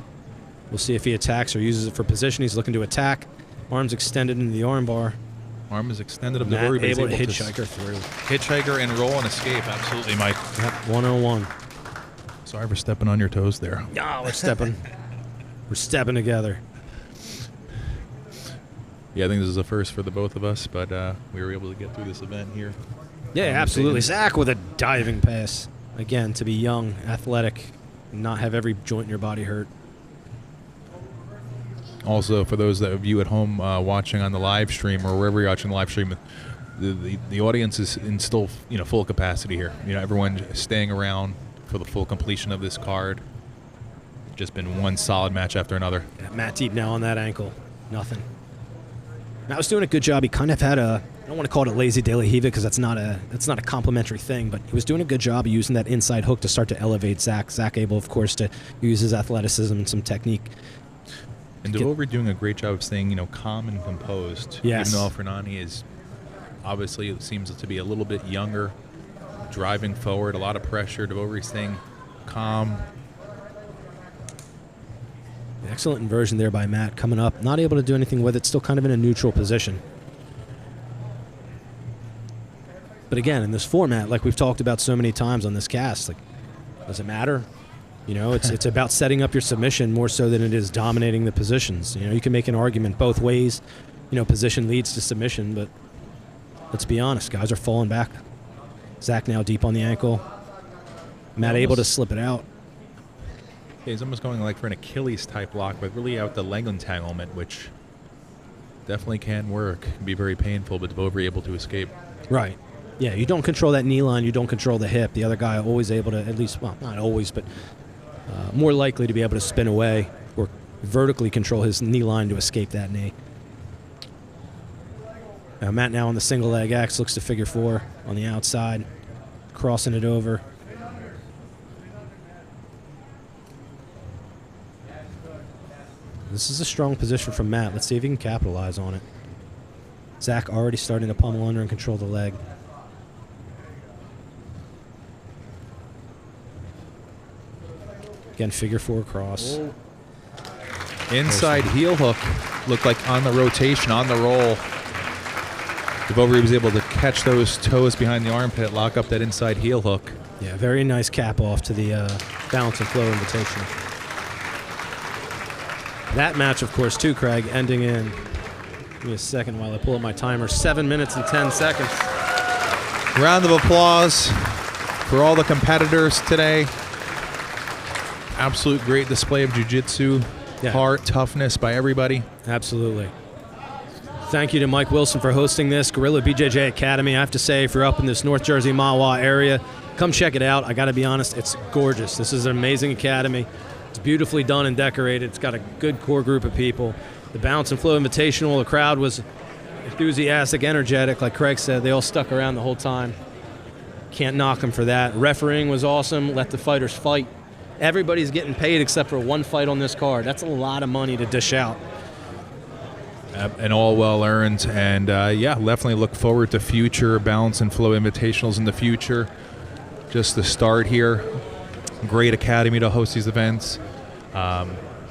We'll see if he attacks or uses it for position. He's looking to attack. Arms extended into the arm bar. Arm is extended of the Matt Vorby. able to hitchhiker through. Hitchhiker and roll and escape. Absolutely, Mike. Yep, 101. Sorry for stepping on your toes there. No, we're stepping. We're stepping together. Yeah, I think this is a first for the both of us, but we were able to get through this event here. Yeah, absolutely. Zach with a diving pass. Again, to be young, athletic, not have every joint in your body hurt. Also, for those of you at home watching on the live stream or wherever you're watching the live stream, the audience is in still full capacity here. Everyone staying around for the full completion of this card. Just been one solid match after another. Yeah, Matt deep now on that ankle. Nothing. Matt was doing a good job. He kind of had a, I don't want to call it a lazy De La Riva because that's not a complimentary thing, but he was doing a good job of using that inside hook to start to elevate Zach. Zach able, of course, to use his athleticism and some technique. And Devore doing a great job of staying, calm and composed. Yes. Even though Alferni is obviously, it seems to be a little bit younger, driving forward, a lot of pressure. Devore staying calm. Excellent inversion there by Matt, coming up, not able to do anything with it, still kind of in a neutral position. But again, in this format, like we've talked about so many times on this cast, like, does it matter? It's about setting up your submission more so than it is dominating the positions. You can make an argument both ways. Position leads to submission, but let's be honest, guys are falling back. Zach now deep on the ankle. Matt able to slip it out. Yeah, he's almost going like for an Achilles type lock, but really out the leg entanglement, which definitely can work. Can be very painful, but Devore able to escape. Right. Yeah, you don't control that knee line, you don't control the hip. The other guy always able to, at least, well, not always, but more likely to be able to spin away or vertically control his knee line to escape that knee. Matt now on the single leg X, looks to figure four on the outside, crossing it over. This is a strong position from Matt. Let's see if he can capitalize on it. Zach already starting to pummel under and control the leg. Again, figure four cross. Whoa. Inside heel hook. Looked like on the rotation, on the roll. Devore was able to catch those toes behind the armpit, lock up that inside heel hook. Yeah, very nice cap off to the Balance and Flow Invitational. That match, of course, too, Craig, ending in, give me a second while I pull up my timer, 7 minutes and 10 seconds. Round of applause for all the competitors today. Absolute great display of jiu-jitsu, heart, toughness by everybody. Absolutely. Thank you to Mike Wilson for hosting this, Gorilla BJJ Academy. I have to say, if you're up in this North Jersey, Mahwah area, come check it out. I got to be honest, it's gorgeous. This is an amazing academy. It's beautifully done and decorated. It's got a good core group of people. The Balance and Flow Invitational, the crowd was enthusiastic, energetic. Like Craig said, they all stuck around the whole time. Can't knock them for that. Refereeing was awesome. Let the fighters fight. Everybody's getting paid except for one fight on this card. That's a lot of money to dish out. and all well earned. And yeah, definitely look forward to future Balance and Flow Invitationals in the future. Just the start here. Great academy to host these events.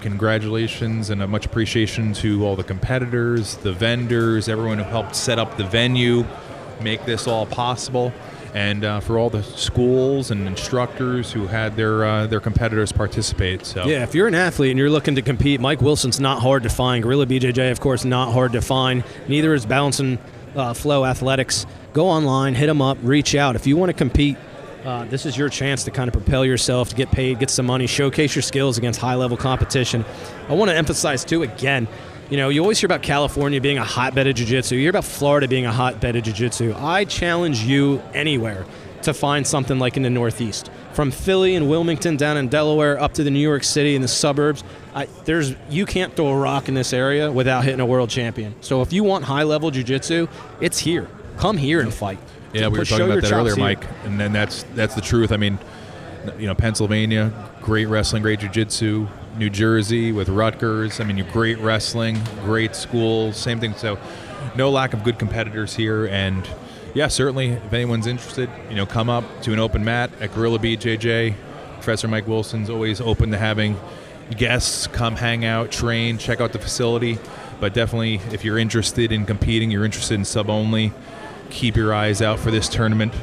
Congratulations and a much appreciation to all the competitors, the vendors, everyone who helped set up the venue, make this all possible, and for all the schools and instructors who had their competitors participate. So yeah, if you're an athlete and you're looking to compete, Mike Wilson's not hard to find. Gorilla BJJ, of course, not hard to find. Neither is Balance and Flow Athletics. Go online, hit them up, reach out. If you want to compete, this is your chance to kind of propel yourself, to get paid, get some money, showcase your skills against high-level competition. I want to emphasize, too, again, you know, you always hear about California being a hotbed of jiu-jitsu. You hear about Florida being a hotbed of jiu-jitsu. I challenge you anywhere to find something like in the Northeast. From Philly and Wilmington down in Delaware up to the New York City and the suburbs, you can't throw a rock in this area without hitting a world champion. So if you want high-level jiu-jitsu, it's here. Come here and fight. Yeah, we were talking about that earlier, Mike, and then that's the truth. I mean, you know, Pennsylvania, great wrestling, great jiu-jitsu. New Jersey with Rutgers, I mean, you great wrestling, great schools, same thing. So no lack of good competitors here. And yeah, certainly if anyone's interested, you know, come up to an open mat at Gorilla BJJ. Professor Mike Wilson's always open to having guests come hang out, train, check out the facility. But definitely if you're interested in competing, you're interested in sub only, keep your eyes out for this tournament.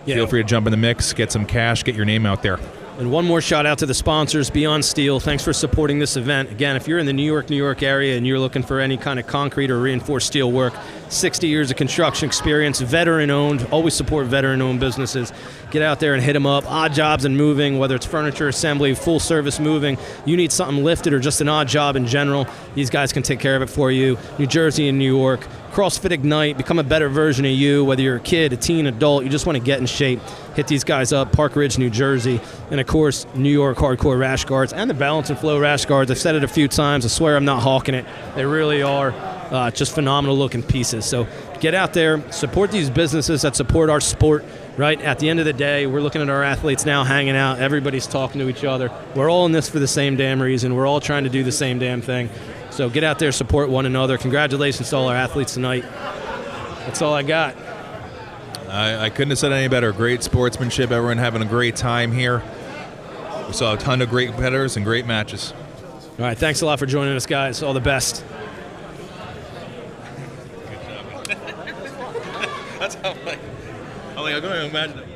Yeah. Feel free to jump in the mix, get some cash, get your name out there. And one more shout out to the sponsors, Beyond Steel. Thanks for supporting this event. Again, if you're in the New York area and you're looking for any kind of concrete or reinforced steel work, 60 years of construction experience, veteran-owned, always support veteran-owned businesses. Get out there and hit them up. Odd jobs and moving, whether it's furniture assembly, full-service moving, you need something lifted or just an odd job in general, these guys can take care of it for you. New Jersey and New York. CrossFit Ignite, become a better version of you, whether you're a kid, a teen, adult, you just want to get in shape. Hit these guys up, Park Ridge, New Jersey, and of course, New York Hardcore Rash Guards and the Balance and Flow Rash Guards. I've said it a few times. I swear I'm not hawking it. They really are just phenomenal looking pieces. So get out there, support these businesses that support our sport, right? At the end of the day, we're looking at our athletes now hanging out. Everybody's talking to each other. We're all in this for the same damn reason. We're all trying to do the same damn thing. So get out there, support one another. Congratulations to all our athletes tonight. That's all I got. I couldn't have said any better. Great sportsmanship. Everyone having a great time here. We saw a ton of great competitors and great matches. All right, thanks a lot for joining us, guys. All the best. Good job. That's how I'm like, I don't even imagine it.